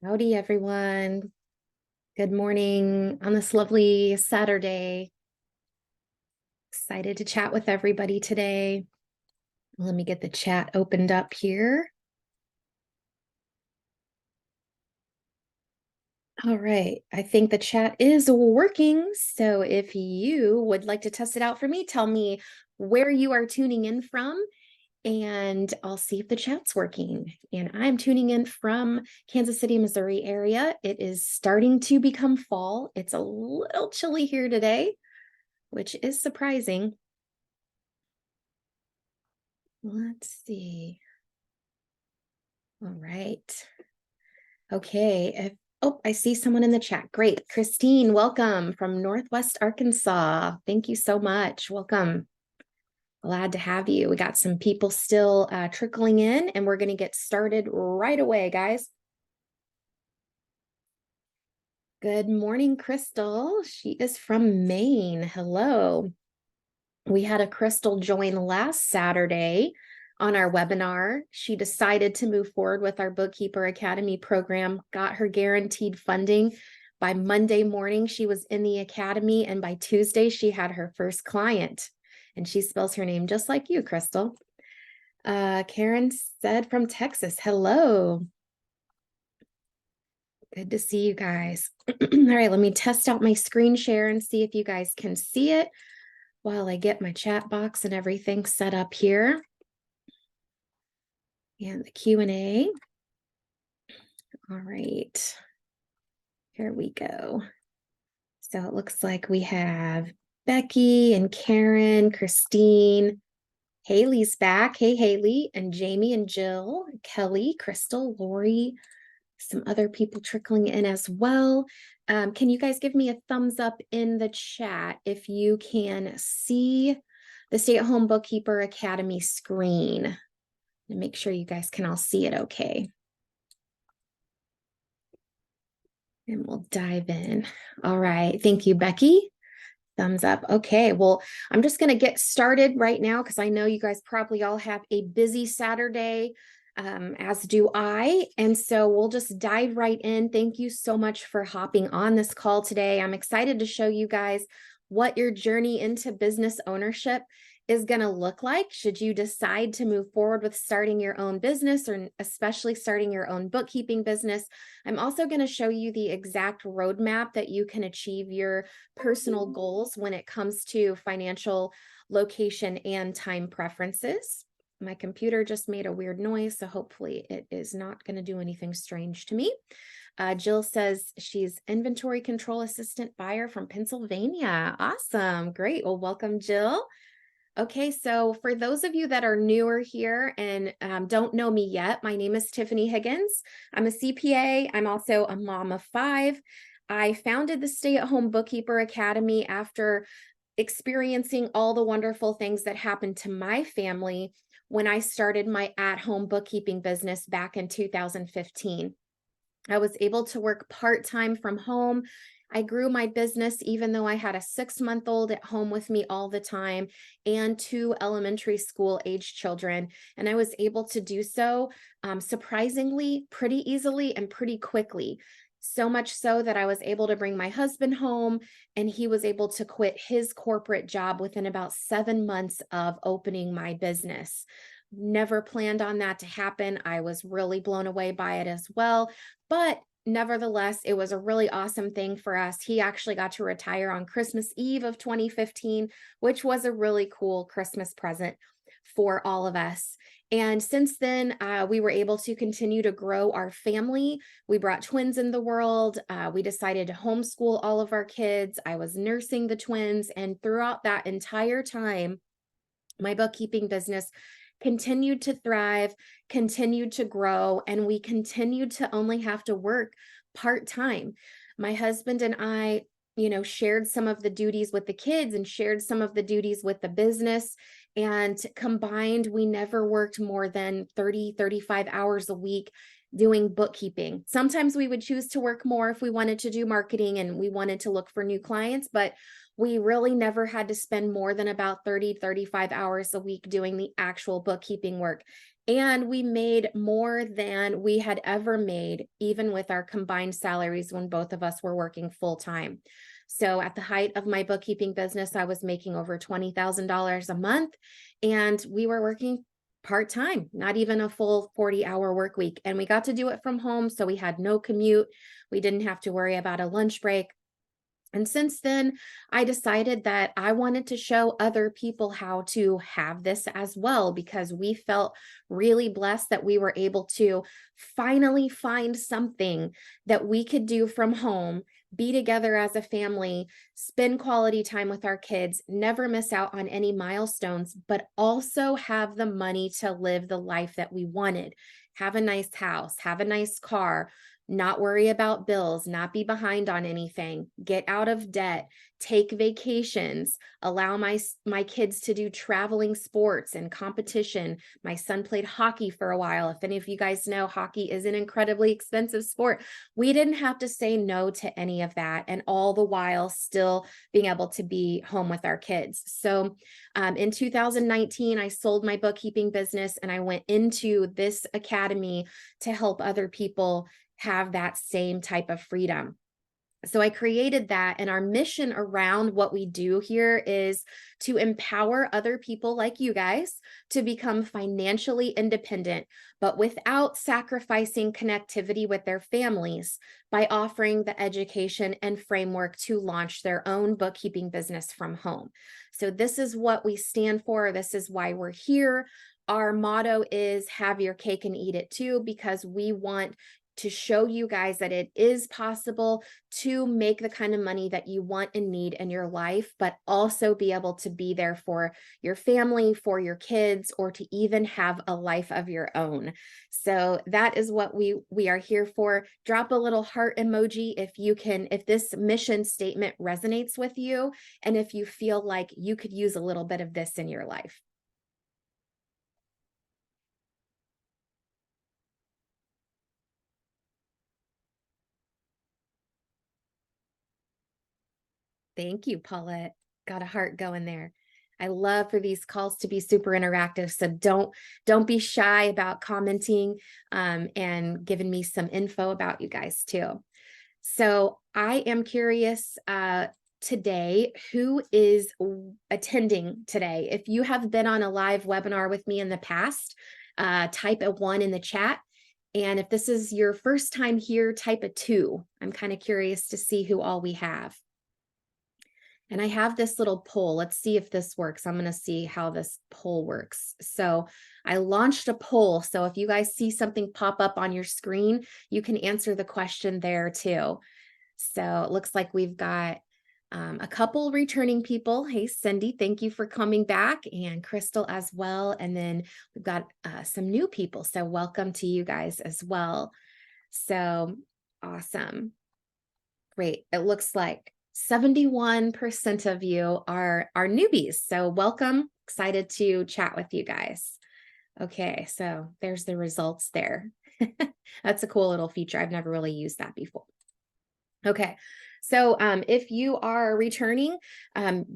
Howdy, everyone. Good morning on this lovely Saturday. Excited to chat with everybody today. Let me get the chat opened up here. All right, I think the chat is working. So if you would like to test it out for me, tell me where you are tuning in from, and I'll see if the chat's working. And I'm tuning in from Kansas City, Missouri area. It is starting to become fall. It's a little chilly here today, which is surprising. Let's see. All right. Okay. Oh, I see someone in the chat. Great. Christine, welcome from Northwest Arkansas. Thank you so much. Welcome. Glad to have you. We got some people still trickling in, and we're going to get started right away, guys. Good morning, Crystal. She is from Maine. Hello. We had a Crystal join last Saturday on our webinar. She decided to move forward with our Bookkeeper Academy program, got her guaranteed funding. By Monday morning, she was in the academy, and by Tuesday, she had her first client. And she spells her name just like you, Crystal. Karen said from Texas, hello. Good to see you guys. All right, let me test out my screen share and see if you guys can see it while I get my chat box and everything set up here. And the Q&A. All right, here we go. So it looks like we have Becky and Karen, Christine, Haley's back. Hey, Haley, and Jamie and Jill, Kelly, Crystal, Lori, some other people trickling in as well. Can you guys give me a thumbs up in the chat if you can see the Stay at Home Bookkeeper Academy screen? And make sure you guys can all see it okay. And we'll dive in. All right. Thank you, Becky. Thumbs up. Okay. Well, I'm just going to get started right now because I know you guys probably all have a busy Saturday, as do I. And so we'll just dive right in. Thank you so much for hopping on this call today. I'm excited to show you guys what your journey into business ownership is going to look like should you decide to move forward with starting your own business, or especially starting your own bookkeeping business. I'm also going to show you the exact roadmap that you can achieve your personal goals when it comes to financial, location, and time preferences. My computer just made a weird noise, so hopefully it is not going to do anything strange to me. Jill says she's inventory control assistant buyer from Pennsylvania. Awesome. Great. Well, welcome, Jill. Okay, so for those of you that are newer here and don't know me yet, my name is Tiffany Higgins. I'm a CPA. I'm also a mom of 5. I founded the Stay at Home Bookkeeper Academy after experiencing all the wonderful things that happened to my family when I started my at-home bookkeeping business back in 2015. I was able to work part-time from home. I grew my business even though I had a 6-month-old at home with me all the time and 2 elementary school age children. And I was able to do so surprisingly pretty easily and pretty quickly. So much so that I was able to bring my husband home, and he was able to quit his corporate job within about 7 months of opening my business. Never planned on that to happen. I was really blown away by it as well. But nevertheless, it was a really awesome thing for us. He actually got to retire on Christmas Eve of 2015, which was a really cool Christmas present for all of us. And since then, we were able to continue to grow our family. We brought twins in the world. We decided to homeschool all of our kids. I was nursing the twins. And throughout that entire time, my bookkeeping business continued to thrive, continued to grow, and we continued to only have to work part-time. My husband and I, shared some of the duties with the kids and shared some of the duties with the business. And combined, we never worked more than 30, 35 hours a week doing bookkeeping. Sometimes we would choose to work more if we wanted to do marketing and we wanted to look for new clients, but We really never had to spend more than about 30, 35 hours a week doing the actual bookkeeping work. And we made more than we had ever made, even with our combined salaries when both of us were working full time. So at the height of my bookkeeping business, I was making over $20,000 a month, and we were working part-time, not even a full 40-hour work week. And we got to do it from home, so we had no commute. We didn't have to worry about a lunch break. And since then, I decided that I wanted to show other people how to have this as well, because we felt really blessed that we were able to finally find something that we could do from home, be together as a family, spend quality time with our kids, never miss out on any milestones, but also have the money to live the life that we wanted. Have a nice house, have a nice car, not worry about bills, not be behind on anything, get out of debt, take vacations, allow my kids to do traveling sports and competition. My son played hockey for a while. If any of you guys know, hockey is an incredibly expensive sport. We didn't have to say no to any of that, and all the while still being able to be home with our kids. So in 2019, I sold my bookkeeping business and I went into this academy to help other people have that same type of freedom. So I created that, and our mission around what we do here is to empower other people like you guys to become financially independent, but without sacrificing connectivity with their families, by offering the education and framework to launch their own bookkeeping business from home. So this is what we stand for. This is why we're here. Our motto is have your cake and eat it too, because we want to show you guys that it is possible to make the kind of money that you want and need in your life, but also be able to be there for your family, for your kids, or to even have a life of your own. So that is what we are here for. Drop a little heart emoji if you can, if this mission statement resonates with you, and if you feel like you could use a little bit of this in your life. Thank you, Paulette. Got a heart going there. I love for these calls to be super interactive. So don't be shy about commenting and giving me some info about you guys too. So I am curious today, who is attending today? If you have been on a live webinar with me in the past, type a 1 in the chat. And if this is your first time here, type a 2. I'm kind of curious to see who all we have. And I have this little poll. Let's see if this works. I'm going to see how this poll works. So I launched a poll. So if you guys see something pop up on your screen, you can answer the question there too. So it looks like we've got a couple returning people. Hey, Cindy, thank you for coming back, and Crystal as well. And then we've got some new people. So welcome to you guys as well. So awesome. Great. It looks like 71% of you are newbies. So welcome. Excited to chat with you guys. Okay, so there's the results there. That's a cool little feature. I've never really used that before. Okay, so if you are returning,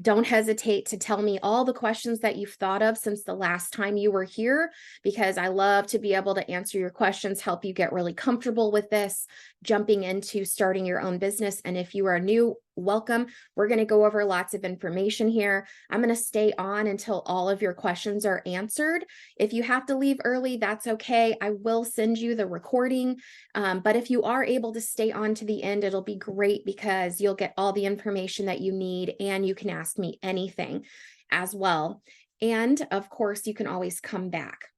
don't hesitate to tell me all the questions that you've thought of since the last time you were here, because I love to be able to answer your questions, help you get really comfortable with this, jumping into starting your own business. And if you are new, welcome. We're going to go over lots of information here. I'm going to stay on until all of your questions are answered. If you have to leave early, that's okay. I will send you the recording. But if you are able to stay on to the end, it'll be great, because you'll get all the information that you need, and you can ask me anything as well. And of course, you can always come back.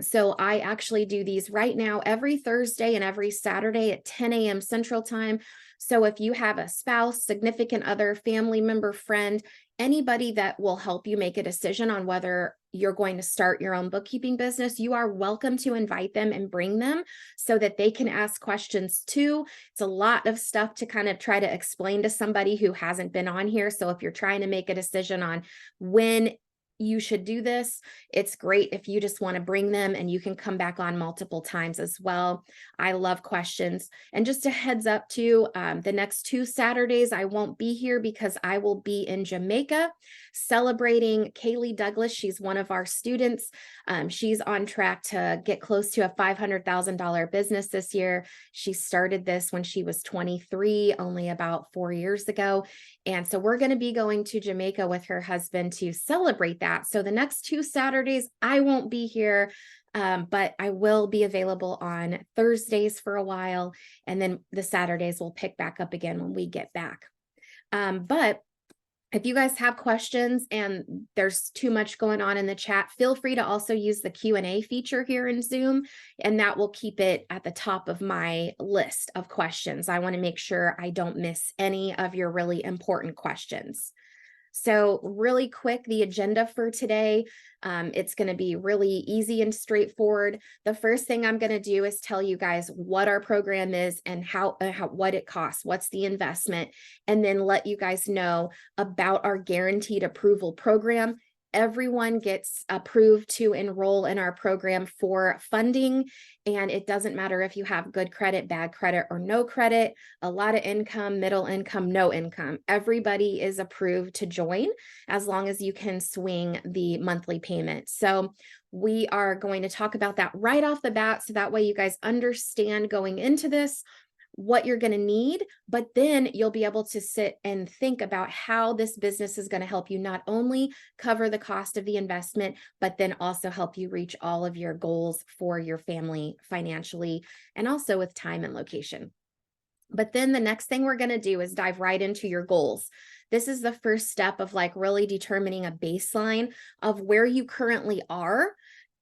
So I actually do these right now every Thursday and every Saturday at 10 a.m. Central Time. So if you have a spouse, significant other, family member, friend, anybody that will help you make a decision on whether you're going to start your own bookkeeping business, you are welcome to invite them and bring them so that they can ask questions too. It's a lot of stuff to kind of try to explain to somebody who hasn't been on here. So if you're trying to make a decision on when you should do this. It's great if you just want to bring them, and you can come back on multiple times as well. I love questions. And just a heads up too, the next 2 Saturdays, I won't be here because I will be in Jamaica celebrating Kaylee Douglas. She's one of our students. She's on track to get close to a $500,000 business this year. She started this when she was 23, only about 4 years ago. And so we're going to be going to Jamaica with her husband to celebrate that. So the next 2 Saturdays, I won't be here, but I will be available on Thursdays for a while. And then the Saturdays will pick back up again when we get back. But if you guys have questions and there's too much going on in the chat, feel free to also use the Q&A feature here in Zoom, and that will keep it at the top of my list of questions. I want to make sure I don't miss any of your really important questions. So really quick, the agenda for today, it's going to be really easy and straightforward. The first thing I'm going to do is tell you guys what our program is and what it costs, what's the investment, and then let you guys know about our guaranteed approval program. Everyone gets approved to enroll in our program for funding, and it doesn't matter if you have good credit, bad credit, or no credit, a lot of income, middle income, no income. Everybody is approved to join as long as you can swing the monthly payment. So we are going to talk about that right off the bat, so that way you guys understand going into this what you're going to need, but then you'll be able to sit and think about how this business is going to help you not only cover the cost of the investment, but then also help you reach all of your goals for your family financially, and also with time and location. But then the next thing we're going to do is dive right into your goals. This is the first step of like really determining a baseline of where you currently are,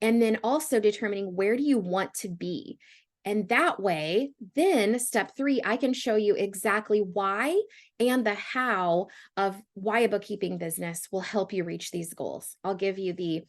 and then also determining where do you want to be. And that way, then step 3, I can show you exactly why and the how of why a bookkeeping business will help you reach these goals. I'll give you the,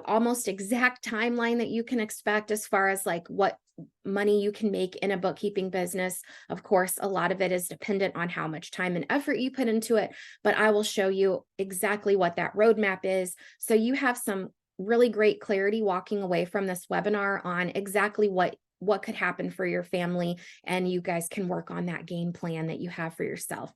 almost exact timeline that you can expect as far as like what money you can make in a bookkeeping business. Of course, a lot of it is dependent on how much time and effort you put into it, but I will show you exactly what that roadmap is, so you have some really great clarity walking away from this webinar on exactly what could happen for your family, and you guys can work on that game plan that you have for yourself.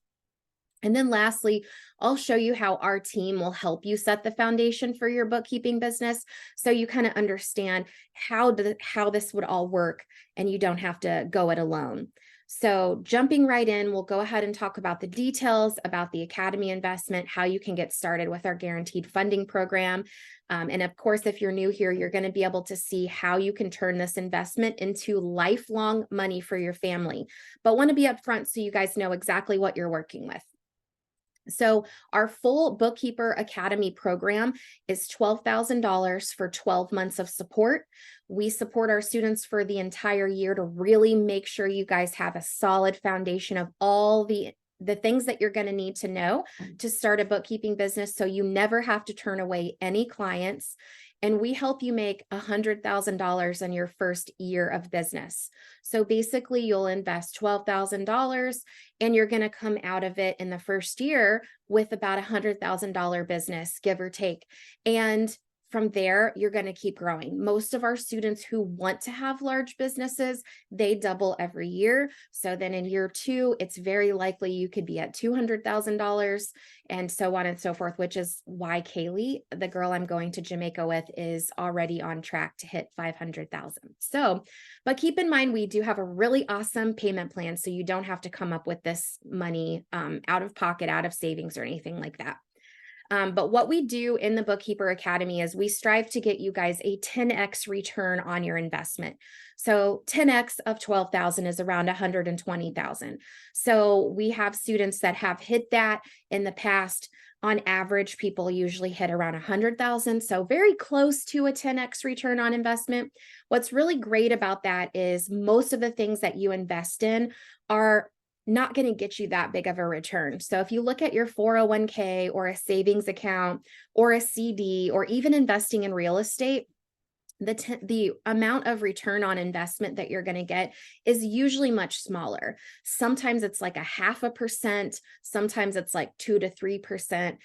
And then lastly, I'll show you how our team will help you set the foundation for your bookkeeping business, so you kind of understand how this would all work and you don't have to go it alone. So jumping right in, we'll go ahead and talk about the details about the Academy investment, how you can get started with our guaranteed funding program. And of course, if you're new here, you're going to be able to see how you can turn this investment into lifelong money for your family. But want to be upfront so you guys know exactly what you're working with. So our full Bookkeeper Academy program is $12,000 for 12 months of support. We support our students for the entire year to really make sure you guys have a solid foundation of all the things that you're going to need to know to start a bookkeeping business, so you never have to turn away any clients. And we help you make $100,000 in your first year of business. So basically, you'll invest $12,000 and you're going to come out of it in the first year with about $100,000 business, give or take. And from there, you're going to keep growing. Most of our students who want to have large businesses, they double every year. So then in year 2, it's very likely you could be at $200,000 and so on and so forth, which is why Kaylee, the girl I'm going to Jamaica with, is already on track to hit 500,000. So, but keep in mind, we do have a really awesome payment plan, so you don't have to come up with this money out of pocket, out of savings or anything like that. But what we do in the Bookkeeper Academy is we strive to get you guys a 10x return on your investment. So 10x of 12,000 is around 120,000. So we have students that have hit that in the past. On average, people usually hit around 100,000. So very close to a 10x return on investment. What's really great about that is most of the things that you invest in are not going to get you that big of a return. So if you look at your 401k or a savings account or a CD, or even investing in real estate, the amount of return on investment that you're going to get is usually much smaller. Sometimes it's like 0.5%, sometimes it's like 2 to 3%.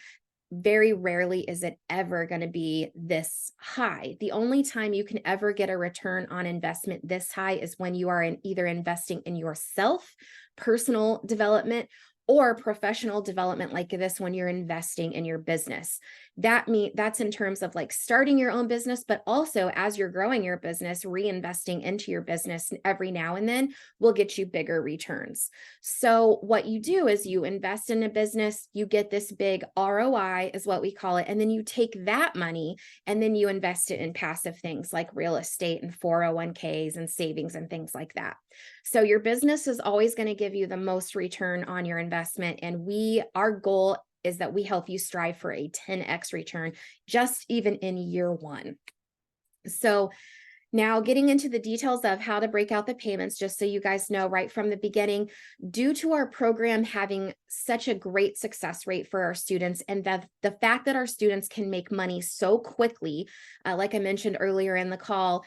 very rarely is it ever going to be this high. The only time you can ever get a return on investment this high is when you are either investing in yourself, personal development, or professional development like this when you're investing in your business. That's in terms of like starting your own business, but also as you're growing your business, reinvesting into your business every now and then will get you bigger returns. So what you do is you invest in a business, you get this big ROI is what we call it. And then you take that money and then you invest it in passive things like real estate and 401ks and savings and things like that. So your business is always going to give you the most return on your investment. And our goal is that we help you strive for a 10x return just even in year one. So now getting into the details of how to break out the payments, just so you guys know right from the beginning, due to our program having such a great success rate for our students and the fact that our students can make money so quickly, like I mentioned earlier in the call,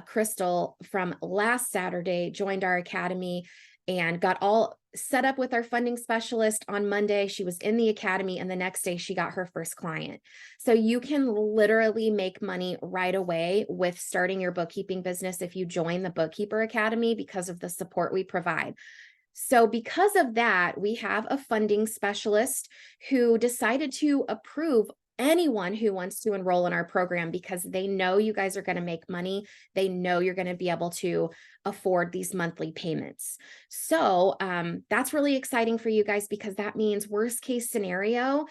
Crystal from last Saturday joined our academy and got all set up with our funding specialist on Monday. She was in the academy and the next day she got her first client. So you can literally make money right away with starting your bookkeeping business if you join the Bookkeeper Academy because of the support we provide. So because of that, we have a funding specialist who decided to approve anyone who wants to enroll in our program because they know you guys are going to make money. They know you're going to be able to afford these monthly payments. So that's really exciting for you guys because that means worst case scenario,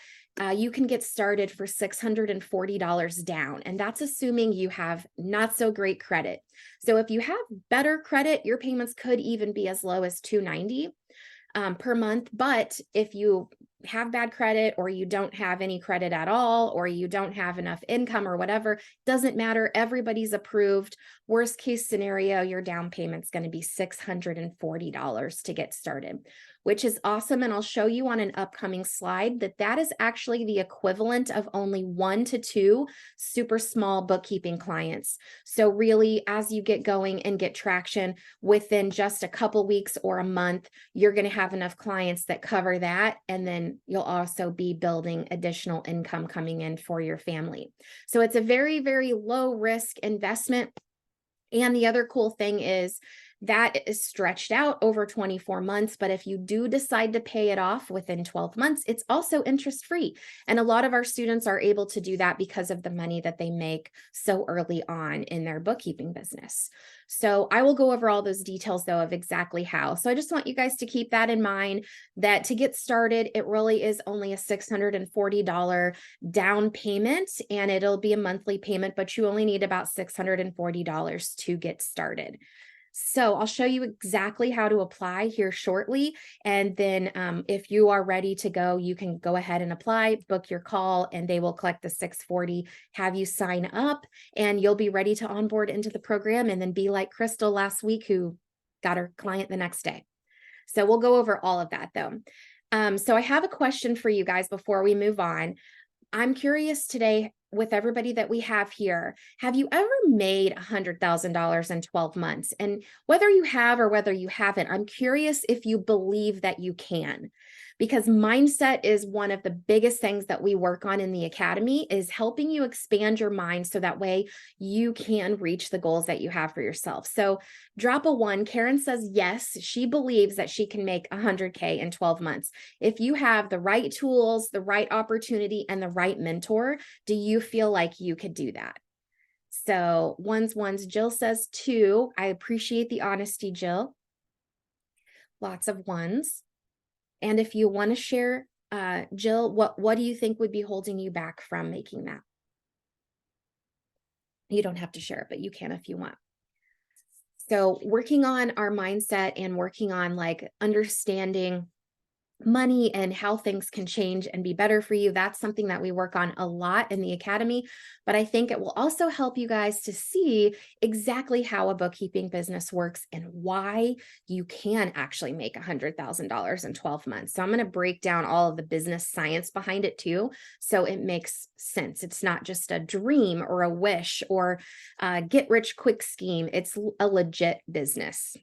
you can get started for $640 down. And that's assuming you have not so great credit. So if you have better credit, your payments could even be as low as $290 per month. But if you have bad credit or you don't have any credit at all, or you don't have enough income or whatever, doesn't matter. Everybody's approved. Worst case scenario, your down payment's going to be $640 to get started, which is awesome. And I'll show you on an upcoming slide that is actually the equivalent of only 1 to 2 super small bookkeeping clients. So really, as you get going and get traction within just a couple weeks or a month, you're going to have enough clients that cover that. And then you'll also be building additional income coming in for your family. So it's a very, very low risk investment. And the other cool thing is that is stretched out over 24 months. But if you do decide to pay it off within 12 months, it's also interest free. And a lot of our students are able to do that because of the money that they make so early on in their bookkeeping business. So I will go over all those details though of exactly how. So I just want you guys to keep that in mind, that to get started, it really is only a $640 down payment and it'll be a monthly payment, but you only need about $640 to get started. So I'll show you exactly how to apply here shortly. And then if you are ready to go, you can go ahead and apply, book your call, and they will collect the $640, have you sign up, and you'll be ready to onboard into the program and then be like Crystal last week who got her client the next day. So we'll go over all of that though. So I have a question for you guys before we move on. I'm curious today, with everybody that we have here, have you ever made $100,000 in 12 months? And whether you have or whether you haven't, I'm curious if you believe that you can, because mindset is one of the biggest things that we work on in the academy, is helping you expand your mind so that way you can reach the goals that you have for yourself. So drop a 1. Karen says, yes, she believes that she can make 100K in 12 months. If you have the right tools, the right opportunity, and the right mentor, do you feel like you could do that? So ones. Jill says 2. I appreciate the honesty, Jill. Lots of 1s. And if you want to share, Jill, what do you think would be holding you back from making that? You don't have to share it, but you can if you want. So working on our mindset and working on like understanding money and how things can change and be better for you, that's something that we work on a lot in the academy. But I think it will also help you guys to see exactly how a bookkeeping business works and why you can actually make $100,000 in 12 months. So I'm going to break down all of the business science behind it too, so it makes sense. It's not just a dream or a wish or a get rich quick scheme. It's a legit business.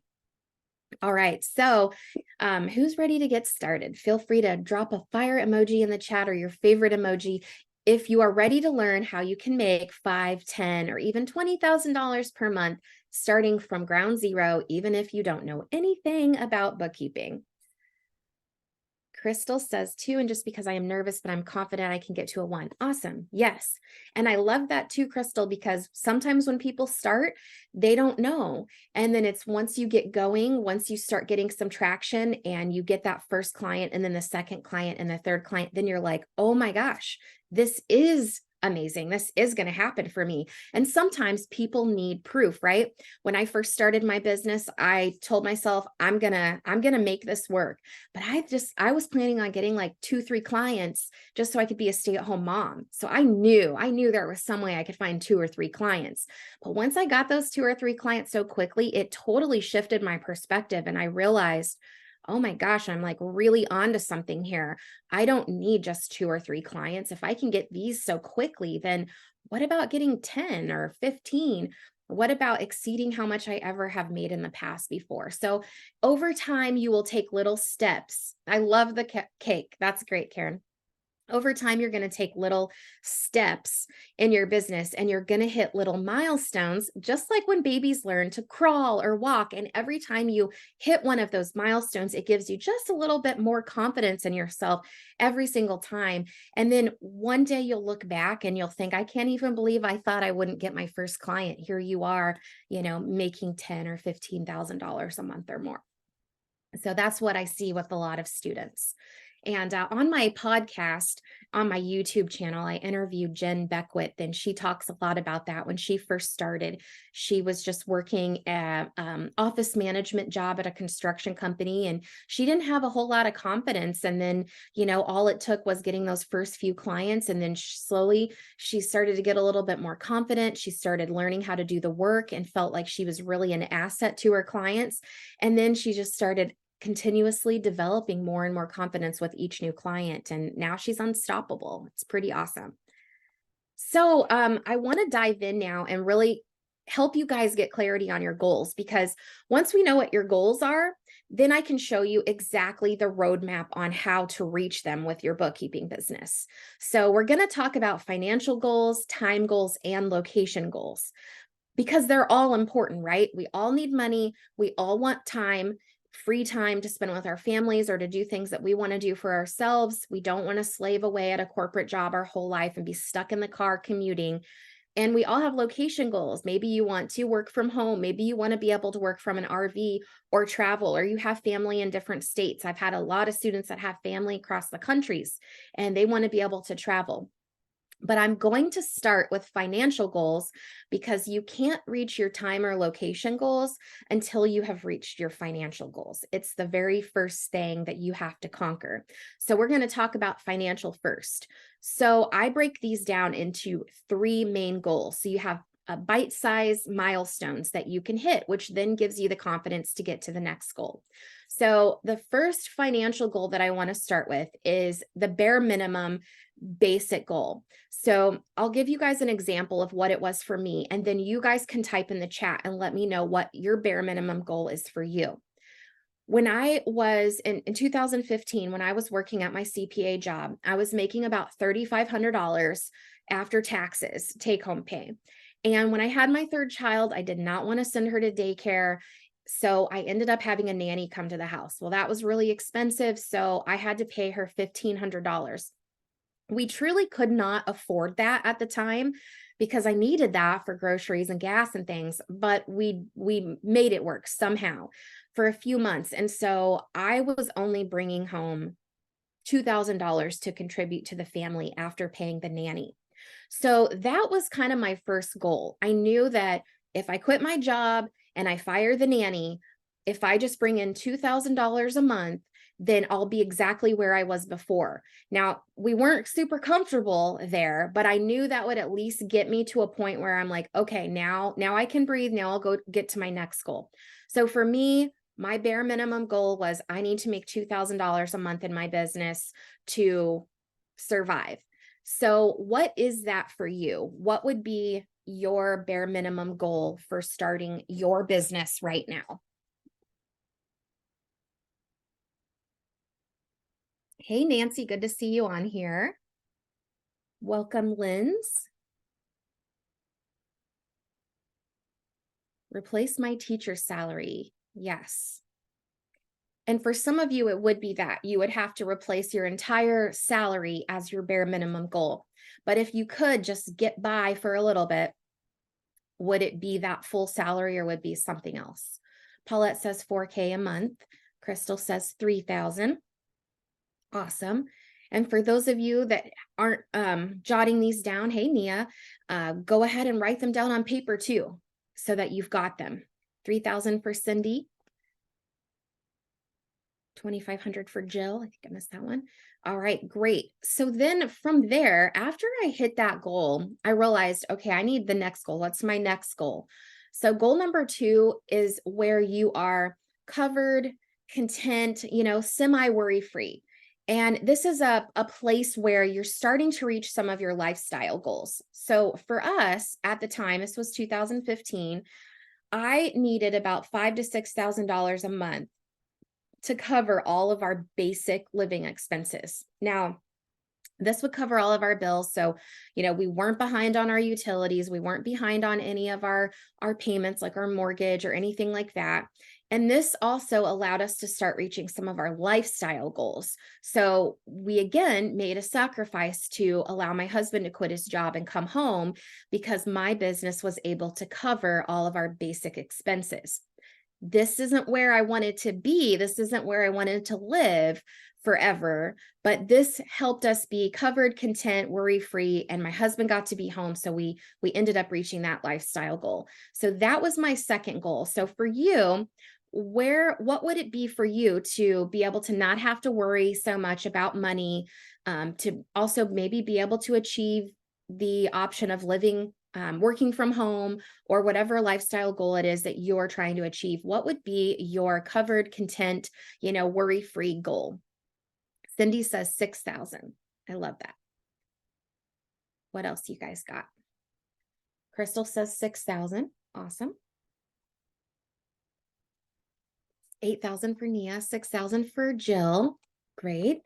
All right. So, who's ready to get started? Feel free to drop a fire emoji in the chat or your favorite emoji if you are ready to learn how you can make 5, 10, or even $20,000 per month starting from ground zero, even if you don't know anything about bookkeeping. Crystal says 2, and just because I am nervous, but I'm confident I can get to a 1. Awesome. Yes. And I love that too, Crystal, because sometimes when people start, they don't know. And then it's once you get going, once you start getting some traction and you get that first client and then the second client and the third client, then you're like, oh my gosh, this is amazing. This is going to happen for me. And sometimes people need proof, right? When I first started my business, I told myself, I'm going to make this work. But I was planning on getting like 2, 3 clients just so I could be a stay-at-home mom. So I knew there was some way I could find 2 or 3 clients. But once I got those 2 or 3 clients so quickly, it totally shifted my perspective. And I realized, oh my gosh, I'm like really onto something here. I don't need just 2 or 3 clients. If I can get these so quickly, then what about getting 10 or 15? What about exceeding how much I ever have made in the past before? So over time, you will take little steps. I love the cake. That's great, Karen. Over time, you're going to take little steps in your business and you're going to hit little milestones, just like when babies learn to crawl or walk. And every time you hit one of those milestones, it gives you just a little bit more confidence in yourself every single time. And then one day you'll look back and you'll think, I can't even believe I thought I wouldn't get my first client. Here you are, making $10,000 or $15,000 a month or more. So that's what I see with a lot of students. And on my podcast, on my YouTube channel, I interviewed Jen Beckwith, and she talks a lot about that. When she first started, she was just working at office management job at a construction company, and she didn't have a whole lot of confidence. And then, all it took was getting those first few clients. And then slowly she started to get a little bit more confident. She started learning how to do the work and felt like she was really an asset to her clients. And then she just started continuously developing more and more confidence with each new client. And now she's unstoppable. It's pretty awesome. So I want to dive in now and really help you guys get clarity on your goals, because once we know what your goals are, then I can show you exactly the roadmap on how to reach them with your bookkeeping business. So we're going to talk about financial goals, time goals, and location goals, because they're all important, right? We all need money. We all want time, free time to spend with our families or to do things that we want to do for ourselves. We don't want to slave away at a corporate job our whole life and be stuck in the car commuting. And we all have location goals. Maybe you want to work from home. Maybe you want to be able to work from an RV or travel, or you have family in different states. I've had a lot of students that have family across the countries and they want to be able to travel. But I'm going to start with financial goals, because you can't reach your time or location goals until you have reached your financial goals. It's the very first thing that you have to conquer. So we're going to talk about financial first. So I break these down into 3 main goals. So you have bite-sized milestones that you can hit, which then gives you the confidence to get to the next goal. So the first financial goal that I want to start with is the bare minimum basic goal. So I'll give you guys an example of what it was for me, and then you guys can type in the chat and let me know what your bare minimum goal is for you. When I was in 2015, when I was working at my CPA job, I was making about $3,500 after taxes, take home pay. And when I had my third child, I did not want to send her to daycare. So I ended up having a nanny come to the house. Well, that was really expensive. So I had to pay her $1,500. We truly could not afford that at the time because I needed that for groceries and gas and things, but we made it work somehow for a few months. And so I was only bringing home $2,000 to contribute to the family after paying the nanny. So that was kind of my first goal. I knew that if I quit my job and I fire the nanny, if I just bring in $2,000 a month, then I'll be exactly where I was before. Now, we weren't super comfortable there, but I knew that would at least get me to a point where I'm like, okay, now I can breathe. Now I'll go get to my next goal. So for me, my bare minimum goal was I need to make $2,000 a month in my business to survive. So what is that for you? What would be your bare minimum goal for starting your business right now? Hey, Nancy, good to see you on here. Welcome, Linz. Replace my teacher's salary. Yes. And for some of you, it would be that you would have to replace your entire salary as your bare minimum goal. But if you could just get by for a little bit, would it be that full salary or would it be something else? Paulette says 4K a month. Crystal says 3,000. Awesome. And for those of you that aren't jotting these down, hey, Nia, go ahead and write them down on paper too, so that you've got them. 3,000 for Cindy. 2,500 for Jill. I think I missed that one. All right, great. So then from there, after I hit that goal, I realized, okay, I need the next goal. What's my next goal? So goal number 2 is where you are covered, content, semi worry-free. And this is a place where you're starting to reach some of your lifestyle goals. So for us at the time, this was 2015, I needed about $5,000 to $6,000 a month to cover all of our basic living expenses. Now, this would cover all of our bills. So, we weren't behind on our utilities. We weren't behind on any of our payments, like our mortgage or anything like that. And this also allowed us to start reaching some of our lifestyle goals. So we again made a sacrifice to allow my husband to quit his job and come home because my business was able to cover all of our basic expenses. This isn't where I wanted to be. This isn't where I wanted to live forever, but this helped us be covered, content, worry-free, and my husband got to be home. So we ended up reaching that lifestyle goal. So that was my second goal. So for you, what would it be for you to be able to not have to worry so much about money, to also maybe be able to achieve the option of living, working from home, or whatever lifestyle goal it is that you're trying to achieve? What would be your covered, content, worry-free goal? Cindy says 6,000. I love that. What else you guys got? Crystal says 6,000. Awesome. 8,000 for Nia, 6,000 for Jill. Great.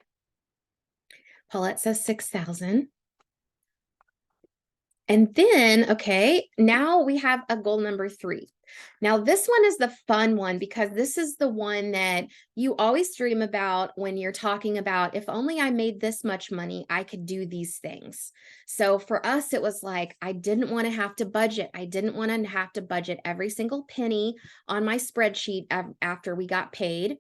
Paulette says 6,000. And then, okay, now we have a goal number 3. Now, this one is the fun one because this is the one that you always dream about when you're talking about, if only I made this much money, I could do these things. So for us, it was like, I didn't want to have to budget. I didn't want to have to budget every single penny on my spreadsheet after we got paid.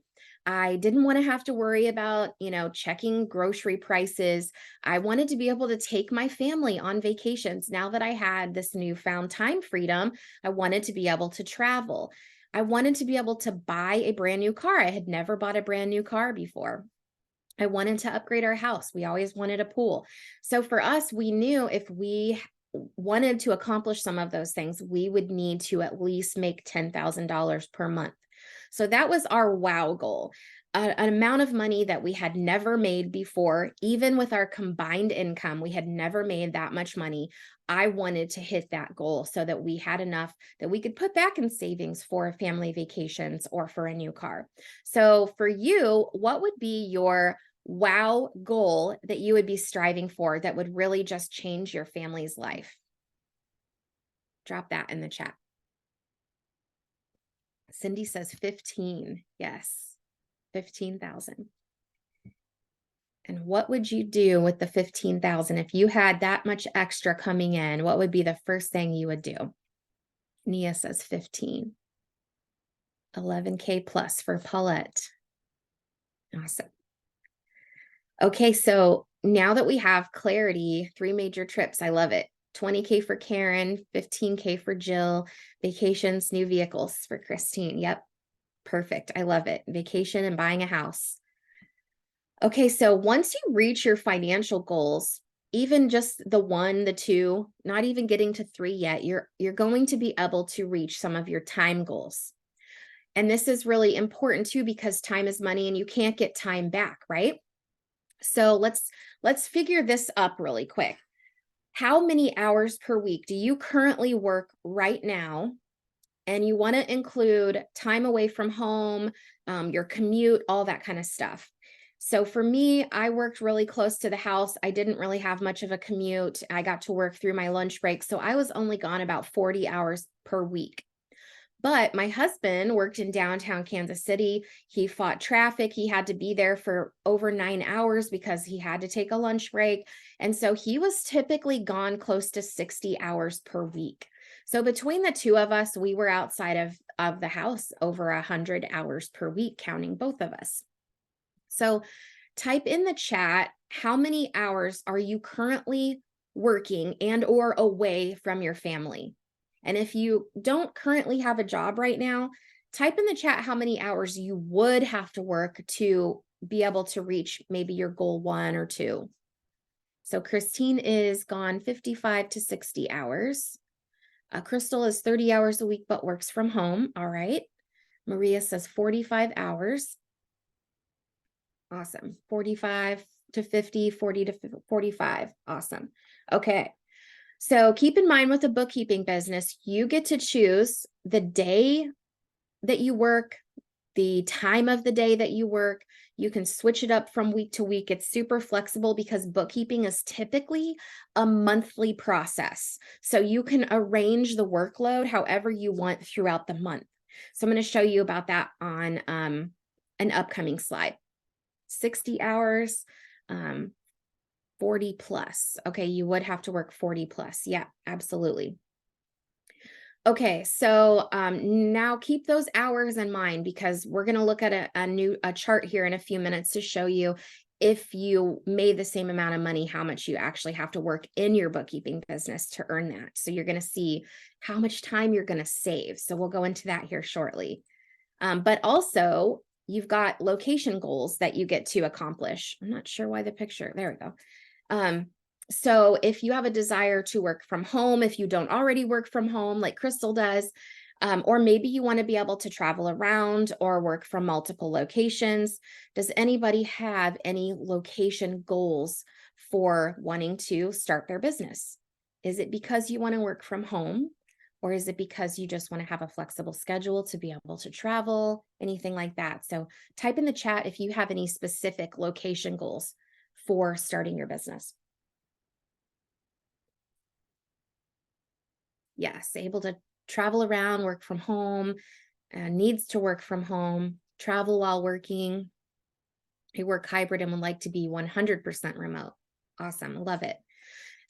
I didn't want to have to worry about, checking grocery prices. I wanted to be able to take my family on vacations. Now that I had this newfound time freedom, I wanted to be able to travel. I wanted to be able to buy a brand new car. I had never bought a brand new car before. I wanted to upgrade our house. We always wanted a pool. So for us, we knew if we wanted to accomplish some of those things, we would need to at least make $10,000 per month. So that was our wow goal, an amount of money that we had never made before. Even with our combined income, we had never made that much money. I wanted to hit that goal so that we had enough that we could put back in savings for family vacations or for a new car. So for you, what would be your wow goal that you would be striving for that would really just change your family's life? Drop that in the chat. Cindy says 15. Yes, 15,000. And what would you do with the 15,000 if you had that much extra coming in? What would be the first thing you would do? Nia says 15. 11K plus for Paulette. Awesome. Okay, so now that we have clarity, 3 major trips, I love it. 20K for Karen, 15K for Jill, vacations, new vehicles for Christine. Yep, perfect. I love it. Vacation and buying a house. Okay, so once you reach your financial goals, even just the 1, the 2, not even getting to 3 yet, you're going to be able to reach some of your time goals. And this is really important too, because time is money and you can't get time back, right? So let's figure this up really quick. How many hours per week do you currently work right now? And you want to include time away from home, your commute, all that kind of stuff. So for me, I worked really close to the house. I didn't really have much of a commute. I got to work through my lunch break. So I was only gone about 40 hours per week. But my husband worked in downtown Kansas City. He fought traffic. He had to be there for over 9 hours because he had to take a lunch break. And so he was typically gone close to 60 hours per week. So between the two of us, we were outside of the house over 100 hours per week, counting both of us. So type in the chat, how many hours are you currently working and or away from your family? And if you don't currently have a job right now, type in the chat how many hours you would have to work to be able to reach maybe your goal 1 or 2. So Christine is gone 55 to 60 hours. Crystal is 30 hours a week, but works from home. All right. Maria says 45 hours. Awesome. 45 to 50, 40 to 45. Awesome. Okay. So keep in mind with a bookkeeping business, you get to choose the day that you work, the time of the day that you work. You can switch it up from week to week. It's super flexible because bookkeeping is typically a monthly process. So you can arrange the workload however you want throughout the month. So I'm going to show you about that on an upcoming slide. 60 hours, 40 plus. Okay, you would have to work 40 plus. Yeah, absolutely. Okay, so now keep those hours in mind because we're going to look at a chart here in a few minutes to show you if you made the same amount of money, how much you actually have to work in your bookkeeping business to earn that. So you're going to see how much time you're going to save. So we'll go into that here shortly. But also, you've got location goals that you get to accomplish. I'm not sure why the picture, there we go. So if you have a desire to work from home, if you don't already work from home like Crystal does, or maybe you want to be able to travel around or work from multiple locations, does anybody have any location goals for wanting to start their business? Is it because you want to work from home? Or is it because you just want to have a flexible schedule to be able to travel, anything like that? So type in the chat if you have any specific location goals for starting your business. Yes, able to travel around, work from home, needs to work from home, travel while working. I work hybrid and would like to be 100% remote. Awesome, love it.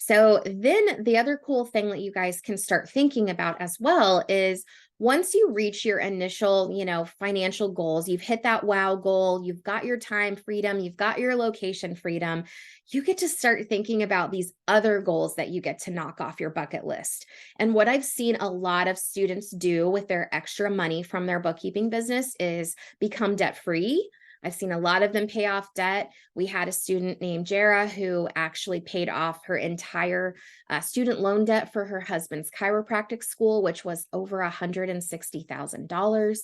So then the other cool thing that you guys can start thinking about as well is once you reach your initial, financial goals, you've hit that wow goal, you've got your time freedom, you've got your location freedom, you get to start thinking about these other goals that you get to knock off your bucket list. And what I've seen a lot of students do with their extra money from their bookkeeping business is become debt free. I've seen a lot of them pay off debt. We had a student named Jara who actually paid off her entire student loan debt for her husband's chiropractic school, which was over $160,000.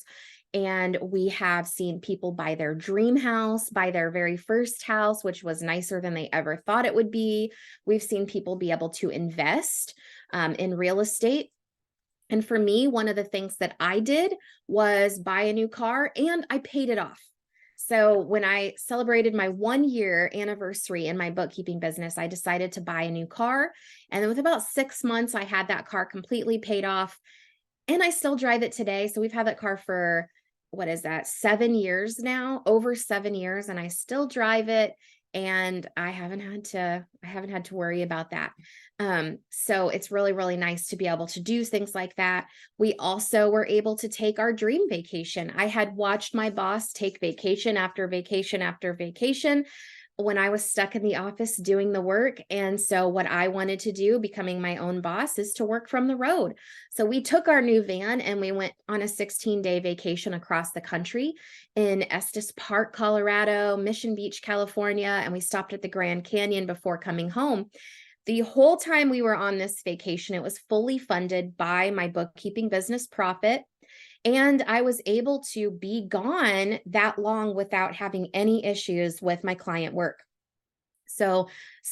And we have seen people buy their dream house, buy their very first house, which was nicer than they ever thought it would be. We've seen people be able to invest in real estate. And for me, one of the things that I did was buy a new car and I paid it off. So when I celebrated my 1-year anniversary in my bookkeeping business, I decided to buy a new car. And then with about 6 months, I had that car completely paid off and I still drive it today. So we've had that car for, 7 years now, over 7 years, and I still drive it. And I haven't had to worry about that. So it's really, really nice to be able to do things like that. We also were able to take our dream vacation. I had watched my boss take vacation after vacation after vacation when I was stuck in the office doing the work. And so what I wanted to do, becoming my own boss, is to work from the road. So we took our new van and we went on a 16-day vacation across the country in Estes Park, Colorado, Mission Beach, California, and we stopped at the Grand Canyon before coming home. The whole time we were on this vacation, it was fully funded by my bookkeeping business profit. And I was able to be gone that long without having any issues with my client work. So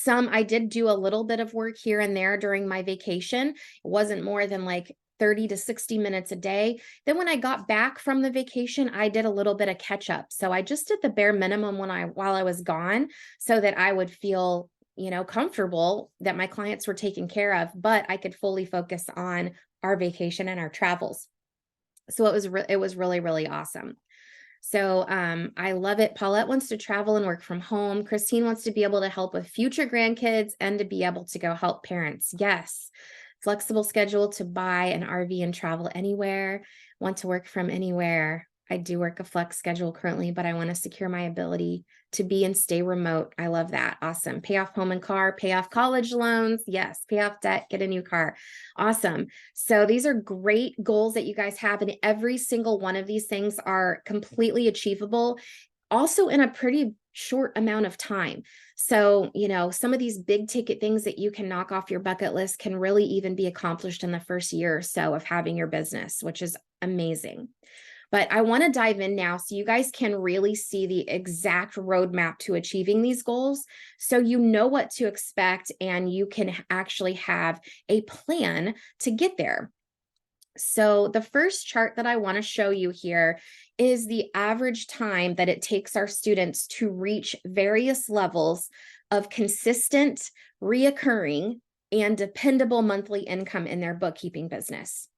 I did do a little bit of work here and there during my vacation. It wasn't more than like 30 to 60 minutes a day. Then when I got back from the vacation, I did a little bit of catch up. So I just did the bare minimum while I was gone so that I would feel, comfortable that my clients were taken care of, but I could fully focus on our vacation and our travels. So it was really, really awesome. So I love it. Paulette wants to travel and work from home. Christine wants to be able to help with future grandkids and to be able to go help parents. Yes. Flexible schedule to buy an RV and travel anywhere. Want to work from anywhere. I do work a flex schedule currently, but I want to secure my ability to be and stay remote. I love that. Awesome. Pay off home and car, pay off college loans. Yes. Pay off debt, get a new car. Awesome. So these are great goals that you guys have. And every single one of these things are completely achievable, also in a pretty short amount of time. So, some of these big ticket things that you can knock off your bucket list can really even be accomplished in the first year or so of having your business, which is amazing. But I want to dive in now so you guys can really see the exact roadmap to achieving these goals. So you know what to expect and you can actually have a plan to get there. So the first chart that I want to show you here is the average time that it takes our students to reach various levels of consistent, reoccurring, and dependable monthly income in their bookkeeping business.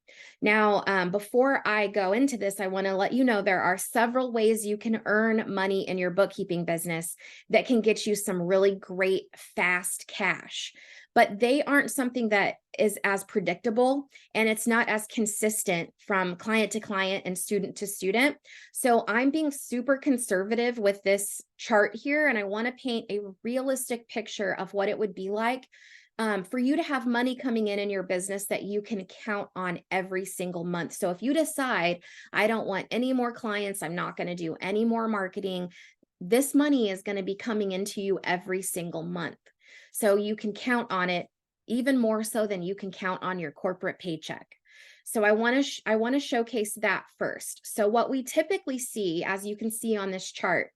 Now, before I go into this, I want to let you know there are several ways you can earn money in your bookkeeping business that can get you some really great fast cash, but they aren't something that is as predictable and it's not as consistent from client to client and student to student. So I'm being super conservative with this chart here, and I want to paint a realistic picture of what it would be like for you to have money coming in your business that you can count on every single month. So if you decide, I don't want any more clients, I'm not going to do any more marketing, this money is going to be coming into you every single month. So you can count on it even more so than you can count on your corporate paycheck. So I want to showcase that first. So what we typically see, as you can see on this chart,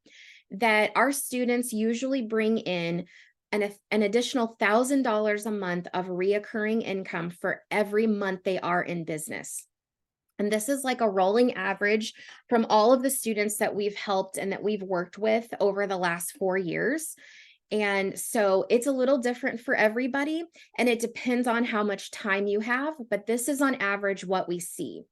that our students usually bring in an additional $1,000 a month of reoccurring income for every month they are in business. And this is like a rolling average from all of the students that we've helped and that we've worked with over the last 4 years. And so it's a little different for everybody, and it depends on how much time you have, but this is on average what we see.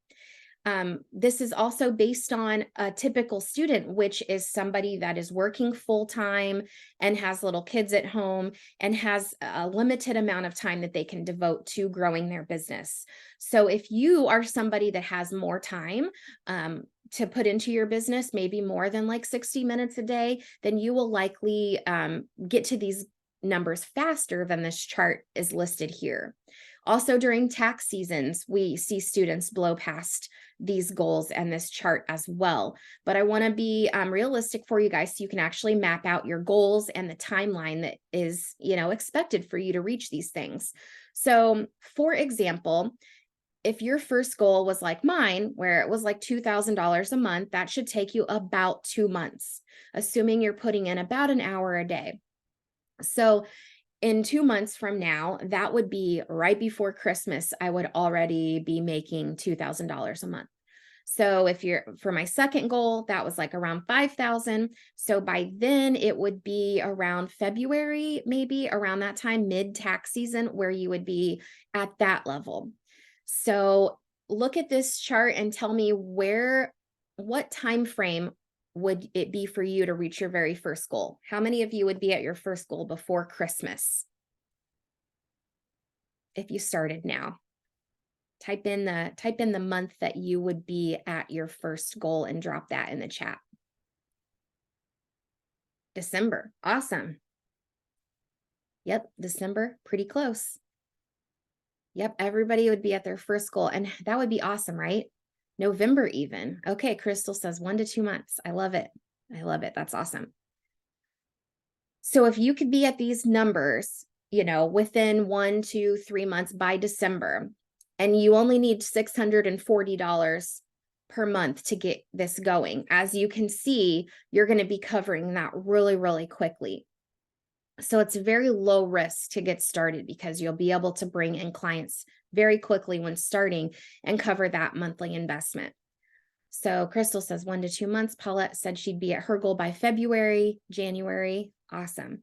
This is also based on a typical student, which is somebody that is working full-time and has little kids at home and has a limited amount of time that they can devote to growing their business. So if you are somebody that has more time to put into your business, maybe more than like 60 minutes a day, then you will likely get to these numbers faster than this chart is listed here. Also, during tax seasons, we see students blow past these goals and this chart as well. But I want to be realistic for you guys so you can actually map out your goals and the timeline that is, expected for you to reach these things. So, for example, if your first goal was like mine, where it was like $2,000 a month, that should take you about 2 months, assuming you're putting in about an hour a day. So in 2 months from now, that would be right before Christmas, I would already be making $2,000 a month. So for my second goal, that was like around 5,000. So by then it would be around February, maybe around that time, mid-tax season, where you would be at that level. So look at this chart and tell me what time frame would it be for you to reach your very first goal? How many of you would be at your first goal before Christmas? If you started now, type in the month that you would be at your first goal and drop that in the chat. December. Awesome. Yep, December, pretty close. Yep, everybody would be at their first goal, and that would be awesome, right? November even. Okay, Crystal says 1 to 2 months. I love it. I love it. That's awesome. So if you could be at these numbers, within 1 to 3 months by December, and you only need $640 per month to get this going, as you can see, you're going to be covering that really, really quickly. So it's very low risk to get started because you'll be able to bring in clients very quickly when starting and cover that monthly investment. So Crystal says 1 to 2 months. Paulette said she'd be at her goal by February, January. Awesome.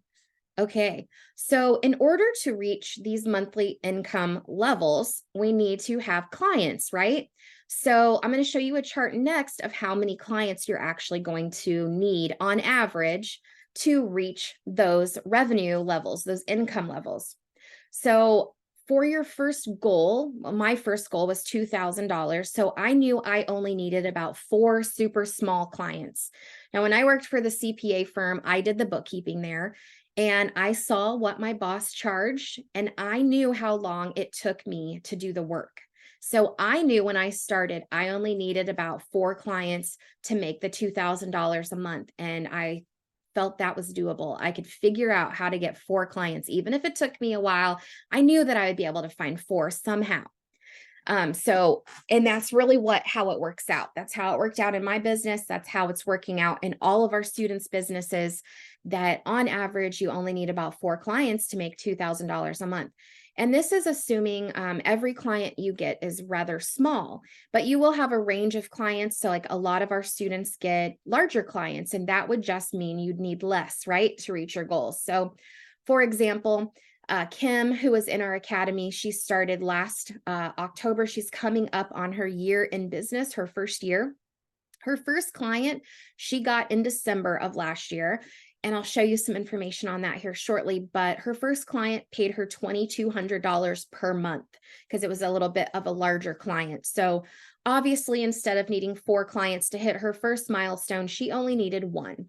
Okay, so in order to reach these monthly income levels, we need to have clients, right? So I'm going to show you a chart next of how many clients you're actually going to need on average to reach those revenue levels, those income levels. So for your first goal, my first goal was $2,000. So I knew I only needed about 4 super small clients. Now, when I worked for the CPA firm, I did the bookkeeping there and I saw what my boss charged and I knew how long it took me to do the work. So I knew when I started, I only needed about 4 clients to make the $2,000 a month. And I felt that was doable. I could figure out how to get 4 clients. Even if it took me a while, I knew that I would be able to find 4 somehow. And that's really how it works out. That's how it worked out in my business. That's how it's working out in all of our students' businesses, that on average, you only need about 4 clients to make $2,000 a month. And this is assuming every client you get is rather small, but you will have a range of clients. So like a lot of our students get larger clients, and that would just mean you'd need less, right, to reach your goals. So for example, Kim, who was in our academy, she started last October. She's coming up on her year in business, her first year. Her first client she got in December of last year. And I'll show you some information on that here shortly. But her first client paid her $2,200 per month because it was a little bit of a larger client. So obviously, instead of needing 4 clients to hit her first milestone, she only needed 1.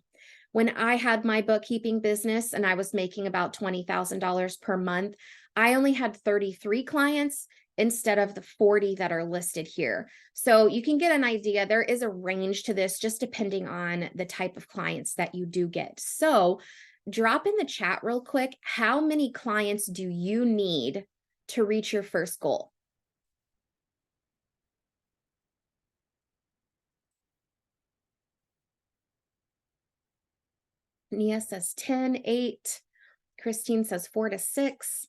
When I had my bookkeeping business and I was making about $20,000 per month, I only had 33 clients instead of the 40 that are listed here. So you can get an idea. There is a range to this just depending on the type of clients that you do get. So drop in the chat real quick. How many clients do you need to reach your first goal? Nia says 10, 8. Christine says 4 to 6.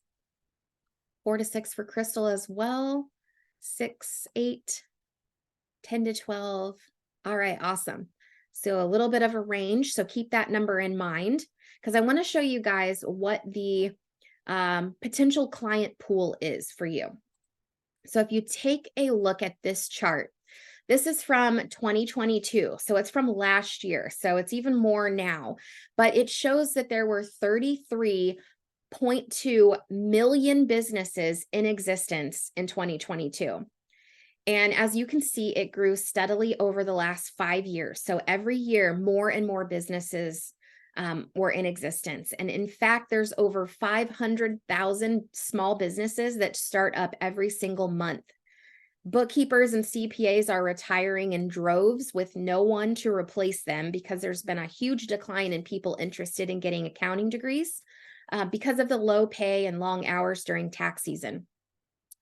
4 to 6 for Crystal as well. 6, 8, 10 to 12. All right, awesome. So a little bit of a range. So keep that number in mind because I want to show you guys what the potential client pool is for you. So if you take a look at this chart, this is from 2022. So it's from last year. So it's even more now, but it shows that there were 33.2 million businesses in existence in 2022. And as you can see, it grew steadily over the last 5 years. So every year, more and more businesses were in existence. And in fact, there's over 500,000 small businesses that start up every single month. Bookkeepers and CPAs are retiring in droves with no one to replace them because there's been a huge decline in people interested in getting accounting degrees because of the low pay and long hours during tax season.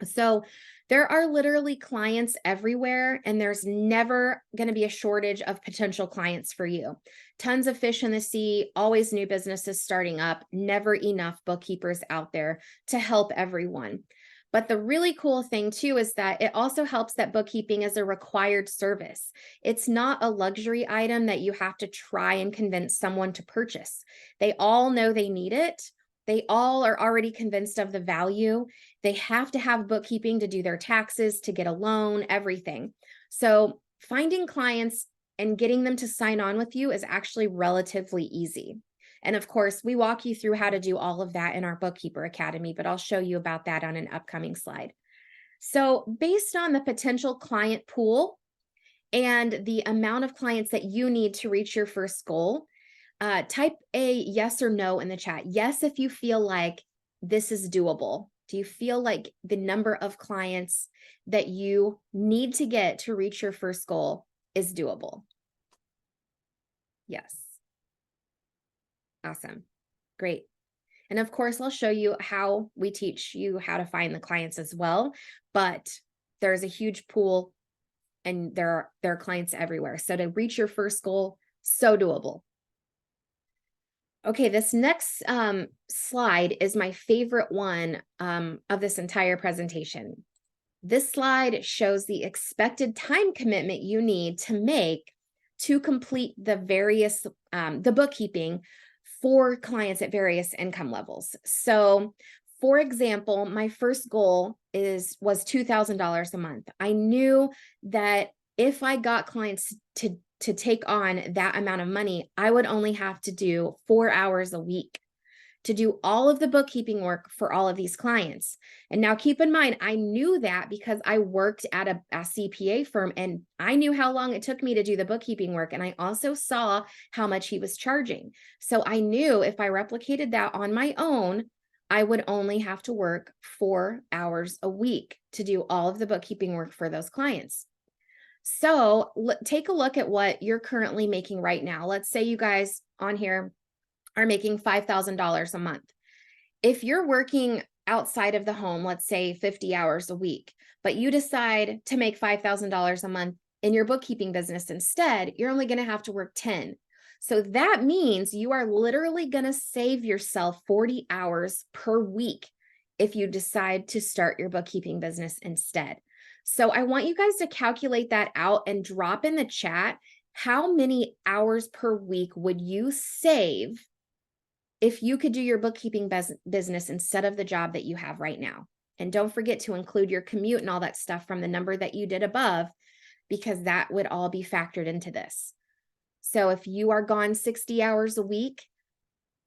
So there are literally clients everywhere, and there's never going to be a shortage of potential clients for you. Tons of fish in the sea, always new businesses starting up, never enough bookkeepers out there to help everyone. But the really cool thing too is that it also helps that bookkeeping is a required service. It's not a luxury item that you have to try and convince someone to purchase. They all know they need it. They all are already convinced of the value. They have to have bookkeeping to do their taxes, to get a loan, everything. So finding clients and getting them to sign on with you is actually relatively easy. And of course, we walk you through how to do all of that in our Bookkeeper Academy, but I'll show you about that on an upcoming slide. So based on the potential client pool and the amount of clients that you need to reach your first goal, type a yes or no in the chat. Yes, if you feel like this is doable. Do you feel like the number of clients that you need to get to reach your first goal is doable? Yes. Awesome. Great. And of course, I'll show you how we teach you how to find the clients as well. But there's a huge pool and there are clients everywhere. So to reach your first goal, so doable. Okay, this next slide is my favorite one of this entire presentation. This slide shows the expected time commitment you need to make to complete the various, the bookkeeping for clients at various income levels. So for example, my first goal was $2,000 a month. I knew that if I got clients to take on that amount of money, I would only have to do 4 hours a week to do all of the bookkeeping work for all of these clients. And now keep in mind, I knew that because I worked at a CPA firm and I knew how long it took me to do the bookkeeping work. And I also saw how much he was charging. So I knew if I replicated that on my own, I would only have to work 4 hours a week to do all of the bookkeeping work for those clients. So take a look at what you're currently making right now. Let's say you guys on here are making $5,000 a month. If you're working outside of the home, let's say 50 hours a week, but you decide to make $5,000 a month in your bookkeeping business instead, you're only going to have to work 10. So that means you are literally going to save yourself 40 hours per week if you decide to start your bookkeeping business instead. So I want you guys to calculate that out and drop in the chat. How many hours per week would you save if you could do your bookkeeping business instead of the job that you have right now? And don't forget to include your commute and all that stuff from the number that you did above, because that would all be factored into this. So if you are gone 60 hours a week,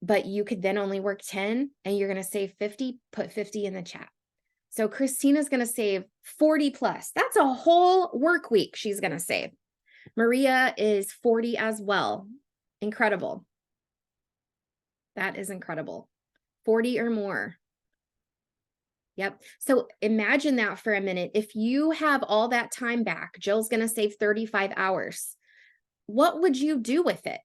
but you could then only work 10 and you're going to save 50, put 50 in the chat. So Christina's going to save 40 plus. That's a whole work week she's going to save. Maria is 40 as well. Incredible. That is incredible. 40 or more. Yep. So imagine that for a minute. If you have all that time back, Jill's going to save 35 hours. What would you do with it?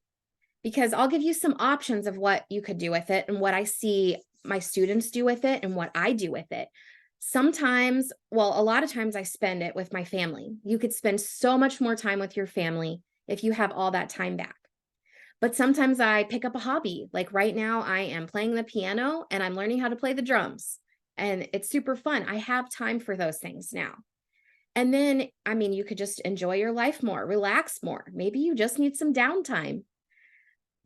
Because I'll give you some options of what you could do with it and what I see my students do with it and what I do with it. Sometimes, well, a lot of times I spend it with my family. You could spend so much more time with your family if you have all that time back. But sometimes I pick up a hobby. Like right now, I am playing the piano and I'm learning how to play the drums. And it's super fun. I have time for those things now. And then, I mean, you could just enjoy your life more, relax more. Maybe you just need some downtime.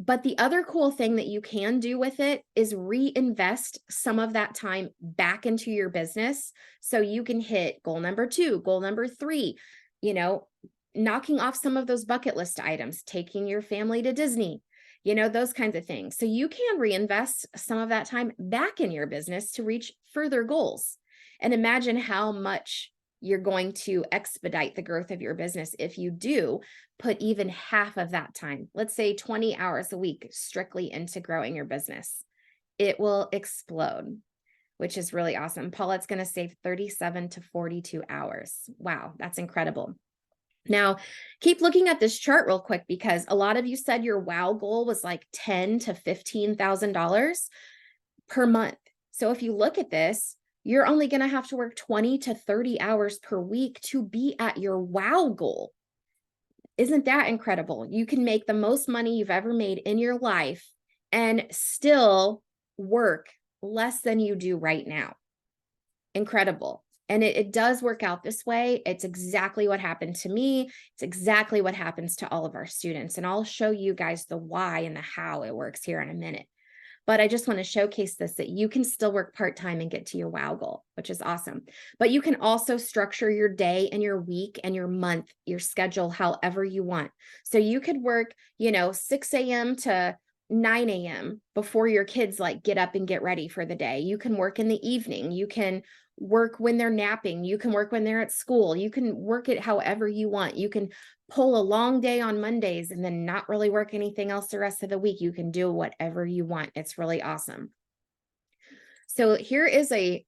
But the other cool thing that you can do with it is reinvest some of that time back into your business. So you can hit goal number 2, goal number 3, knocking off some of those bucket list items, taking your family to Disney, those kinds of things. So you can reinvest some of that time back in your business to reach further goals. And imagine how much you're going to expedite the growth of your business if you do put even half of that time, let's say 20 hours a week, strictly into growing your business. It will explode, which is really awesome. Paulette's going to save 37 to 42 hours. Wow, that's incredible. Now, keep looking at this chart real quick, because a lot of you said your WOW goal was like $10,000 to $15,000 per month. So if you look at this, you're only going to have to work 20 to 30 hours per week to be at your WOW goal. Isn't that incredible? You can make the most money you've ever made in your life and still work less than you do right now. Incredible. And it does work out this way. It's exactly what happened to me. It's exactly what happens to all of our students. And I'll show you guys the why and the how it works here in a minute. But I just want to showcase this, that you can still work part-time and get to your WOW goal, which is awesome. But you can also structure your day and your week and your month, your schedule, however you want. So you could work, 6 a.m. to 9 a.m. before your kids get up and get ready for the day. You can work in the evening. You can work when they're napping. You can work when they're at school. You can work it however you want. You can pull a long day on Mondays and then not really work anything else the rest of the week. You can do whatever you want. It's really awesome. So here is a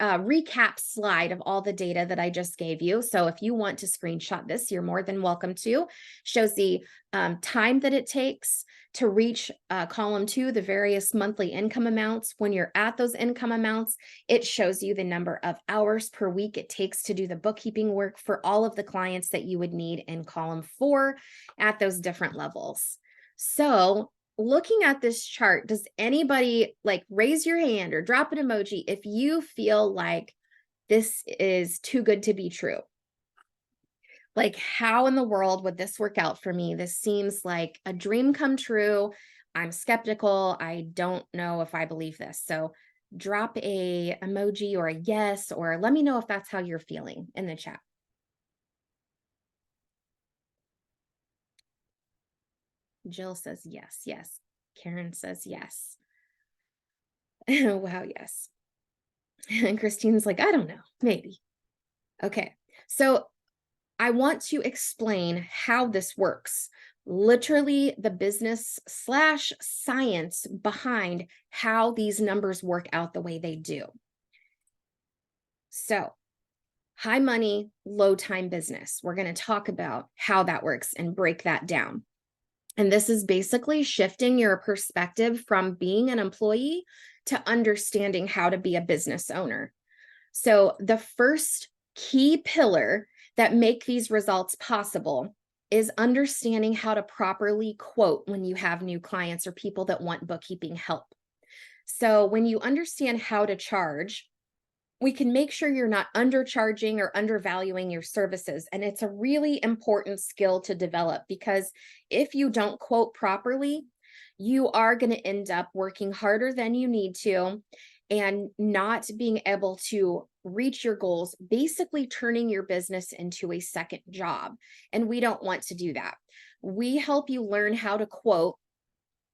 recap slide of all the data that I just gave you. So if you want to screenshot this, you're more than welcome to. Shows the time that it takes to reach column 2, the various monthly income amounts. When you're at those income amounts, it shows you the number of hours per week it takes to do the bookkeeping work for all of the clients that you would need in column 4 at those different levels. So looking at this chart, does anybody like raise your hand or drop an emoji if you feel like this is too good to be true? Like, how in the world would this work out for me? This seems like a dream come true. I'm skeptical. I don't know if I believe this. So drop a emoji or a yes, or let me know if that's how you're feeling in the chat. Jill says yes, yes. Karen says yes. Wow, yes. And Christine's like, I don't know, maybe. Okay, so I want to explain how this works. Literally the business/science behind how these numbers work out the way they do. So high money, low time business. We're going to talk about how that works and break that down. And this is basically shifting your perspective from being an employee to understanding how to be a business owner. So the first key pillar that make these results possible is understanding how to properly quote when you have new clients or people that want bookkeeping help. So when you understand how to charge, we can make sure you're not undercharging or undervaluing your services. And it's a really important skill to develop, because if you don't quote properly, you are going to end up working harder than you need to and not being able to reach your goals, basically turning your business into a second job. And we don't want to do that. We help you learn how to quote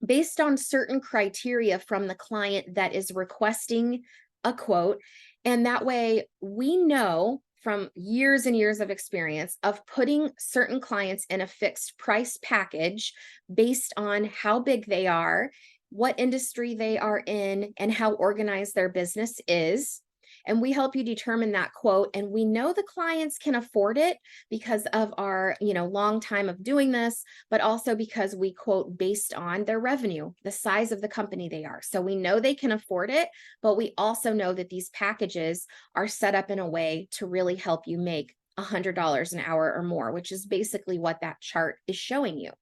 based on certain criteria from the client that is requesting a quote. And that way we know from years and years of experience of putting certain clients in a fixed price package based on how big they are, what industry they are in, and how organized their business is. And we help you determine that quote. And we know the clients can afford it because of our, long time of doing this, but also because we quote based on their revenue, the size of the company they are. So we know they can afford it, but we also know that these packages are set up in a way to really help you make $100 an hour or more, which is basically what that chart is showing you.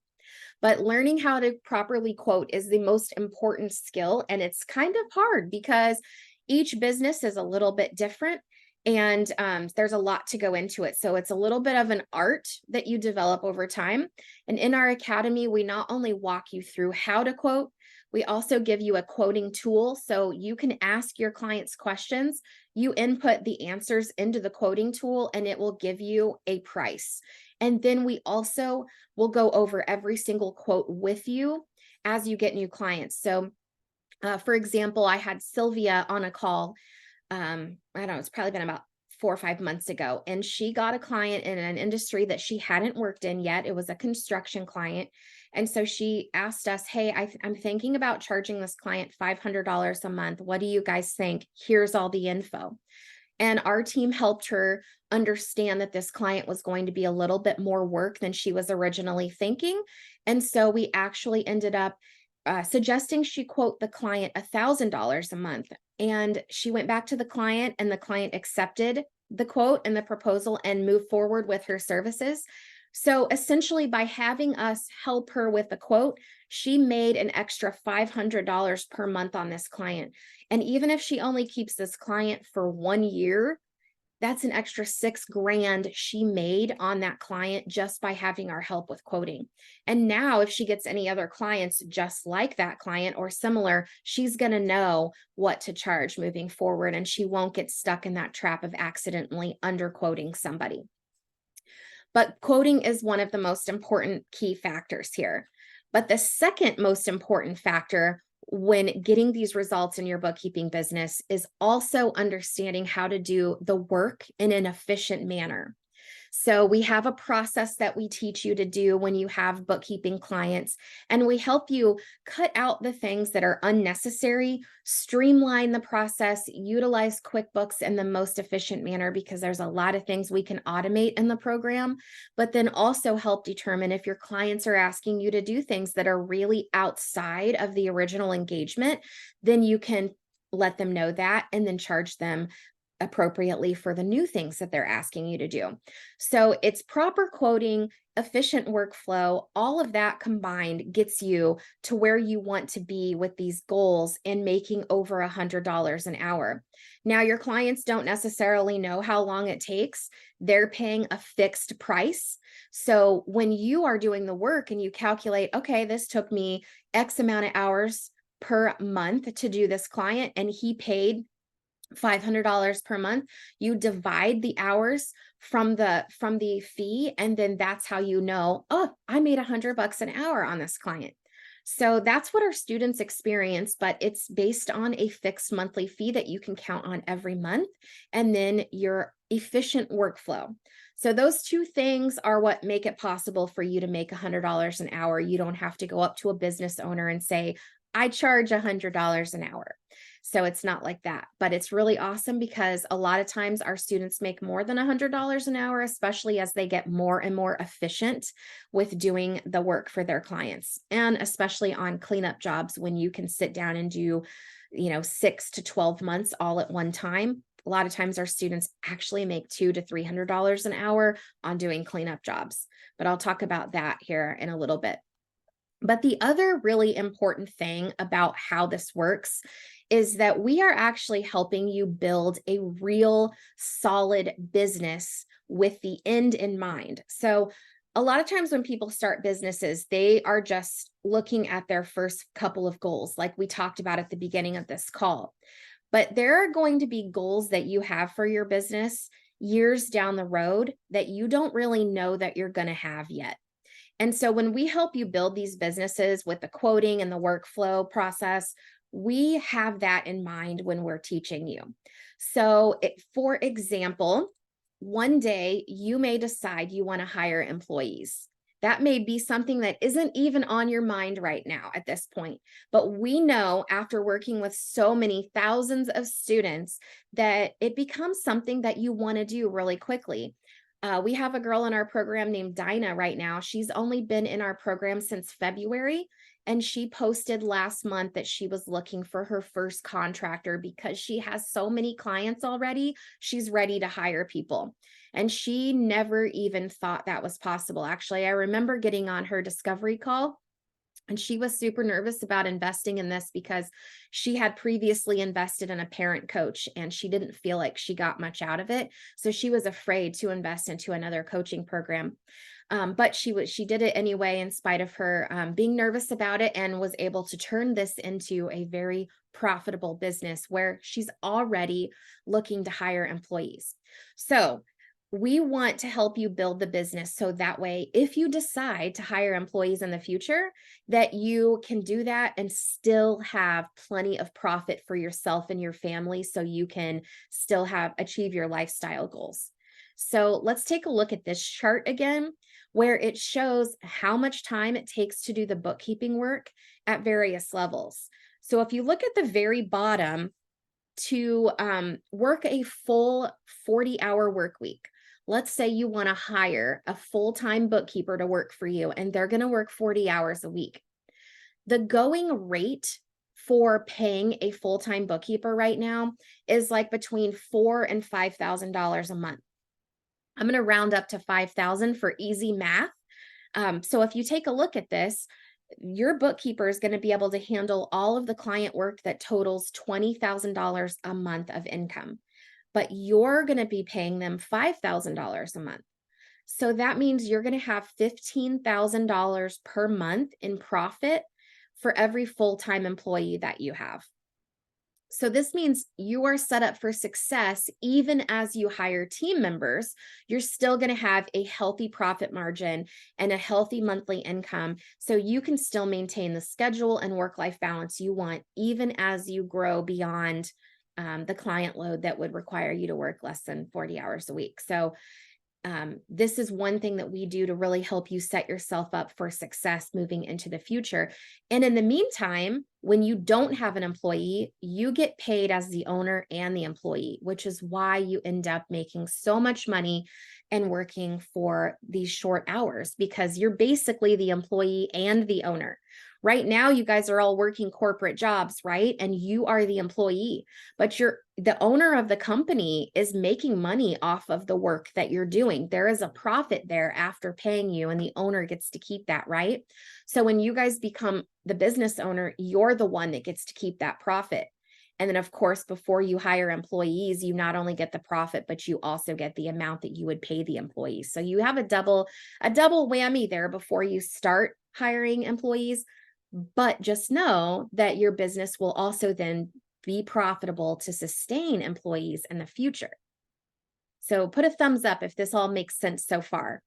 But learning how to properly quote is the most important skill. And it's kind of hard because each business is a little bit different, and there's a lot to go into it. So it's a little bit of an art that you develop over time. And in our academy, we not only walk you through how to quote, we also give you a quoting tool. So you can ask your clients questions, you input the answers into the quoting tool, and it will give you a price. And then we also will go over every single quote with you as you get new clients. So for example, I had Sylvia on a call. I don't know, it's probably been about 4 or 5 months ago. And she got a client in an industry that she hadn't worked in yet. It was a construction client. And so she asked us, hey, I'm thinking about charging this client $500 a month. What do you guys think? Here's all the info. And our team helped her understand that this client was going to be a little bit more work than she was originally thinking. And so we actually ended up suggesting she quote the client $1,000 a month. And she went back to the client, and the client accepted the quote and the proposal and moved forward with her services. So essentially, by having us help her with the quote, she made an extra $500 per month on this client. And even if she only keeps this client for 1 year, that's an extra $6,000 she made on that client just by having our help with quoting. And now if she gets any other clients just like that client or similar, she's going to know what to charge moving forward, and she won't get stuck in that trap of accidentally underquoting somebody. But quoting is one of the most important key factors here. But the second most important factor when getting these results in your bookkeeping business is also understanding how to do the work in an efficient manner. So we have a process that we teach you to do when you have bookkeeping clients, and we help you cut out the things that are unnecessary, streamline the process, utilize QuickBooks in the most efficient manner, because there's a lot of things we can automate in the program, but then also help determine if your clients are asking you to do things that are really outside of the original engagement, then you can let them know that and then charge them appropriately for the new things that they're asking you to do. So it's proper quoting, efficient workflow, all of that combined gets you to where you want to be with these goals and making over $100 an hour. Now, your clients don't necessarily know how long it takes. They're paying a fixed price. So when you are doing the work and you calculate, okay, this took me X amount of hours per month to do this client, and he paid $500 per month, you divide the hours from the fee, and then that's how you know, oh, I made $100 an hour on this client. So that's what our students experience, but it's based on a fixed monthly fee that you can count on every month, and then your efficient workflow. So those two things are what make it possible for you to make $100 an hour. You don't have to go up to a business owner and say, I charge $100 an hour. So it's not like that, but it's really awesome because a lot of times our students make more than $100 an hour, especially as they get more and more efficient with doing the work for their clients. And especially on cleanup jobs, when you can sit down and do, 6 to 12 months all at one time. A lot of times our students actually make $200 to $300 an hour on doing cleanup jobs, but I'll talk about that here in a little bit. But the other really important thing about how this works is that we are actually helping you build a real solid business with the end in mind. So a lot of times when people start businesses, they are just looking at their first couple of goals, like we talked about at the beginning of this call. But there are going to be goals that you have for your business years down the road that you don't really know that you're going to have yet. And so when we help you build these businesses with the quoting and the workflow process, we have that in mind when we're teaching you. So for example, one day you may decide you want to hire employees. That may be something that isn't even on your mind right now at this point. But we know after working with so many thousands of students that it becomes something that you want to do really quickly. We have a girl in our program named Dinah right now. She's only been in our program since February, and she posted last month that she was looking for her first contractor because she has so many clients already. She's ready to hire people. And she never even thought that was possible. Actually, I remember getting on her discovery call, and she was super nervous about investing in this because she had previously invested in a parent coach and she didn't feel like she got much out of it. So she was afraid to invest into another coaching program. But she did it anyway, in spite of her being nervous about it, and was able to turn this into a very profitable business where she's already looking to hire employees. So we want to help you build the business so that way, if you decide to hire employees in the future, that you can do that and still have plenty of profit for yourself and your family so you can still achieve your lifestyle goals. So let's take a look at this chart again, where it shows how much time it takes to do the bookkeeping work at various levels. So if you look at the very bottom, to work a full 40-hour work week, let's say you want to hire a full-time bookkeeper to work for you, and they're going to work 40 hours a week. The going rate for paying a full-time bookkeeper right now is like between $4,000 and $5,000 a month. I'm going to round up to 5,000 for easy math. So if you take a look at this, your bookkeeper is going to be able to handle all of the client work that totals $20,000 a month of income, but you're going to be paying them $5,000 a month. So that means you're going to have $15,000 per month in profit for every full-time employee that you have. So this means you are set up for success. Even as you hire team members, you're still going to have a healthy profit margin and a healthy monthly income, so you can still maintain the schedule and work-life balance you want, even as you grow beyond the client load that would require you to work less than 40 hours a week. So this is one thing that we do to really help you set yourself up for success moving into the future. And in the meantime, when you don't have an employee, you get paid as the owner and the employee, which is why you end up making so much money and working for these short hours, because you're basically the employee and the owner, Right now, you guys are all working corporate jobs, right? And you are the employee, but the owner of the company is making money off of the work that you're doing. There is a profit there after paying you, and the owner gets to keep that, right? So when you guys become the business owner, you're the one that gets to keep that profit. And then, of course, before you hire employees, you not only get the profit, but you also get the amount that you would pay the employees. So you have a double whammy there before you start hiring employees. But just know that your business will also then be profitable to sustain employees in the future. So put a thumbs up if this all makes sense so far.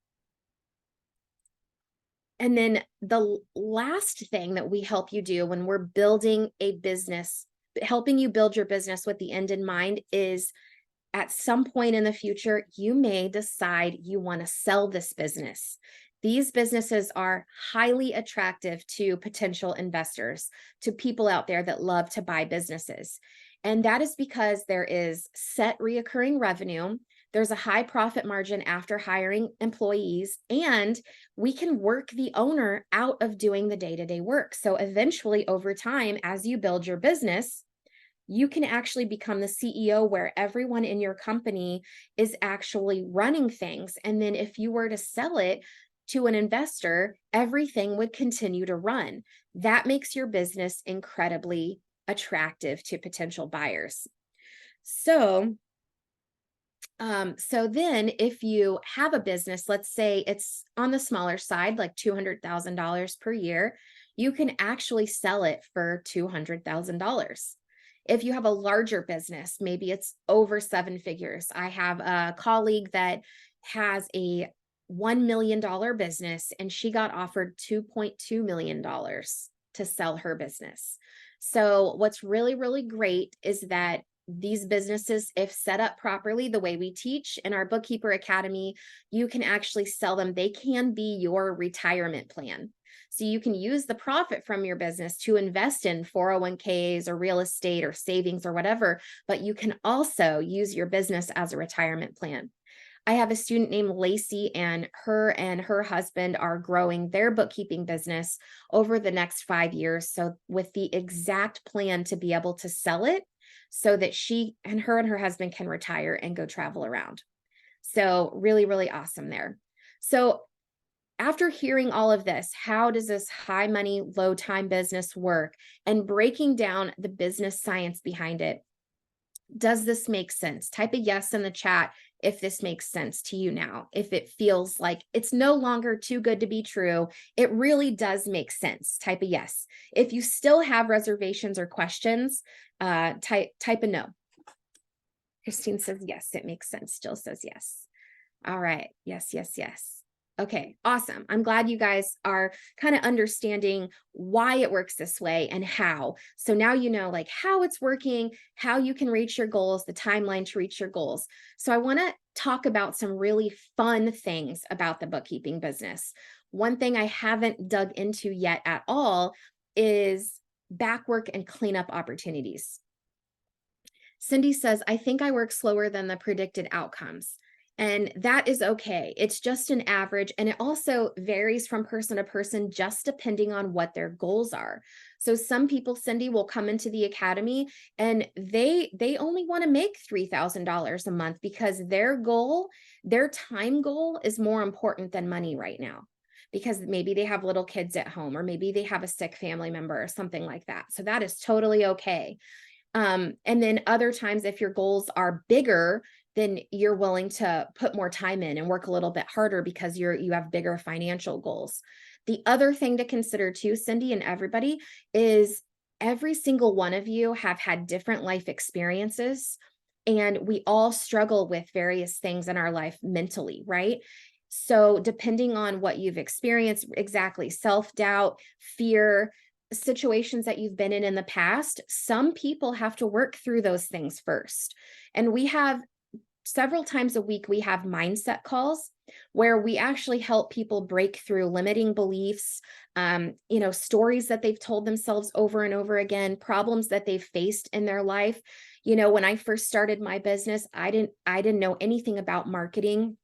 And then the last thing that we help you do when we're building a business, helping you build your business with the end in mind, is at some point in the future, you may decide you want to sell this business. These businesses are highly attractive to potential investors, to people out there that love to buy businesses. And that is because there is set reoccurring revenue. There's a high profit margin after hiring employees, and we can work the owner out of doing the day-to-day work. So eventually, over time, as you build your business, you can actually become the CEO where everyone in your company is actually running things. And then if you were to sell it to an investor, everything would continue to run. That makes your business incredibly attractive to potential buyers. So then if you have a business, let's say it's on the smaller side, like $200,000 per year, you can actually sell it for $200,000. If you have a larger business, maybe it's over 7 figures. I have a colleague that has a $1 million business, and she got offered $2.2 million to sell her business. So what's really, really great is that these businesses, if set up properly, the way we teach in our Bookkeeper Academy, you can actually sell them. They can be your retirement plan. So you can use the profit from your business to invest in 401ks or real estate or savings or whatever, but you can also use your business as a retirement plan. I have a student named Lacey, and her husband are growing their bookkeeping business over the next 5 years. So with the exact plan to be able to sell it so that her husband can retire and go travel around. So really, really awesome there. So after hearing all of this, how does this high money, low time business work, and breaking down the business science behind it? Does this make sense? Type a yes in the chat if this makes sense to you now, if it feels like it's no longer too good to be true. It really does make sense. Type a yes. If you still have reservations or questions, type a no. Christine says yes, it makes sense. Jill says yes. All right. Yes, yes, yes. Okay, awesome. I'm glad you guys are kind of understanding why it works this way and how. So now you know like how it's working, how you can reach your goals, the timeline to reach your goals. So I want to talk about some really fun things about the bookkeeping business. One thing I haven't dug into yet at all is back work and cleanup opportunities. Cindy says, I think I work slower than the predicted outcomes. And that is okay. It's just an average. And it also varies from person to person, just depending on what their goals are. So some people, Cindy, will come into the academy and they only want to make $3,000 a month because their time goal is more important than money right now. Because maybe they have little kids at home, or maybe they have a sick family member or something like that. So that is totally okay. And then other times, if your goals are bigger, then you're willing to put more time in and work a little bit harder because you have bigger financial goals. The other thing to consider too, Cindy and everybody, is every single one of you have had different life experiences, and we all struggle with various things in our life mentally, right? So depending on what you've experienced, exactly, self-doubt, fear, situations that you've been in the past, some people have to work through those things first. And we have several times a week, we have mindset calls where we actually help people break through limiting beliefs, stories that they've told themselves over and over again, problems that they've faced in their life. When I first started my business, I didn't know anything about marketing.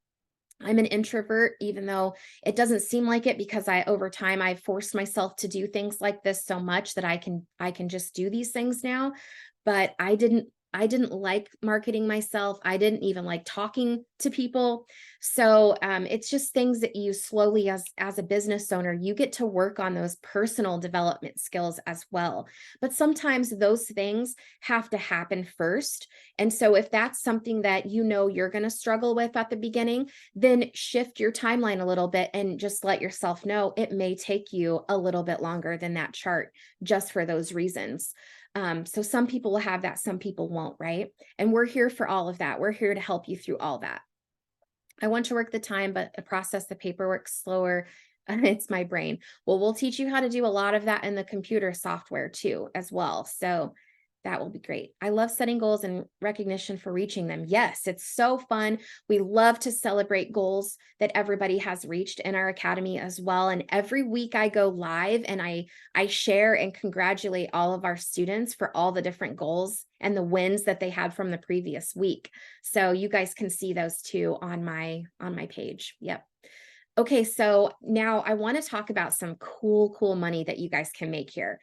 I'm an introvert, even though it doesn't seem like it, because over time I forced myself to do things like this so much that I can just do these things now. But I didn't like marketing myself. I didn't even like talking to people. So it's just things that you slowly, as a business owner, you get to work on those personal development skills as well. But sometimes those things have to happen first. And so if that's something that you're going to struggle with at the beginning, then shift your timeline a little bit and just let yourself know it may take you a little bit longer than that chart, just for those reasons. So some people will have that, some people won't, right? And we're here for all of that. We're here to help you through all that. I want to work the time, but process the paperwork slower. It's my brain. Well, we'll teach you how to do a lot of that in the computer software too, as well. So that will be great. I love setting goals and recognition for reaching them. Yes, it's so fun. We love to celebrate goals that everybody has reached in our academy as well. And every week I go live and I share and congratulate all of our students for all the different goals and the wins that they had from the previous week. So you guys can see those too on my page. Yep. Okay, so now I want to talk about some cool money that you guys can make here.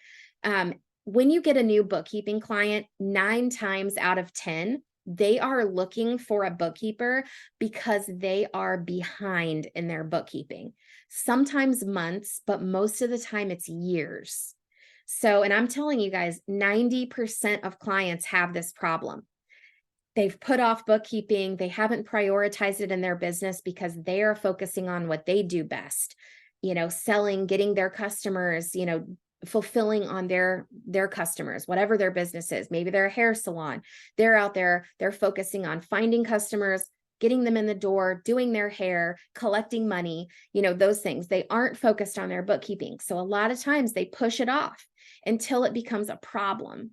When you get a new bookkeeping client, 9 times out of 10, they are looking for a bookkeeper because they are behind in their bookkeeping. Sometimes months, but most of the time it's years. So, and I'm telling you guys, 90% of clients have this problem. They've put off bookkeeping. They haven't prioritized it in their business because they are focusing on what they do best, selling, getting their customers, fulfilling on their customers, whatever their business is. Maybe they're a hair salon. They're out there, they're focusing on finding customers, getting them in the door, doing their hair, collecting money, those things. They aren't focused on their bookkeeping. So a lot of times they push it off until it becomes a problem.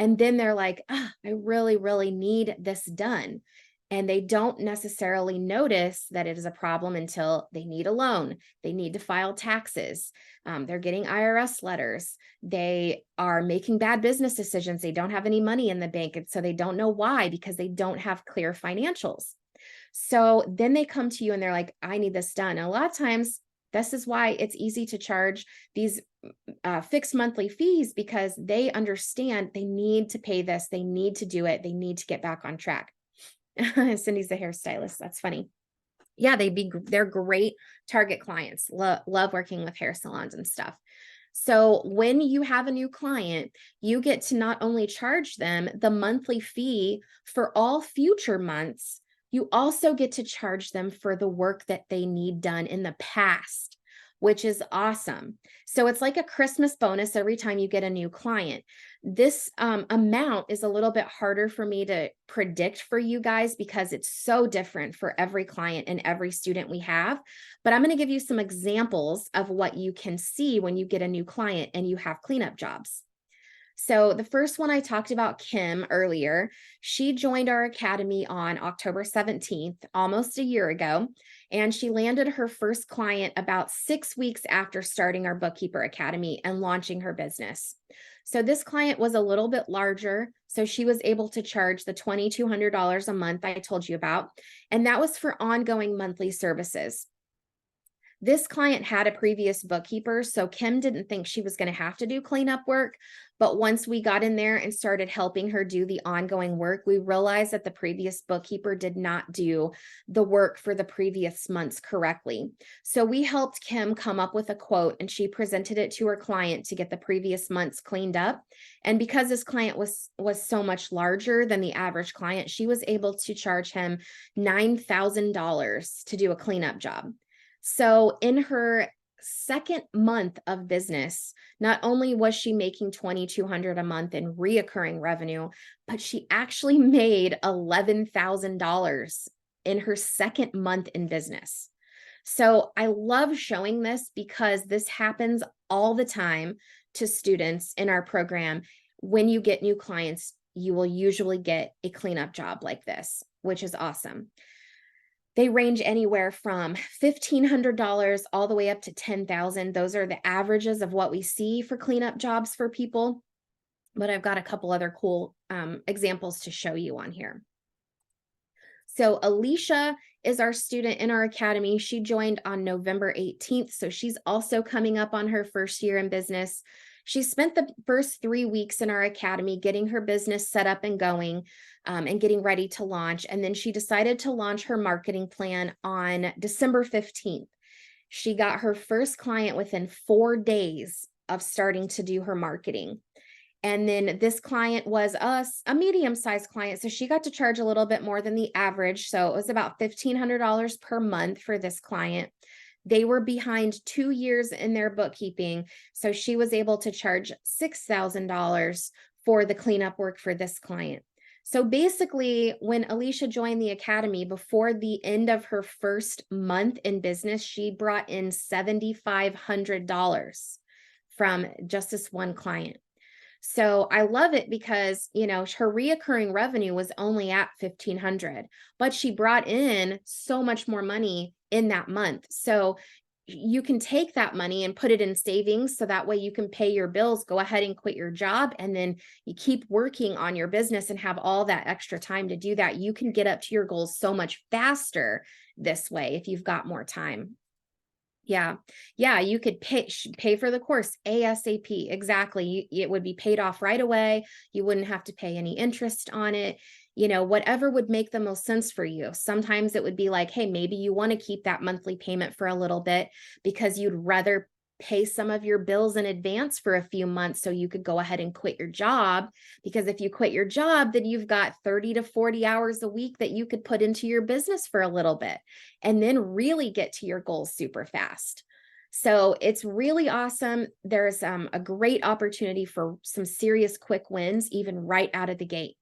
And then they're like, I really need this done. And they don't necessarily notice that it is a problem until they need a loan. They need to file taxes. They're getting IRS letters. They are making bad business decisions. They don't have any money in the bank. And so they don't know why, because they don't have clear financials. So then they come to you and they're like, I need this done. And a lot of times, this is why it's easy to charge these fixed monthly fees, because they understand they need to pay this. They need to do it. They need to get back on track. Cindy's a hairstylist. That's funny. Yeah, they're great target clients. Love working with hair salons and stuff. So when you have a new client, you get to not only charge them the monthly fee for all future months, you also get to charge them for the work that they need done in the past, which is awesome. So it's like a Christmas bonus every time you get a new client. This amount is a little bit harder for me to predict for you guys because it's so different for every client and every student we have. But I'm going to give you some examples of what you can see when you get a new client and you have cleanup jobs. So the first one I talked about, Kim, earlier. She joined our academy on October 17th, almost a year ago, and she landed her first client about 6 weeks after starting our Bookkeeper Academy and launching her business. So this client was a little bit larger, so she was able to charge the $2,200 a month I told you about, and that was for ongoing monthly services. This client had a previous bookkeeper, so Kim didn't think she was going to have to do cleanup work. But once we got in there and started helping her do the ongoing work, we realized that the previous bookkeeper did not do the work for the previous months correctly. So we helped Kim come up with a quote, and she presented it to her client to get the previous months cleaned up. And because this client was so much larger than the average client, she was able to charge him $9,000 to do a cleanup job. So in her second month of business, not only was she making $2,200 a month in reoccurring revenue, but she actually made $11,000 in her second month in business. So I love showing this because this happens all the time to students in our program. When you get new clients, you will usually get a cleanup job like this, which is awesome. They range anywhere from $1,500 all the way up to $10,000. Those are the averages of what we see for cleanup jobs for people. But I've got a couple other cool examples to show you on here. So Alicia is our student in our academy. She joined on November 18th. So she's also coming up on her first year in business. She spent the first 3 weeks in our academy getting her business set up and going, and getting ready to launch. And then she decided to launch her marketing plan on December 15th. She got her first client within 4 days of starting to do her marketing. And then this client was a medium-sized client. So she got to charge a little bit more than the average. So it was about $1,500 per month for this client. They were behind 2 years in their bookkeeping. So she was able to charge $6,000 for the cleanup work for this client. So basically, when Alicia joined the academy, before the end of her first month in business, she brought in $7,500 from just this one client. So I love it because, her reoccurring revenue was only at $1,500, but she brought in so much more money in that month. So you can take that money and put it in savings. So that way you can pay your bills, go ahead and quit your job. And then you keep working on your business and have all that extra time to do that. You can get up to your goals so much faster this way if you've got more time. Yeah. You could pay for the course ASAP. Exactly. It would be paid off right away. You wouldn't have to pay any interest on it. Whatever would make the most sense for you. Sometimes it would be like, hey, maybe you want to keep that monthly payment for a little bit because you'd rather pay some of your bills in advance for a few months so you could go ahead and quit your job. Because if you quit your job, then you've got 30 to 40 hours a week that you could put into your business for a little bit and then really get to your goals super fast. So it's really awesome. There's a great opportunity for some serious quick wins, even right out of the gate.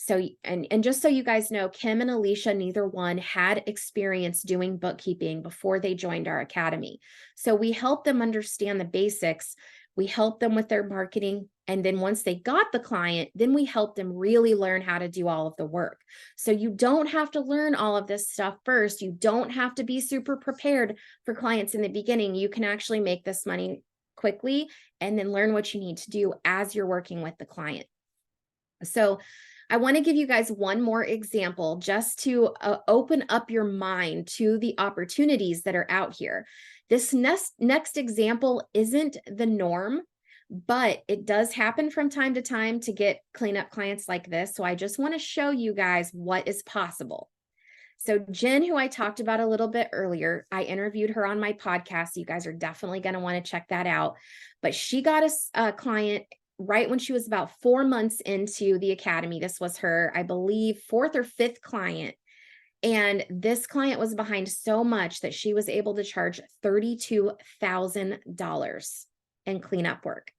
So, and just so you guys know, Kim and Alicia, neither one had experience doing bookkeeping before they joined our academy. So we helped them understand the basics. We helped them with their marketing. And then once they got the client, then we helped them really learn how to do all of the work. So you don't have to learn all of this stuff first. You don't have to be super prepared for clients in the beginning. You can actually make this money quickly and then learn what you need to do as you're working with the client. So I want to give you guys one more example just to open up your mind to the opportunities that are out here. This next example isn't the norm, but it does happen from time to time to get cleanup clients like this. So I just want to show you guys what is possible. So Jen, who I talked about a little bit earlier, I interviewed her on my podcast. You guys are definitely going to want to check that out. But she got a client right when she was about 4 months into the academy. This was her, I believe, 4th or 5th client. And this client was behind so much that she was able to charge $32,000 in cleanup work.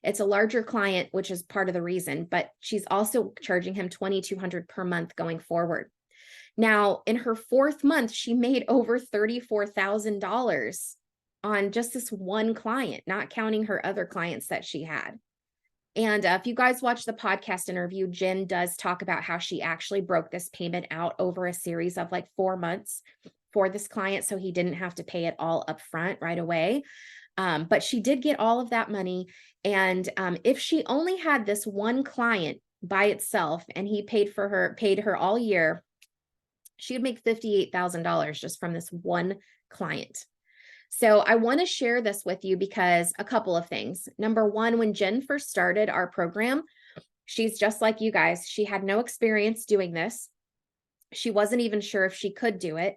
It's a larger client, which is part of the reason, but she's also charging him $2,200 per month going forward. Now, in her 4th month, she made over $34,000 on just this one client, not counting her other clients that she had. And if you guys watch the podcast interview, Jen does talk about how she actually broke this payment out over a series of like 4 months for this client. So he didn't have to pay it all up front right away. But she did get all of that money. And if she only had this one client by itself and he paid her all year, she would make $58,000 just from this one client. So I want to share this with you because a couple of things. Number one, when Jen first started our program, she's just like you guys. She had no experience doing this. She wasn't even sure if she could do it.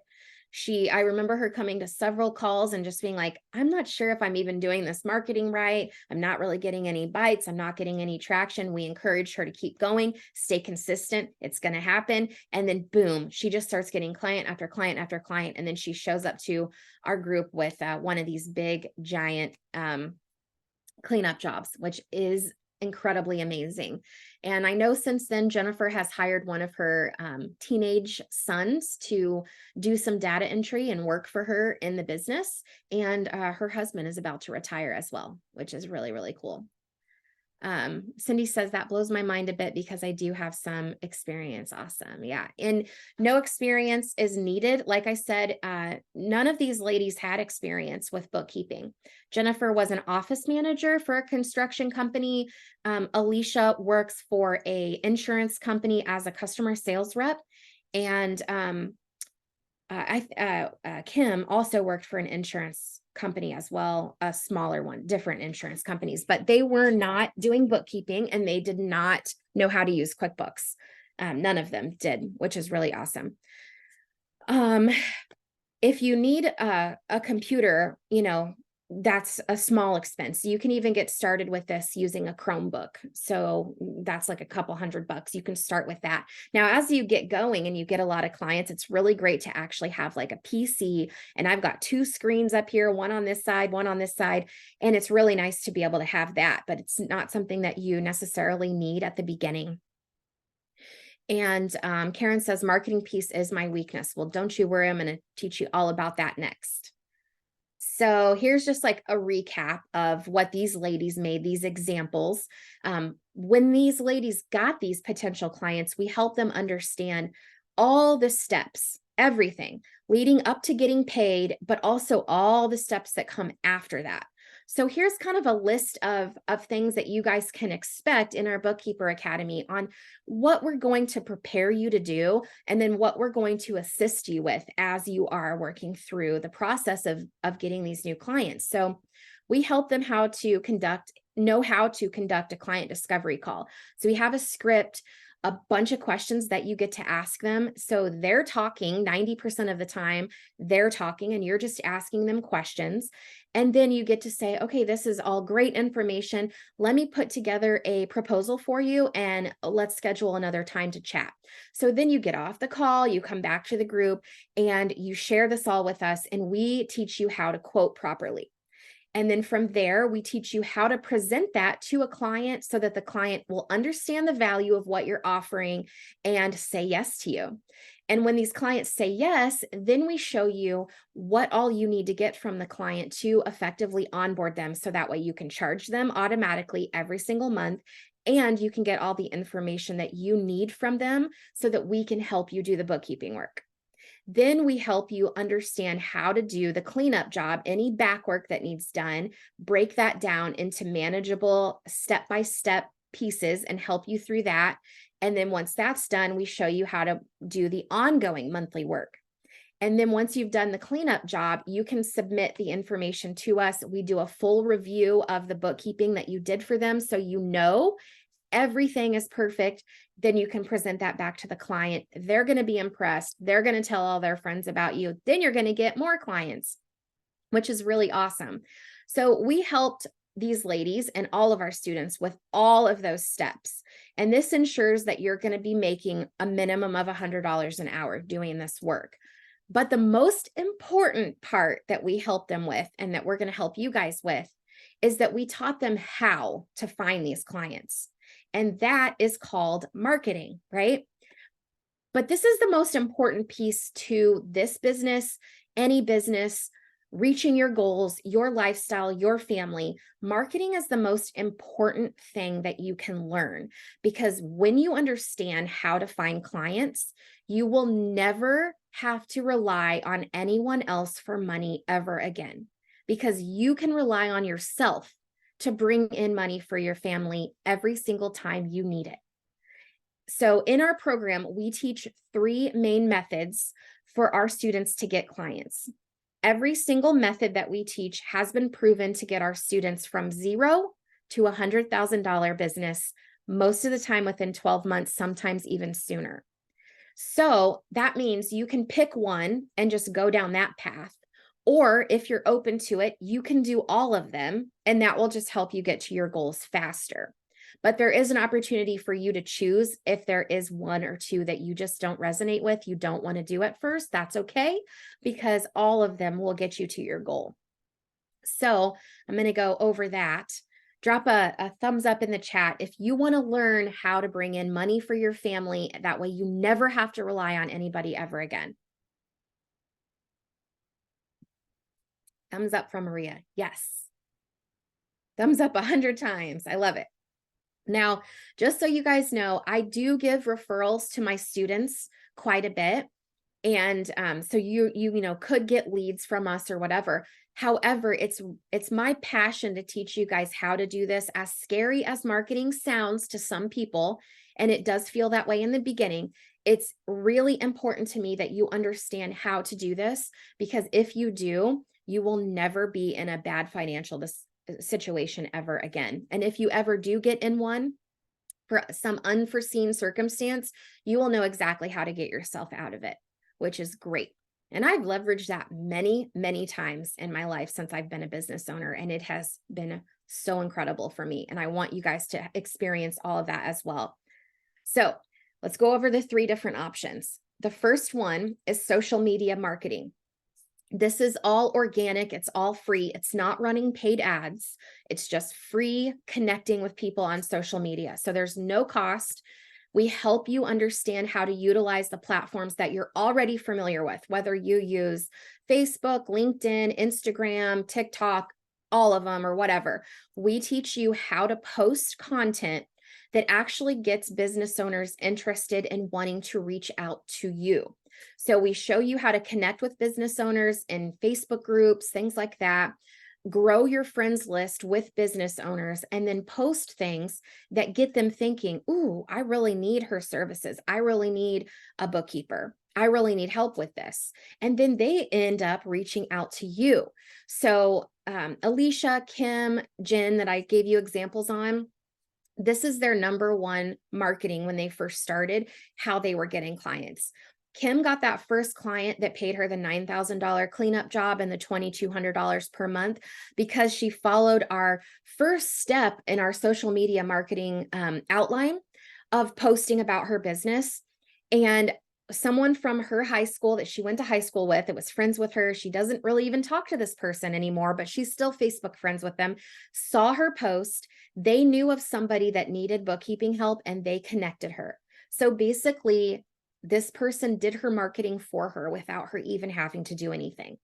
I remember her coming to several calls and just being like, I'm not sure if I'm even doing this marketing right. I'm not really getting any bites. I'm not getting any traction. We encouraged her to keep going, stay consistent. It's going to happen. And then boom, she just starts getting client after client after client. And then she shows up to our group with one of these big, giant cleanup jobs, which is incredibly amazing. And I know since then, Jennifer has hired one of her teenage sons to do some data entry and work for her in the business. And her husband is about to retire as well, which is really, really cool. Cindy says that blows my mind a bit because I do have some experience. Awesome. Yeah. And no experience is needed. Like I said, none of these ladies had experience with bookkeeping. Jennifer was an office manager for a construction company. Alicia works for an insurance company as a customer sales rep. And Kim also worked for an insurance company as well, a smaller one, different insurance companies, but they were not doing bookkeeping and they did not know how to use QuickBooks. None of them did, which is really awesome. If you need a computer, that's a small expense. You can even get started with this using a Chromebook. So that's like a couple $100. You can start with that. Now, as you get going and you get a lot of clients, it's really great to actually have like a PC. And I've got 2 screens up here, one on this side, one on this side. And it's really nice to be able to have that, but it's not something that you necessarily need at the beginning. And Karen says, marketing piece is my weakness. Well, don't you worry. I'm going to teach you all about that next. So here's just like a recap of what these ladies made, these examples. When these ladies got these potential clients, we help them understand all the steps, everything leading up to getting paid, but also all the steps that come after that. So here's kind of a list of things that you guys can expect in our Bookkeeper Academy on what we're going to prepare you to do, and then what we're going to assist you with as you are working through the process of getting these new clients. So we help them know how to conduct a client discovery call. So we have a script, a bunch of questions that you get to ask them. So they're talking 90% of the time, they're talking and you're just asking them questions. And then you get to say, okay, this is all great information. Let me put together a proposal for you and let's schedule another time to chat. So then you get off the call, you come back to the group and you share this all with us and we teach you how to quote properly. And then from there, we teach you how to present that to a client so that the client will understand the value of what you're offering and say yes to you. And when these clients say yes, then we show you what all you need to get from the client to effectively onboard them. So that way you can charge them automatically every single month and you can get all the information that you need from them so that we can help you do the bookkeeping work. Then we help you understand how to do the cleanup job, any back work that needs done, break that down into manageable step-by-step pieces and help you through that. And then once that's done, we show you how to do the ongoing monthly work. And then once you've done the cleanup job, you can submit the information to us. We do a full review of the bookkeeping that you did for them so you know everything is perfect. Then you can present that back to the client. They're going to be impressed. They're going to tell all their friends about you. Then you're going to get more clients, which is really awesome. So we helped these ladies and all of our students with all of those steps. And this ensures that you're going to be making a minimum of $100 an hour doing this work. But the most important part that we help them with and that we're going to help you guys with is that we taught them how to find these clients. And that is called marketing, right? But this is the most important piece to this business, any business, reaching your goals, your lifestyle, your family. Marketing is the most important thing that you can learn because when you understand how to find clients, you will never have to rely on anyone else for money ever again because you can rely on yourself to bring in money for your family every single time you need it. So in our program, we teach 3 main methods for our students to get clients. Every single method that we teach has been proven to get our students from $0 to $100,000 business, most of the time within 12 months, sometimes even sooner. So that means you can pick one and just go down that path. Or if you're open to it, you can do all of them, and that will just help you get to your goals faster. But there is an opportunity for you to choose if there is 1 or 2 that you just don't resonate with, you don't want to do at first, that's okay, because all of them will get you to your goal. So I'm going to go over that. Drop a thumbs up in the chat if you want to learn how to bring in money for your family. That way you never have to rely on anybody ever again. Thumbs up from Maria. Yes. Thumbs up 100 times. I love it. Now, just so you guys know, I do give referrals to my students quite a bit. And so you could get leads from us or whatever. However, it's my passion to teach you guys how to do this. As scary as marketing sounds to some people, and it does feel that way in the beginning, It's really important to me that you understand how to do this, because if you do, you will never be in a bad financial situation ever again. And if you ever do get in one for some unforeseen circumstance, you will know exactly how to get yourself out of it, which is great. And I've leveraged that many, many times in my life since I've been a business owner, and it has been so incredible for me. And I want you guys to experience all of that as well. So let's go over the 3 different options. The first one is social media marketing. This is all organic. It's all free. It's not running paid ads. It's just free connecting with people on social media. So there's no cost. We help you understand how to utilize the platforms that you're already familiar with, whether you use Facebook, LinkedIn, Instagram, TikTok, all of them, or whatever. We teach you how to post content that actually gets business owners interested in wanting to reach out to you. So we show you how to connect with business owners in Facebook groups, things like that. Grow your friends list with business owners, and then post things that get them thinking, ooh, I really need her services. I really need a bookkeeper. I really need help with this. And then they end up reaching out to you. So Alicia, Kim, Jen, that I gave you examples on, this is their number one marketing when they first started, how they were getting clients. Kim got that first client that paid her the $9,000 cleanup job and the $2,200 per month because she followed our first step in our social media marketing outline of posting about her business. And someone from her high school that she went to high school with, that was friends with her, she doesn't really even talk to this person anymore, but she's still Facebook friends with them, saw her post. They knew of somebody that needed bookkeeping help and they connected her. So basically, this person did her marketing for her without her even having to do anything.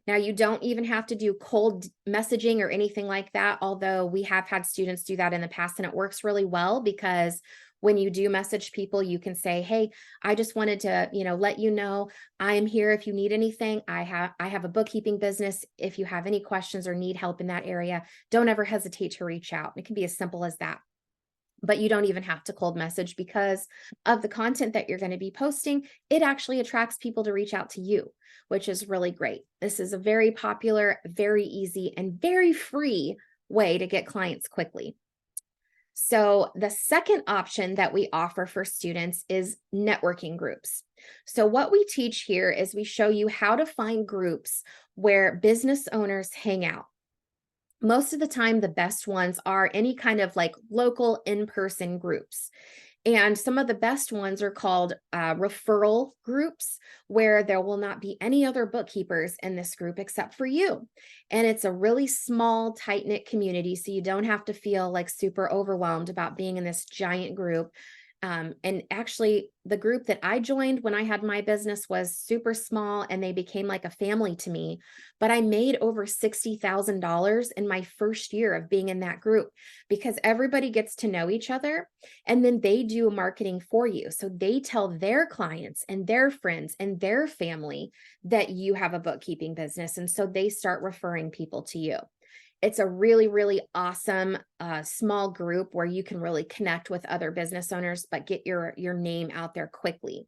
Now, you don't even have to do cold messaging or anything like that, although we have had students do that in the past, and it works really well because when you do message people, you can say, hey, I just wanted to, let you know I am here if you need anything. I have a bookkeeping business. If you have any questions or need help in that area, don't ever hesitate to reach out. It can be as simple as that. But you don't even have to cold message because of the content that you're going to be posting. It actually attracts people to reach out to you, which is really great. This is a very popular, very easy, and very free way to get clients quickly. So the second option that we offer for students is networking groups. So what we teach here is we show you how to find groups where business owners hang out. Most of the time, the best ones are any kind of like local in-person groups. And some of the best ones are called referral groups, where there will not be any other bookkeepers in this group except for you. And it's a really small, tight-knit community, so you don't have to feel like super overwhelmed about being in this giant group. And actually, the group that I joined when I had my business was super small, and they became like a family to me. But I made over $60,000 in my first year of being in that group because everybody gets to know each other, and then they do marketing for you. So they tell their clients and their friends and their family that you have a bookkeeping business. And so they start referring people to you. It's a really, really awesome small group where you can really connect with other business owners, but get your name out there quickly.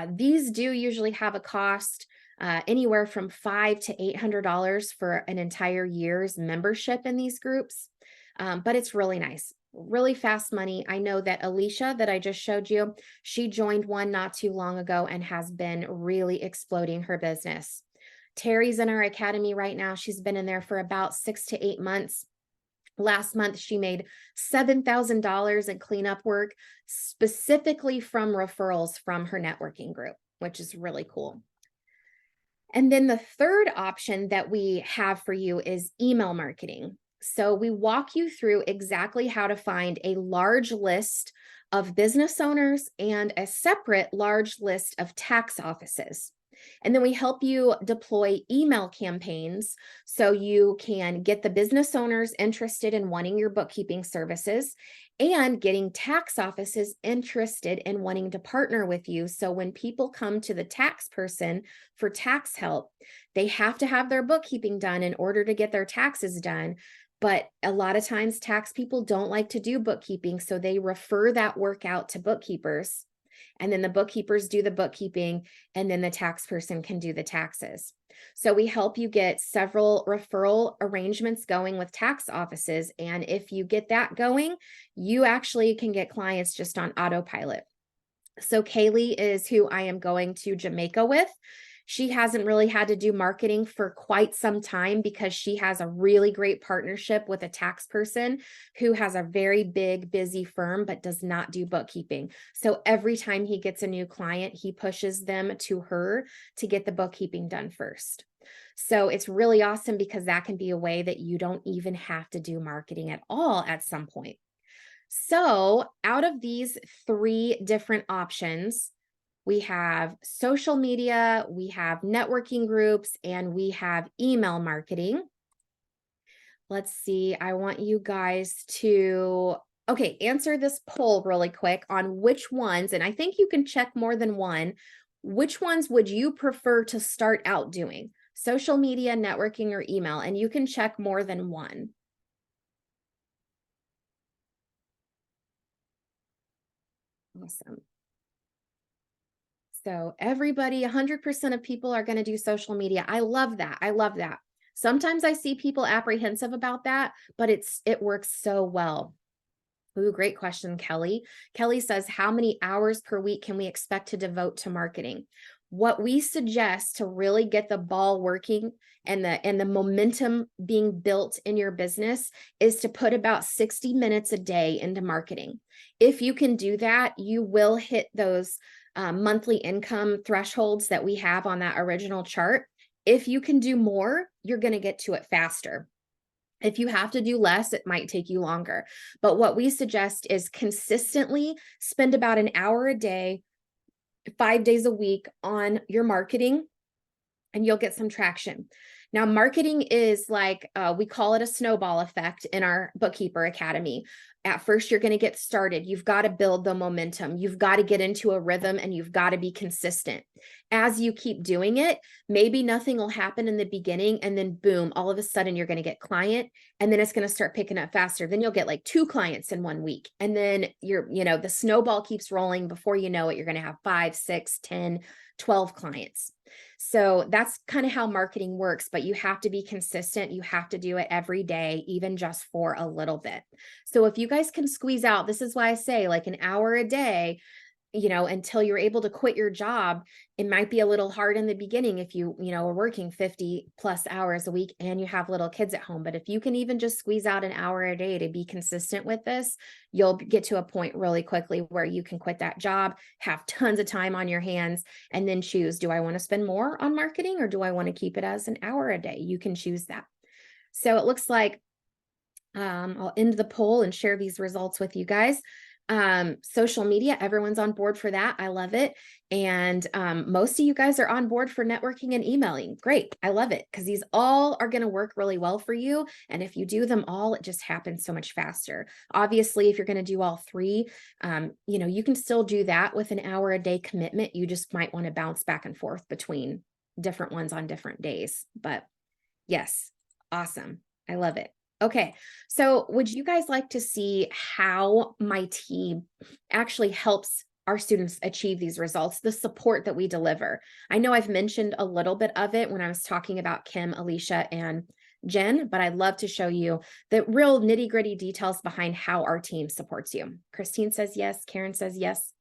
These do usually have a cost anywhere from $500 to $800 for an entire year's membership in these groups, but it's really nice. Really fast money. I know that Alicia, that I just showed you, she joined one not too long ago and has been really exploding her business. Terry's in our academy right now. She's been in there for about 6 to 8 months. Last month, she made $7,000 in cleanup work specifically from referrals from her networking group, which is really cool. And then the third option that we have for you is email marketing. So we walk you through exactly how to find a large list of business owners and a separate large list of tax offices. And then we help you deploy email campaigns so you can get the business owners interested in wanting your bookkeeping services and getting tax offices interested in wanting to partner with you. So when people come to the tax person for tax help, they have to have their bookkeeping done in order to get their taxes done. But a lot of times tax people don't like to do bookkeeping, so they refer that work out to bookkeepers. And then the bookkeepers do the bookkeeping, and then the tax person can do the taxes. So we help you get several referral arrangements going with tax offices. And if you get that going, you actually can get clients just on autopilot. So Kaylee is who I am going to Jamaica with. She hasn't really had to do marketing for quite some time because she has a really great partnership with a tax person who has a very big, busy firm, but does not do bookkeeping. So every time he gets a new client, he pushes them to her to get the bookkeeping done first. So it's really awesome because that can be a way that you don't even have to do marketing at all at some point. So out of these 3 different options, we have social media, we have networking groups, and we have email marketing. Let's see, I want you guys to, answer this poll really quick on which ones, and I think you can check more than one, which ones would you prefer to start out doing? Social media, networking, or email? And you can check more than one. Awesome. So everybody, 100% of people are going to do social media. I love that. I love that. Sometimes I see people apprehensive about that, but it works so well. Ooh, great question, Kelly. Kelly says, how many hours per week can we expect to devote to marketing? What we suggest to really get the ball working and the momentum being built in your business is to put about 60 minutes a day into marketing. If you can do that, you will hit those monthly income thresholds that we have on that original chart. If you can do more, you're going to get to it faster. If you have to do less, it might take you longer. But what we suggest is consistently spend about an hour a day, 5 days a week on your marketing, and you'll get some traction. Now, marketing is like, we call it a snowball effect in our Bookkeeper Academy. At first, you're going to get started. You've got to build the momentum. You've got to get into a rhythm, and you've got to be consistent. As you keep doing it, maybe nothing will happen in the beginning, and then boom, all of a sudden you're going to get client, and then it's going to start picking up faster. Then you'll get like 2 clients in 1 week. And then the snowball keeps rolling. Before you know it, you're going to have 5, 6, 10, 12 clients. So that's kind of how marketing works, but you have to be consistent. You have to do it every day, even just for a little bit. So if you guys can squeeze out, this is why I say like an hour a day, until you're able to quit your job. It might be a little hard in the beginning if you are working 50 plus hours a week and you have little kids at home. But if you can even just squeeze out an hour a day to be consistent with this, you'll get to a point really quickly where you can quit that job, have tons of time on your hands, and then choose, do I want to spend more on marketing or do I want to keep it as an hour a day? You can choose that. So it looks like I'll end the poll and share these results with you guys. Social media, everyone's on board for that. I love it. And most of you guys are on board for networking and emailing. Great. I love it because these all are going to work really well for you. And if you do them all, it just happens so much faster. Obviously, if you're going to do all 3, you can still do that with an hour a day commitment. You just might want to bounce back and forth between different ones on different days. But yes, awesome. I love it. Okay, so would you guys like to see how my team actually helps our students achieve these results, the support that we deliver? I know I've mentioned a little bit of it when I was talking about Kim, Alicia, and Jen, but I'd love to show you the real nitty-gritty details behind how our team supports you. Christine says yes. Karen says yes.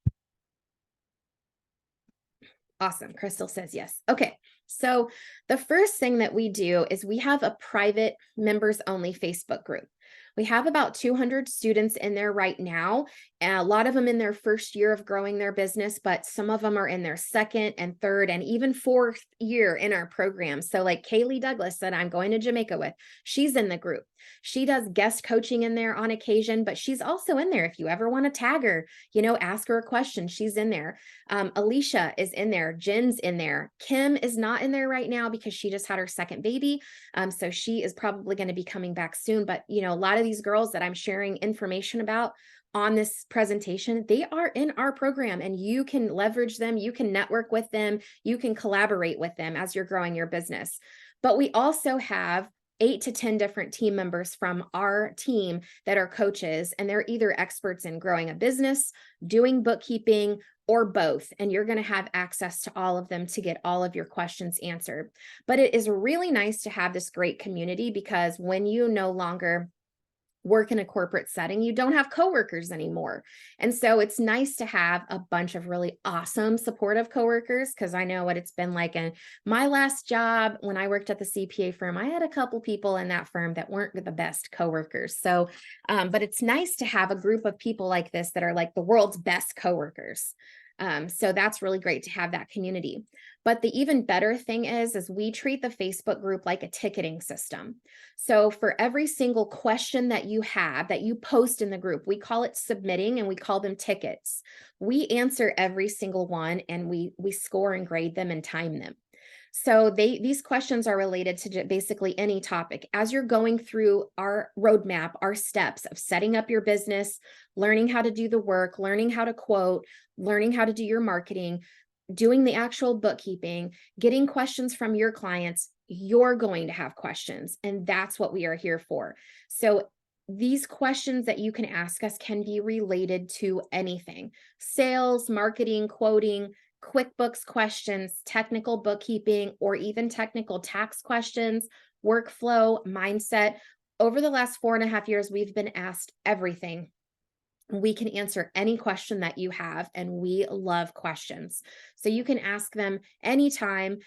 Awesome. Crystal says yes. Okay. So the first thing that we do is we have a private members only Facebook group. We have about 200 students in there right now. And a lot of them in their first year of growing their business, but some of them are in their second and third and even 4th year in our program. So like Kaylee Douglas that I'm going to Jamaica with, she's in the group. She does guest coaching in there on occasion, but she's also in there. If you ever want to tag her, ask her a question, she's in there. Alicia is in there. Jen's in there. Kim is not in there right now because she just had her second baby. So she is probably going to be coming back soon. But, a lot of these girls that I'm sharing information about on this presentation, they are in our program and you can leverage them. You can network with them. You can collaborate with them as you're growing your business. But we also have 8 to 10 different team members from our team that are coaches, and they're either experts in growing a business, doing bookkeeping, or both, and you're going to have access to all of them to get all of your questions answered. But it is really nice to have this great community, because when you no longer work in a corporate setting, you don't have coworkers anymore. And so it's nice to have a bunch of really awesome, supportive coworkers, because I know what it's been like in my last job when I worked at the CPA firm. I had a couple people in that firm that weren't the best coworkers. So, but it's nice to have a group of people like this that are like the world's best coworkers. So that's really great to have that community. But the even better thing is we treat the Facebook group like a ticketing system. So for every single question that you have that you post in the group, we call it submitting, and we call them tickets. We answer every single one, and we score and grade them and time them. So these questions are related to basically any topic. As you're going through our roadmap, our steps of setting up your business, learning how to do the work, learning how to quote, learning how to do your marketing, doing the actual bookkeeping, getting questions from your clients, you're going to have questions. And that's what we are here for. So these questions that you can ask us can be related to anything: sales, marketing, quoting, QuickBooks questions, technical bookkeeping, or even technical tax questions, workflow, mindset. Over the last 4.5 years, we've been asked everything. We can answer any question that you have, and we love questions. So you can ask them anytime.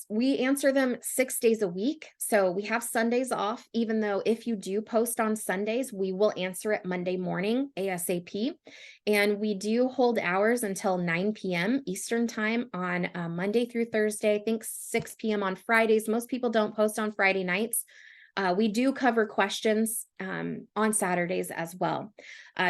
We answer them 6 days a week. So we have Sundays off, even though if you do post on Sundays, we will answer it Monday morning, ASAP. And we do hold hours until 9 p.m. Eastern time on Monday through Thursday, I think 6 p.m. on Fridays. Most people don't post on Friday nights. We do cover questions on Saturdays as well.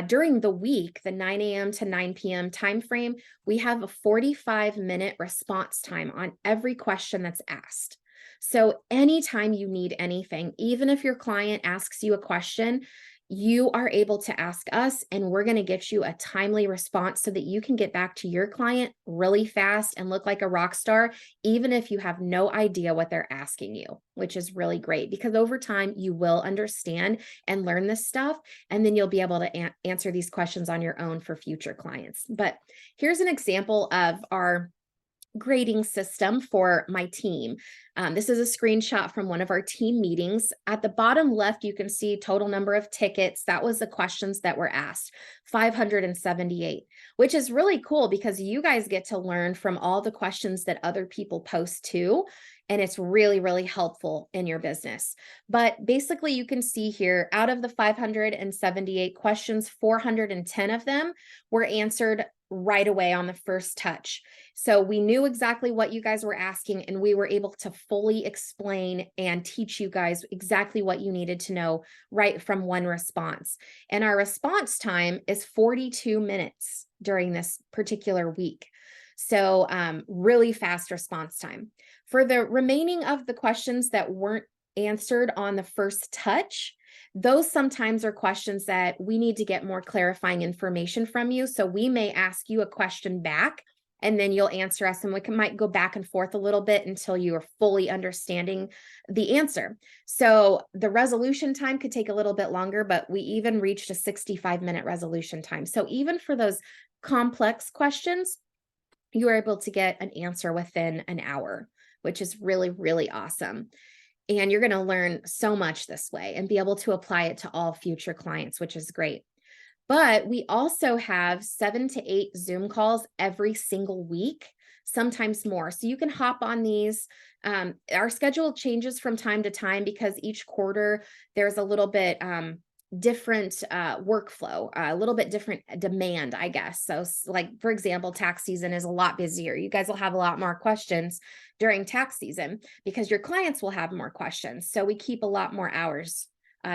During the week, the 9 a.m. to 9 p.m. time frame, we have a 45-minute response time on every question that's asked. So anytime you need anything, even if your client asks you a question, you are able to ask us, and we're going to get you a timely response so that you can get back to your client really fast and look like a rock star, even if you have no idea what they're asking you, which is really great, because over time you will understand and learn this stuff, and then you'll be able to answer these questions on your own for future clients. But here's an example of our grading system for my team. This is a screenshot from one of our team meetings. At the bottom left, you can see total number of tickets. That was the questions that were asked, 578, which is really cool because you guys get to learn from all the questions that other people post too. And it's really, really helpful in your business. But basically, you can see here, out of the 578 questions, 410 of them were answered right away on the first touch. So we knew exactly what you guys were asking, and we were able to fully explain and teach you guys exactly what you needed to know right from one response. And our response time is 42 minutes during this particular week. So really fast response time. For the remaining of the questions that weren't answered on the first touch, those sometimes are questions that we need to get more clarifying information from you. So we may ask you a question back, and then you'll answer us, and might go back and forth a little bit until you are fully understanding the answer. So the resolution time could take a little bit longer, but we even reached a 65-minute resolution time. So even for those complex questions, you are able to get an answer within an hour, which is really, really awesome. And you're going to learn so much this way and be able to apply it to all future clients, which is great. But we also have 7 to 8 Zoom calls every single week, sometimes more. So you can hop on these. Our schedule changes from time to time because each quarter there's a little bit different workflow, a little bit different demand, I guess. So like, for example, tax season is a lot busier. You guys will have a lot more questions during tax season because your clients will have more questions. So we keep a lot more hours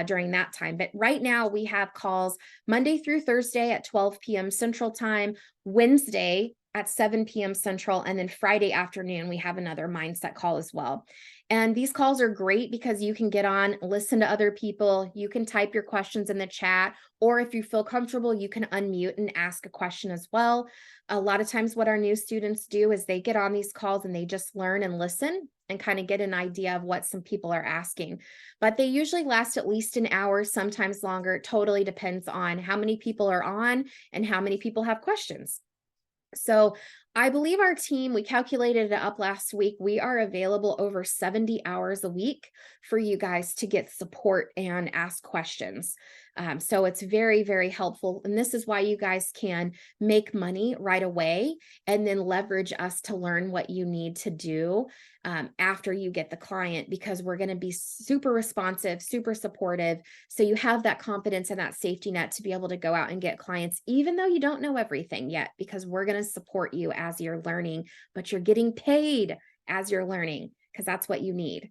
during that time. But right now we have calls Monday through Thursday at 12 p.m. Central Time, Wednesday at 7 p.m. Central, and then Friday afternoon, we have another mindset call as well. And these calls are great because you can get on, listen to other people, you can type your questions in the chat, or if you feel comfortable, you can unmute and ask a question as well. A lot of times what our new students do is they get on these calls and they just learn and listen and kind of get an idea of what some people are asking. But they usually last at least an hour, sometimes longer. It totally depends on how many people are on and how many people have questions. So I believe our team, we calculated it up last week. We are available over 70 hours a week for you guys to get support and ask questions. So it's very, very helpful. And this is why you guys can make money right away and then leverage us to learn what you need to do after you get the client, because we're going to be super responsive, super supportive. So you have that confidence and that safety net to be able to go out and get clients, even though you don't know everything yet, because we're going to support you as you're learning, but you're getting paid as you're learning, because that's what you need.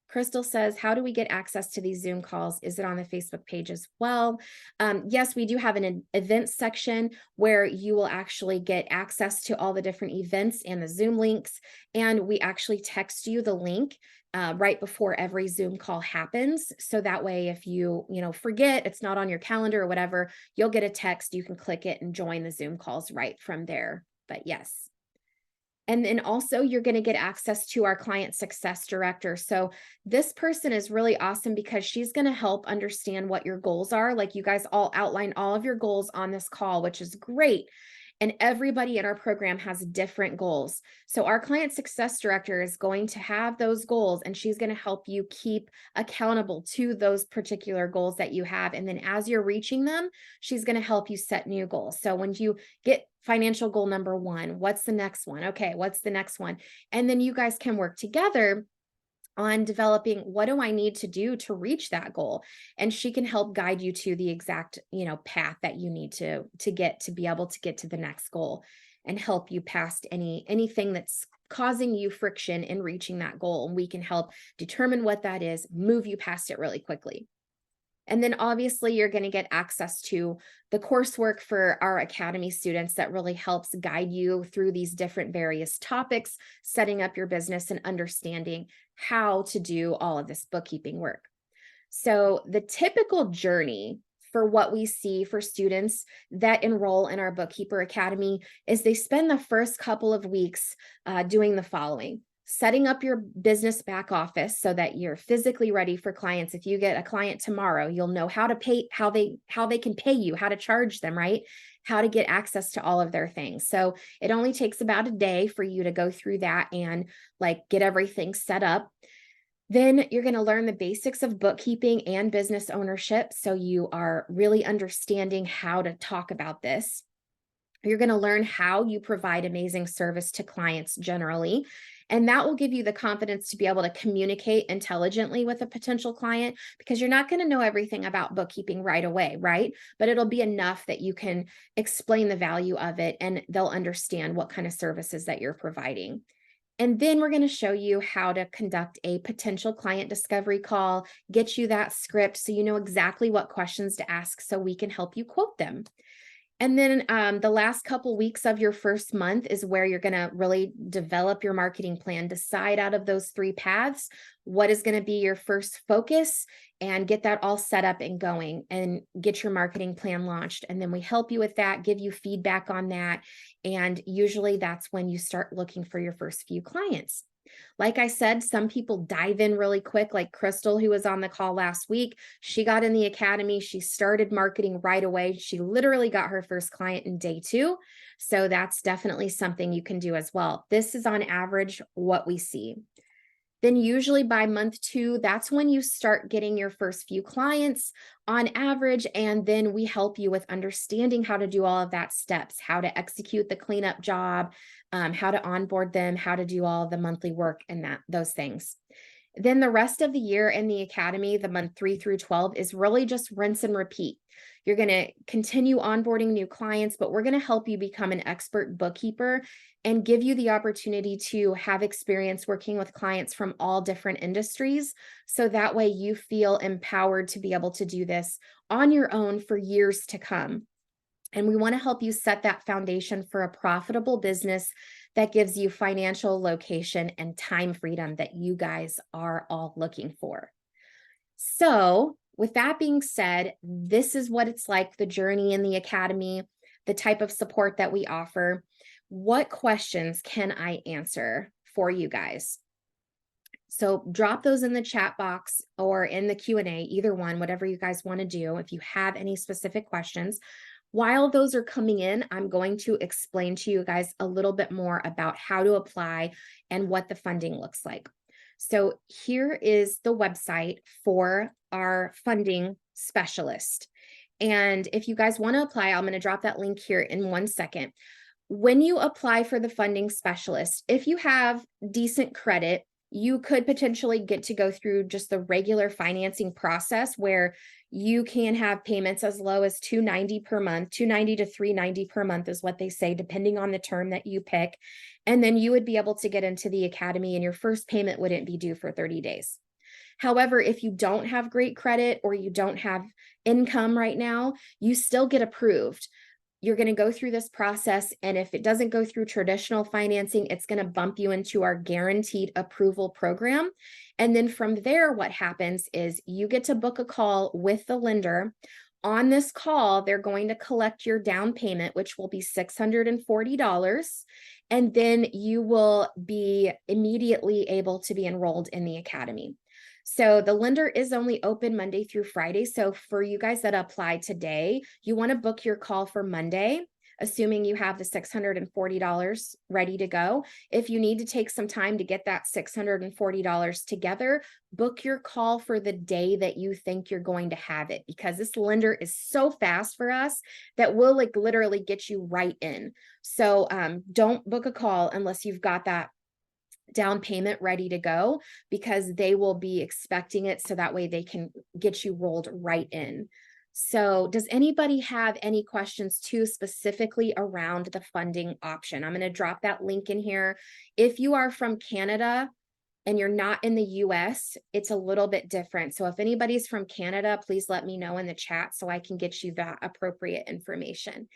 Crystal says, how do we get access to these Zoom calls? Is it on the Facebook page as well? Yes, we do have an events section where you will actually get access to all the different events and the Zoom links. And we actually text you the link right before every Zoom call happens. So that way, if you forget, it's not on your calendar or whatever, you'll get a text, you can click it and join the Zoom calls right from there. But yes. And then also you're going to get access to our client success director. So this person is really awesome because she's going to help understand what your goals are. Like, you guys all outline all of your goals on this call, which is great. And everybody in our program has different goals. So our client success director is going to have those goals, and she's going to help you keep accountable to those particular goals that you have. And then as you're reaching them, she's going to help you set new goals. So when you get financial goal number 1, what's the next one? Okay, what's the next one? And then you guys can work together on developing, what do I need to do to reach that goal? And she can help guide you to the exact, path that you need to get to be able to get to the next goal, and help you past anything that's causing you friction in reaching that goal. And we can help determine what that is, move you past it really quickly. And then obviously you're going to get access to the coursework for our Academy students that really helps guide you through these different various topics, setting up your business and understanding how to do all of this bookkeeping work. So the typical journey for what we see for students that enroll in our Bookkeeper Academy is they spend the first couple of weeks doing the following: setting up your business back office so that you're physically ready for clients. If you get a client tomorrow, you'll know how to pay, how they can pay you, how to charge them, right? How to get access to all of their things. So it only takes about a day for you to go through that and get everything set up. Then you're going to learn the basics of bookkeeping and business ownership, so you are really understanding how to talk about this. You're going to learn how you provide amazing service to clients generally, and that will give you the confidence to be able to communicate intelligently with a potential client, because you're not going to know everything about bookkeeping right away, right? But it'll be enough that you can explain the value of it, and they'll understand what kind of services that you're providing. And then we're going to show you how to conduct a potential client discovery call, get you that script so you know exactly what questions to ask so we can help you quote them. And then the last couple weeks of your first month is where you're going to really develop your marketing plan, decide out of those 3 paths, what is going to be your first focus, and get that all set up and going, and get your marketing plan launched. And then we help you with that, give you feedback on that. And usually that's when you start looking for your first few clients. Like I said, some people dive in really quick, like Crystal, who was on the call last week. She got in the Academy. She started marketing right away. She literally got her first client in day 2. So that's definitely something you can do as well. This is on average what we see. Then usually by month 2, that's when you start getting your first few clients on average. And then we help you with understanding how to do all of that steps, how to execute the cleanup job, how to onboard them, how to do all of the monthly work and those things. Then the rest of the year in the Academy, the month 3 through 12, is really just rinse and repeat. You're going to continue onboarding new clients, but we're going to help you become an expert bookkeeper and give you the opportunity to have experience working with clients from all different industries. So that way you feel empowered to be able to do this on your own for years to come. And we want to help you set that foundation for a profitable business that gives you financial, location, and time freedom that you guys are all looking for. So with that being said, this is what it's like, the journey in the Academy, the type of support that we offer. What questions can I answer for you guys? So drop those in the chat box or in the Q&A, either one, whatever you guys want to do. If you have any specific questions, While those are coming in, I'm going to explain to you guys a little bit more about how to apply and what the funding looks like. So here is the website for our funding specialist. And if you guys want to apply, I'm going to drop that link here in 1 second. When you apply for the funding specialist, if you have decent credit, you could potentially get to go through just the regular financing process where you can have payments as low as $290 per month. $290 to $390 per month is what they say, depending on the term that you pick. And then you would be able to get into the academy and your first payment wouldn't be due for 30 days. However, if you don't have great credit or you don't have income right now, you still get approved. You're going to go through this process, and if it doesn't go through traditional financing, it's going to bump you into our guaranteed approval program. And then from there, what happens is you get to book a call with the lender. On this call, they're going to collect your down payment, which will be $640. And then you will be immediately able to be enrolled in the academy. So the lender is only open Monday through Friday. So for you guys that apply today, you want to book your call for Monday, assuming you have the $640 ready to go. If you need to take some time to get that $640 together, book your call for the day that you think you're going to have it, because this lender is so fast for us that we'll like literally get you right in. So don't book a call unless you've got that down payment ready to go, because they will be expecting it, so that way they can get you rolled right in. So does anybody have any questions too specifically around the funding option? I'm going to drop that link in here. If you are from Canada and you're not in the US, it's a little bit different. So if anybody's from Canada, please let me know in the chat so I can get you that appropriate information.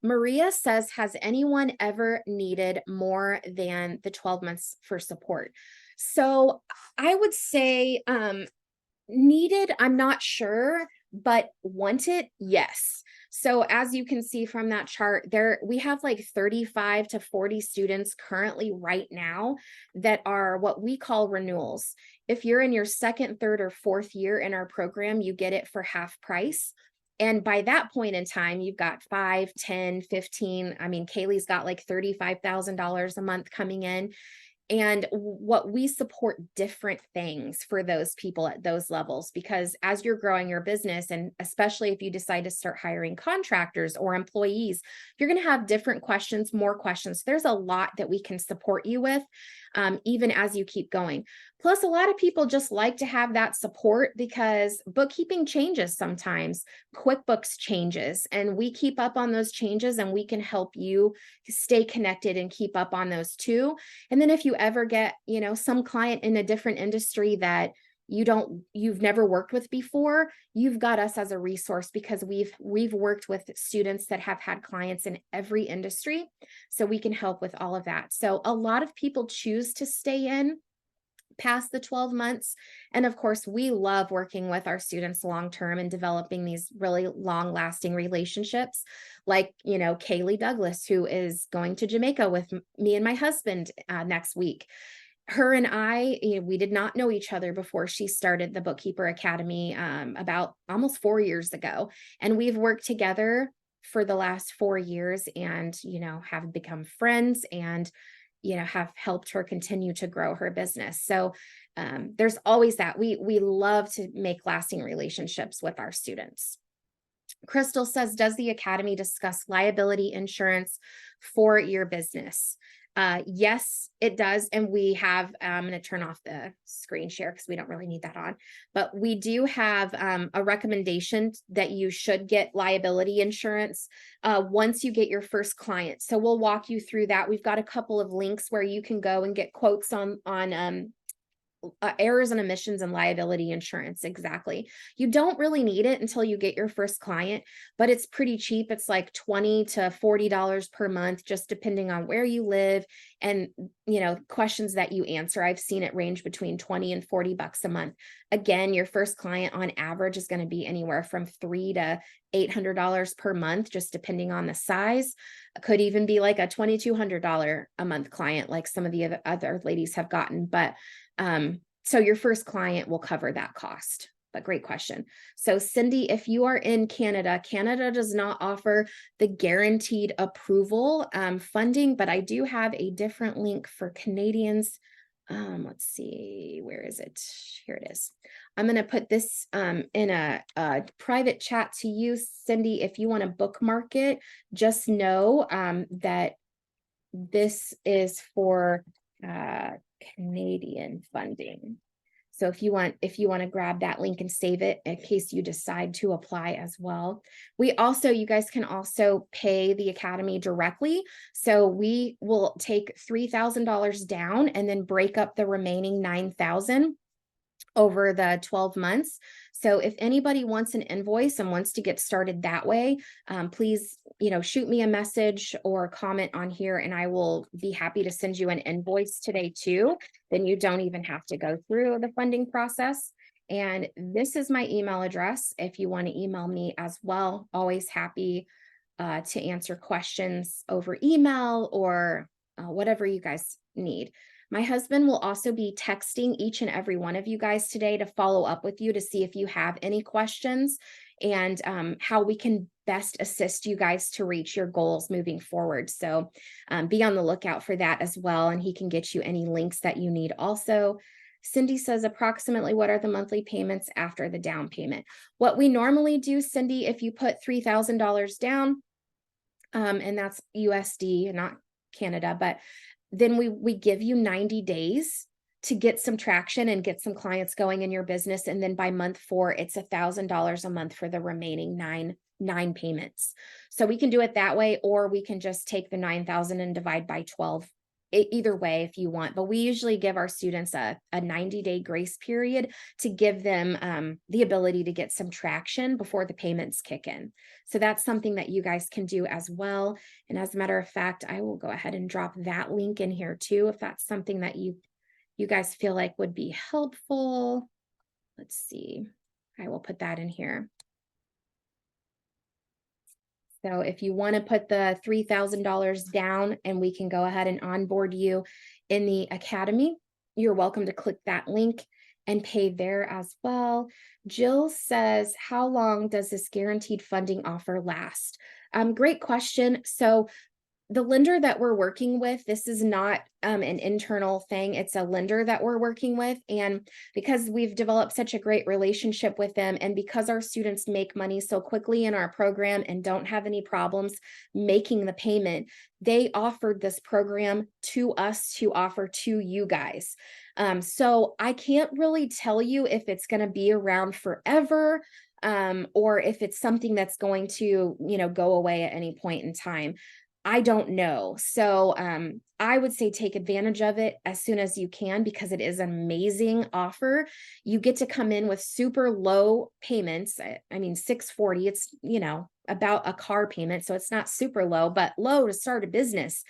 Maria says, has anyone ever needed more than the 12 months for support? So I would say needed, I'm not sure, but wanted, yes. So as you can see from that chart there, we have like 35 to 40 students currently right now that are what we call renewals. If you're in your second, third, or fourth year in our program, you get it for half price. And by that point in time, you've got 5, 10, 15. I mean, Kaylee's got like $35,000 a month coming in. And what we support different things for those people at those levels, because as you're growing your business, and especially if you decide to start hiring contractors or employees, you're going to have different questions, more questions. There's a lot that we can support you with, even as you keep going. Plus, a lot of people just like to have that support because bookkeeping changes sometimes. QuickBooks changes, and we keep up on those changes, and we can help you stay connected and keep up on those too. And then if you ever get, some client in a different industry that you've never worked with before, you've got us as a resource, because we've worked with students that have had clients in every industry. So we can help with all of that. So a lot of people choose to stay in past the 12 months. And of course, we love working with our students long-term and developing these really long-lasting relationships. Like, Kaylee Douglas, who is going to Jamaica with me and my husband next week. Her and I, we did not know each other before she started the Bookkeeper Academy about almost 4 years ago. And we've worked together for the last 4 years and, have become friends and have helped her continue to grow her business. So there's always that. We love to make lasting relationships with our students. Crystal says, does the Academy discuss liability insurance for your business? Yes, it does. And we have, I'm going to turn off the screen share because we don't really need that on, but we do have a recommendation that you should get liability insurance once you get your first client. So we'll walk you through that. We've got a couple of links where you can go and get quotes on errors and omissions and liability insurance. Exactly. You don't really need it until you get your first client, but it's pretty cheap. It's like $20 to $40 per month, just depending on where you live and, questions that you answer. I've seen it range between 20 and 40 bucks a month. Again, your first client on average is going to be anywhere from $300 to $800 per month, just depending on the size. It could even be like a $2,200 a month client, like some of the other ladies have gotten, but so your first client will cover that cost. but great question. So Cindy, if you are in Canada, Canada does not offer the guaranteed approval funding, but I do have a different link for Canadians. Let's see, where is it? Here it is. I'm going to put this in a private chat to you, Cindy. If you want to bookmark it, just know that this is for Canadian funding. So if you want to grab that link and save it in case you decide to apply as well. You guys can also pay the Academy directly. So we will take $3,000 down and then break up the remaining $9,000 over the 12 months. So if anybody wants an invoice and wants to get started that way, please, shoot me a message or comment on here and I will be happy to send you an invoice today too. Then you don't even have to go through the funding process. And this is my email address. If you want to email me as well, always happy to answer questions over email or whatever you guys need. My husband will also be texting each and every one of you guys today to follow up with you to see if you have any questions and how we can best assist you guys to reach your goals moving forward. So be on the lookout for that as well. And he can get you any links that you need also. Cindy says, approximately what are the monthly payments after the down payment? What we normally do, Cindy, if you put $3,000 down, and that's USD, not Canada, but then we give you 90 days to get some traction and get some clients going in your business. And then by month 4, it's $1,000 a month for the remaining nine payments. So we can do it that way, or we can just take the 9,000 and divide by 12. Either way, if you want, but we usually give our students a 90-day grace period to give them the ability to get some traction before the payments kick in. So that's something that you guys can do as well. And as a matter of fact, I will go ahead and drop that link in here too, if that's something that you guys feel like would be helpful. Let's see. I will put that in here. So if you want to put the $3,000 down and we can go ahead and onboard you in the Academy, you're welcome to click that link and pay there as well. Jill says, how long does this guaranteed funding offer last? Great question. So the lender that we're working with, this is not an internal thing. It's a lender that we're working with. And because we've developed such a great relationship with them, and because our students make money so quickly in our program and don't have any problems making the payment, they offered this program to us to offer to you guys. So I can't really tell you if it's going to be around forever, or if it's something that's going to, go away at any point in time. I don't know. So I would say take advantage of it as soon as you can, because it is an amazing offer. You get to come in with super low payments. I mean, $640, it's, about a car payment. So it's not super low, but low to start a business.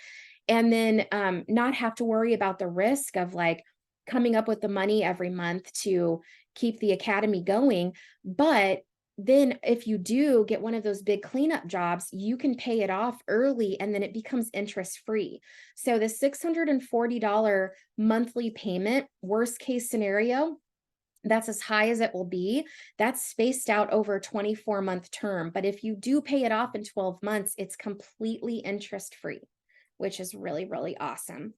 And then not have to worry about the risk of like coming up with the money every month to keep the Academy going. But then if you do get one of those big cleanup jobs, you can pay it off early and then it becomes interest free. So the $640 monthly payment, worst case scenario, that's as high as it will be. That's spaced out over a 24-month term. But if you do pay it off in 12 months, it's completely interest free, which is really, really awesome.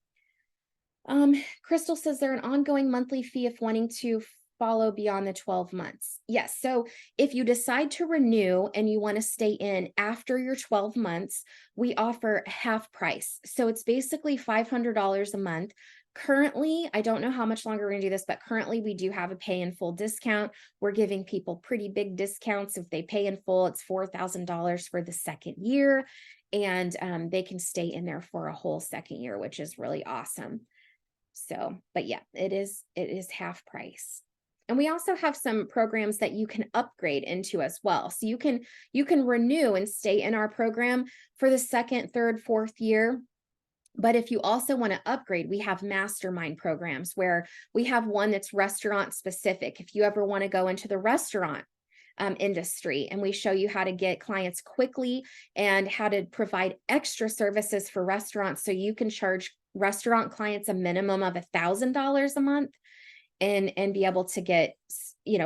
Crystal says, there an ongoing monthly fee if wanting to follow beyond the 12 months? Yes. So if you decide to renew and you want to stay in after your 12 months, we offer half price. So it's basically $500 a month. Currently, I don't know how much longer we're going to do this, but currently we do have a pay in full discount. We're giving people pretty big discounts. If they pay in full, it's $4,000 for the second year, and they can stay in there for a whole second year, which is really awesome. So, but yeah, it is half price. And we also have some programs that you can upgrade into as well. So you can renew and stay in our program for the second, third, fourth year. But if you also want to upgrade, we have mastermind programs where we have one that's restaurant specific. If you ever want to go into the restaurant industry, and we show you how to get clients quickly and how to provide extra services for restaurants, so you can charge restaurant clients a minimum of $1,000 a month. and be able to get,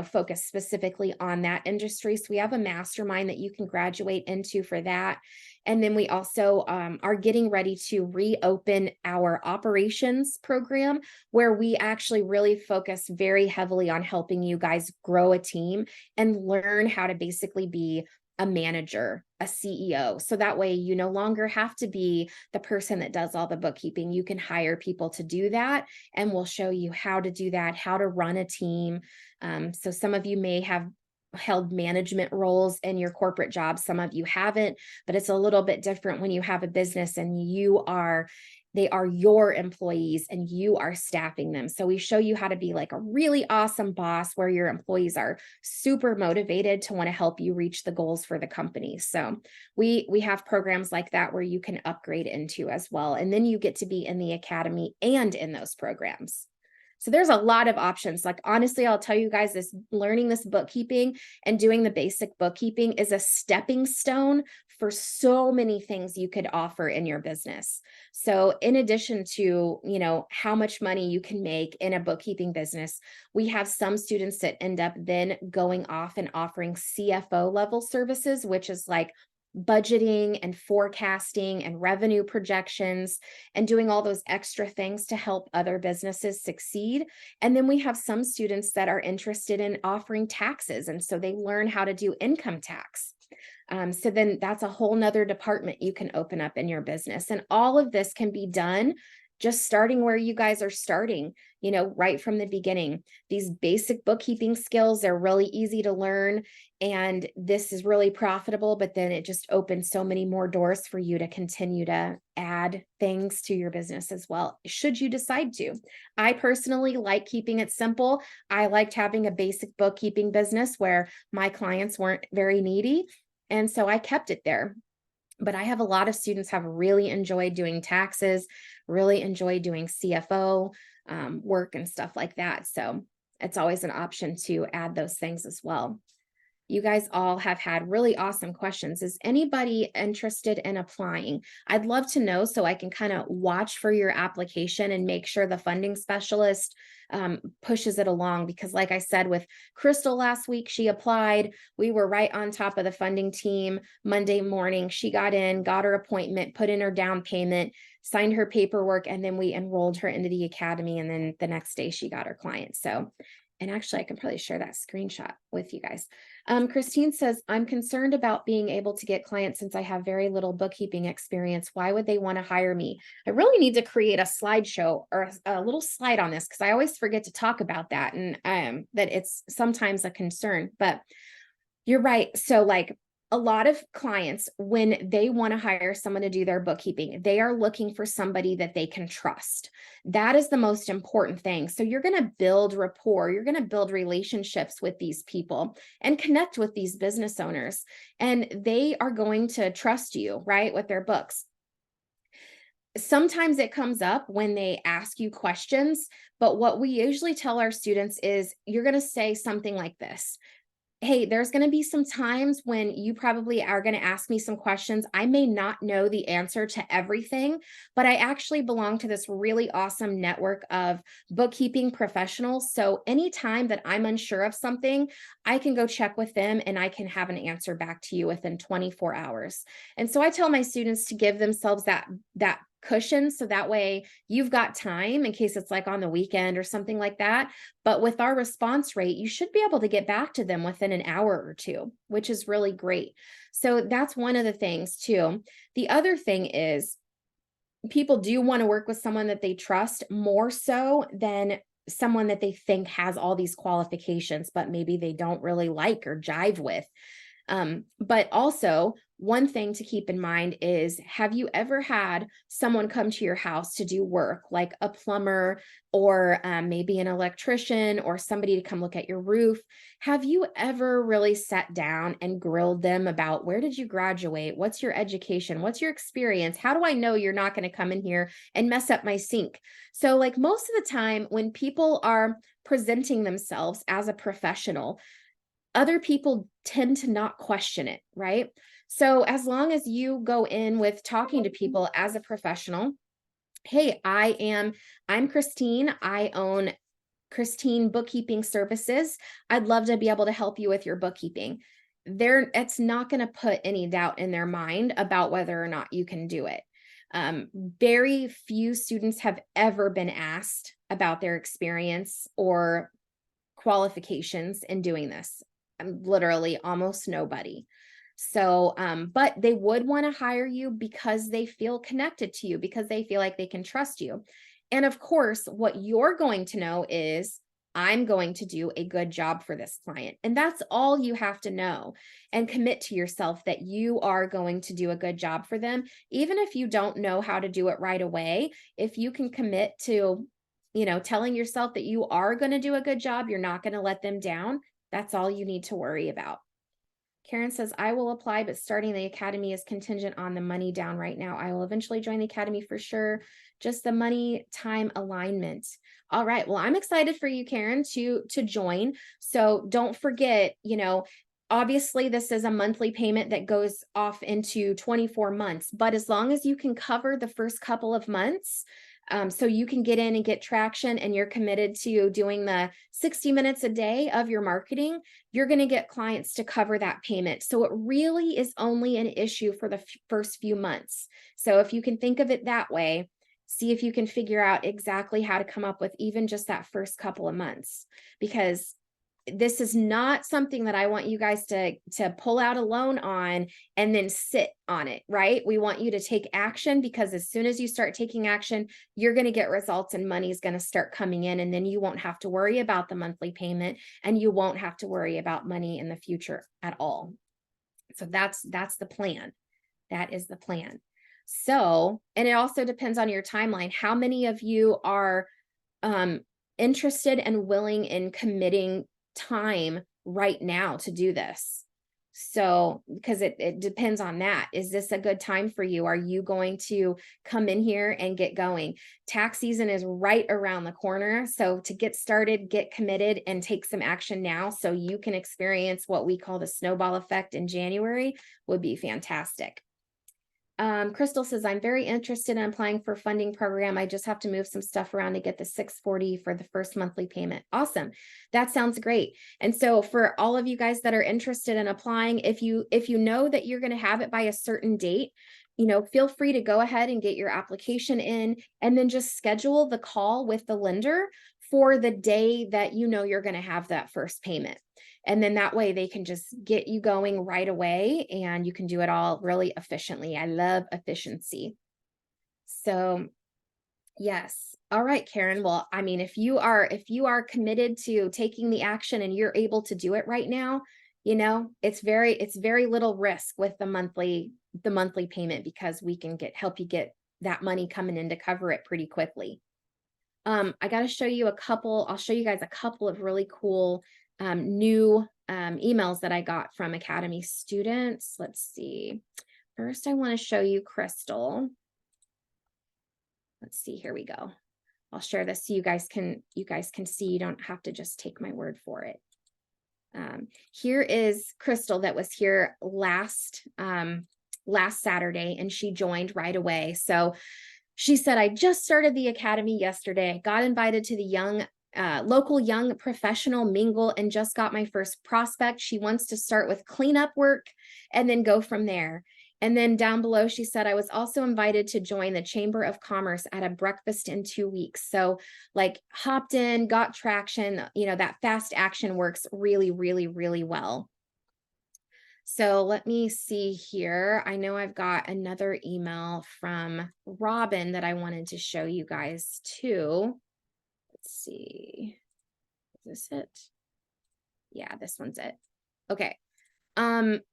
focus specifically on that industry. So we have a mastermind that you can graduate into for that. And then we also are getting ready to reopen our operations program, where we actually really focus very heavily on helping you guys grow a team and learn how to basically be a manager, a CEO. So that way you no longer have to be the person that does all the bookkeeping. You can hire people to do that, and we'll show you how to do that, how to run a team. So some of you may have held management roles in your corporate job. Some of you haven't, but it's a little bit different when you have a business and they are your employees and you are staffing them. So we show you how to be like a really awesome boss, where your employees are super motivated to want to help you reach the goals for the company. So we have programs like that where you can upgrade into as well. And then you get to be in the academy and in those programs. So there's a lot of options. Like, honestly, I'll tell you guys, learning this bookkeeping and doing the basic bookkeeping is a stepping stone for so many things you could offer in your business. So in addition to, how much money you can make in a bookkeeping business, we have some students that end up then going off and offering CFO level services, which is like budgeting and forecasting and revenue projections and doing all those extra things to help other businesses succeed. And then we have some students that are interested in offering taxes. And so they learn how to do income tax. So then that's a whole nother department you can open up in your business. And all of this can be done just starting where you guys are starting, right from the beginning. These basic bookkeeping skills, they're really easy to learn. And this is really profitable, but then it just opens so many more doors for you to continue to add things to your business as well, should you decide to. I personally like keeping it simple. I liked having a basic bookkeeping business where my clients weren't very needy. And so I kept it there. But I have a lot of students have really enjoyed doing taxes, really enjoy doing CFO work and stuff like that. So it's always an option to add those things as well. You guys all have had really awesome questions. Is anybody interested in applying? I'd love to know, so I can kind of watch for your application and make sure the funding specialist pushes it along. Because like I said, with Crystal last week, she applied. We were right on top of the funding team. Monday morning, she got in, got her appointment, put in her down payment, signed her paperwork, and then we enrolled her into the academy. And then the next day she got her client. So, and actually I can probably share that screenshot with you guys. Christine says, I'm concerned about being able to get clients since I have very little bookkeeping experience. Why would they want to hire me? I really need to create a slideshow or a little slide on this, because I always forget to talk about that, and that it's sometimes a concern, but you're right. So like, a lot of clients, when they want to hire someone to do their bookkeeping, they are looking for somebody that they can trust. That is the most important thing. So you're going to build rapport, you're going to build relationships with these people and connect with these business owners, and they are going to trust you, right, with their books. Sometimes it comes up when they ask you questions, but what we usually tell our students is, you're going to say something like this: hey, there's going to be some times when you probably are going to ask me some questions. I may not know the answer to everything, but I actually belong to this really awesome network of bookkeeping professionals. So anytime that I'm unsure of something, I can go check with them and I can have an answer back to you within 24 hours. And so I tell my students to give themselves that cushion, so that way you've got time in case it's like on the weekend or something like that. But with our response rate, you should be able to get back to them within an hour or two, which is really great. So that's one of the things too. The other thing is, people do want to work with someone that they trust more so than someone that they think has all these qualifications, but maybe they don't really like or jive with. But also, one thing to keep in mind is, have you ever had someone come to your house to do work, like a plumber or maybe an electrician or somebody to come look at your roof? Have you ever really sat down and grilled them about, where did you graduate? What's your education? What's your experience? How do I know you're not going to come in here and mess up my sink? So like, most of the time when people are presenting themselves as a professional, other people tend to not question it, right? So as long as you go in with talking to people as a professional, hey, I'm Christine. I own Christine Bookkeeping Services. I'd love to be able to help you with your bookkeeping. It's not going to put any doubt in their mind about whether or not you can do it. Very few students have ever been asked about their experience or qualifications in doing this. Literally almost nobody. So, but they would want to hire you because they feel connected to you, because they feel like they can trust you. And of course, what you're going to know is, I'm going to do a good job for this client. And that's all you have to know, and commit to yourself that you are going to do a good job for them. Even if you don't know how to do it right away, if you can commit to, telling yourself that you are going to do a good job, you're not going to let them down. That's all you need to worry about. Karen says, I will apply, but starting the academy is contingent on the money down right now. I will eventually join the academy for sure. Just the money time alignment. All right. Well, I'm excited for you, Karen, to join. So don't forget, obviously this is a monthly payment that goes off into 24 months, but as long as you can cover the first couple of months, so you can get in and get traction, and you're committed to doing the 60 minutes a day of your marketing, you're going to get clients to cover that payment. So it really is only an issue for the first few months. So if you can think of it that way, see if you can figure out exactly how to come up with even just that first couple of months, because this is not something that I want you guys to pull out a loan on and then sit on it, right? We want you to take action, because as soon as you start taking action, you're going to get results and money is going to start coming in. And then you won't have to worry about the monthly payment, and you won't have to worry about money in the future at all. So that's the plan. That is the plan. So, and it also depends on your timeline. How many of you are interested and willing in committing time right now to do this? So, because it depends on that. Is this a good time for you? Are you going to come in here and get going? Tax season is right around the corner. So to get started, get committed, and take some action now so you can experience what we call the snowball effect in January would be fantastic. Crystal says, I'm very interested in applying for a funding program. I just have to move some stuff around to get the $640 for the first monthly payment. Awesome. That sounds great. And so for all of you guys that are interested in applying, if you know that you're going to have it by a certain date, feel free to go ahead and get your application in, and then just schedule the call with the lender for the day that you're going to have that first payment. And then that way they can just get you going right away, and you can do it all really efficiently. I love efficiency. So yes. All right, Karen. Well, I mean, if you are committed to taking the action and you're able to do it right now, it's very little risk with the monthly payment, because we can help you get that money coming in to cover it pretty quickly. I got to show you I'll show you guys a couple of really cool new emails that I got from Academy students. Let's see. First, I want to show you Crystal. Let's see, here we go. I'll share this so you guys can see. You don't have to just take my word for it. Here is Crystal that was here last Saturday, and she joined right away. So she said, I just started the academy yesterday. Got invited to the local young professional mingle and just got my first prospect. She wants to start with cleanup work and then go from there. And then down below, she said, I was also invited to join the Chamber of Commerce at a breakfast in 2 weeks. So like hopped in, got traction, that fast action works really, really, really well. So let me see here. I know I've got another email from Robin that I wanted to show you guys too. Let's see. Is this it? Yeah, this one's it. Okay.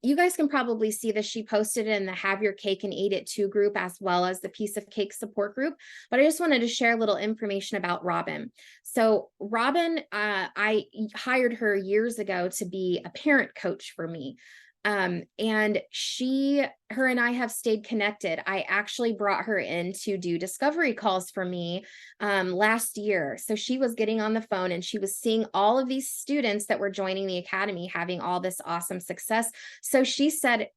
You guys can probably see this. She posted it in the Have Your Cake and Eat It Too group, as well as the Piece of Cake support group. But I just wanted to share a little information about Robin. So Robin, I hired her years ago to be a parent coach for me. And her and I have stayed connected. I actually brought her in to do discovery calls for me last year. So she was getting on the phone and she was seeing all of these students that were joining the academy having all this awesome success. So she said,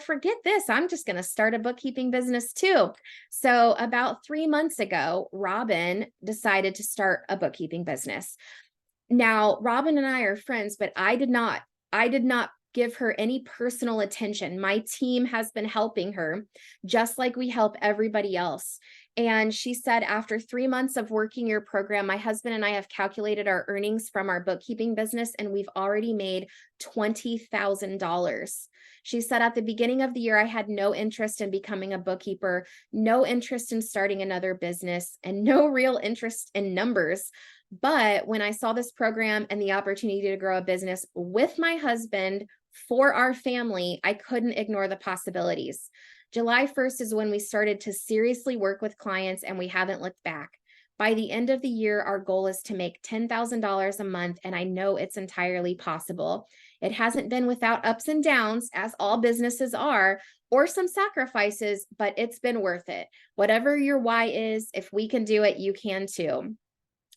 forget this. I'm just going to start a bookkeeping business too. So about 3 months ago, Robin decided to start a bookkeeping business. Now, Robin and I are friends, but I did not give her any personal attention. My team has been helping her just like we help everybody else. And she said, after 3 months of working your program, my husband and I have calculated our earnings from our bookkeeping business, and we've already made $20,000. She said, at the beginning of the year, I had no interest in becoming a bookkeeper, no interest in starting another business, and no real interest in numbers. But when I saw this program and the opportunity to grow a business with my husband for our family, I couldn't ignore the possibilities. July 1st is when we started to seriously work with clients, and we haven't looked back. By the end of the year, our goal is to make $10,000 a month, and I know it's entirely possible. It hasn't been without ups and downs, as all businesses are, or some sacrifices, but it's been worth it. Whatever your why is, if we can do it, you can too.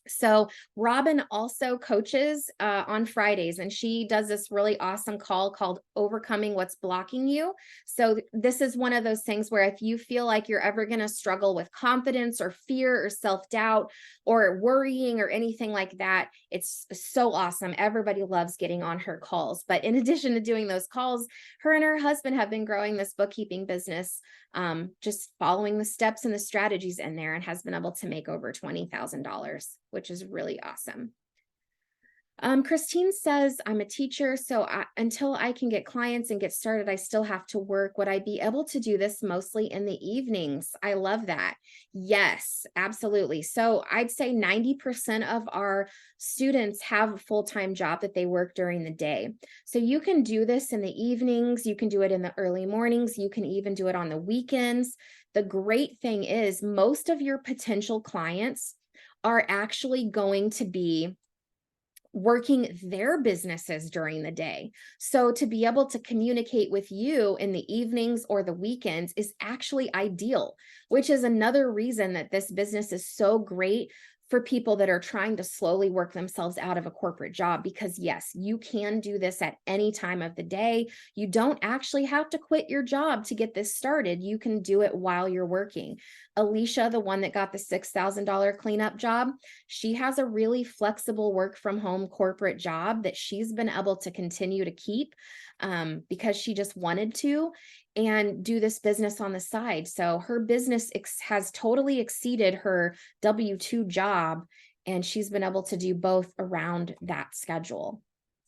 So Robin also coaches on Fridays, and she does this really awesome call called Overcoming What's Blocking You. So this is one of those things where if you feel like you're ever going to struggle with confidence or fear or self-doubt or worrying or anything like that, it's so awesome. Everybody loves getting on her calls. But in addition to doing those calls, her and her husband have been growing this bookkeeping business, just following the steps and the strategies in there, and has been able to make over $20,000, which is really awesome. Christine says, I'm a teacher, so until I can get clients and get started, I still have to work. Would I be able to do this mostly in the evenings? I love that. Yes, absolutely. So I'd say 90% of our students have a full-time job that they work during the day. So you can do this in the evenings. You can do it in the early mornings. You can even do it on the weekends. The great thing is most of your potential clients are actually going to be working their businesses during the day. So to be able to communicate with you in the evenings or the weekends is actually ideal, which is another reason that this business is so great for people that are trying to slowly work themselves out of a corporate job. Because yes, you can do this at any time of the day. You don't actually have to quit your job to get this started. You can do it while you're working. Alicia, the one that got the $6,000 cleanup job, she has a really flexible work from home corporate job that she's been able to continue to keep because she just wanted to, and do this business on the side. So her business has totally exceeded her W-2 job, and she's been able to do both around that schedule.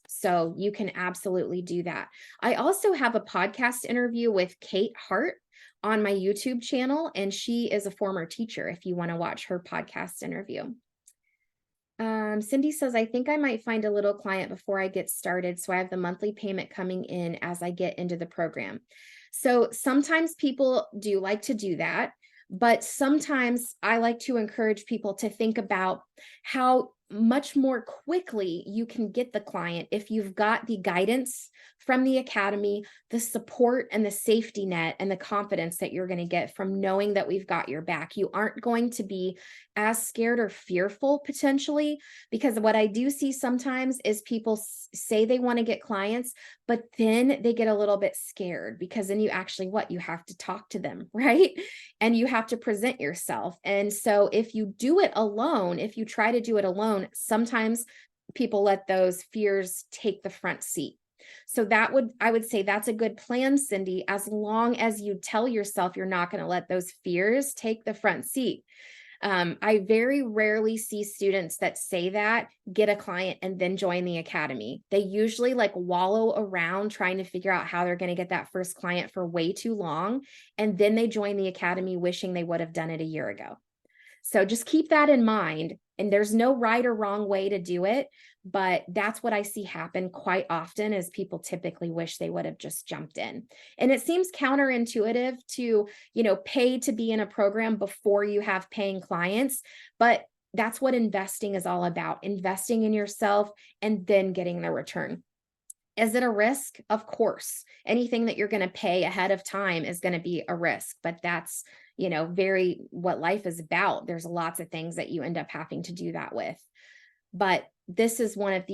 So you can absolutely do that. I also have a podcast interview with Kate Hart on my YouTube channel, and she is a former teacher if you want to watch her podcast interview. Cindy says, I think I might find a little client before I get started, so I have the monthly payment coming in as I get into the program. So sometimes people do like to do that, but sometimes I like to encourage people to think about how much more quickly you can get the client if you've got the guidance from the academy, the support and the safety net, and the confidence that you're going to get from knowing that we've got your back. You aren't going to be as scared or fearful potentially, because what I do see sometimes is people say they want to get clients, but then they get a little bit scared because then you actually you have to talk to them, right? And you have to present yourself. And so if you do it alone, if you try to do it alone, sometimes people let those fears take the front seat. So I would say that's a good plan, Cindy, as long as you tell yourself you're not going to let those fears take the front seat. I very rarely see students that say that get a client and then join the academy. They usually wallow around trying to figure out how they're going to get that first client for way too long. And then they join the academy wishing they would have done it a year ago. So just keep that in mind. And there's no right or wrong way to do it, but that's what I see happen quite often is people typically wish they would have just jumped in. And it seems counterintuitive to, pay to be in a program before you have paying clients, but that's what investing is all about, investing in yourself and then getting the return. Is it a risk? Of course. Anything that you're going to pay ahead of time is going to be a risk, but that's very what life is about. There's lots of things that you end up having to do that with. But this is one of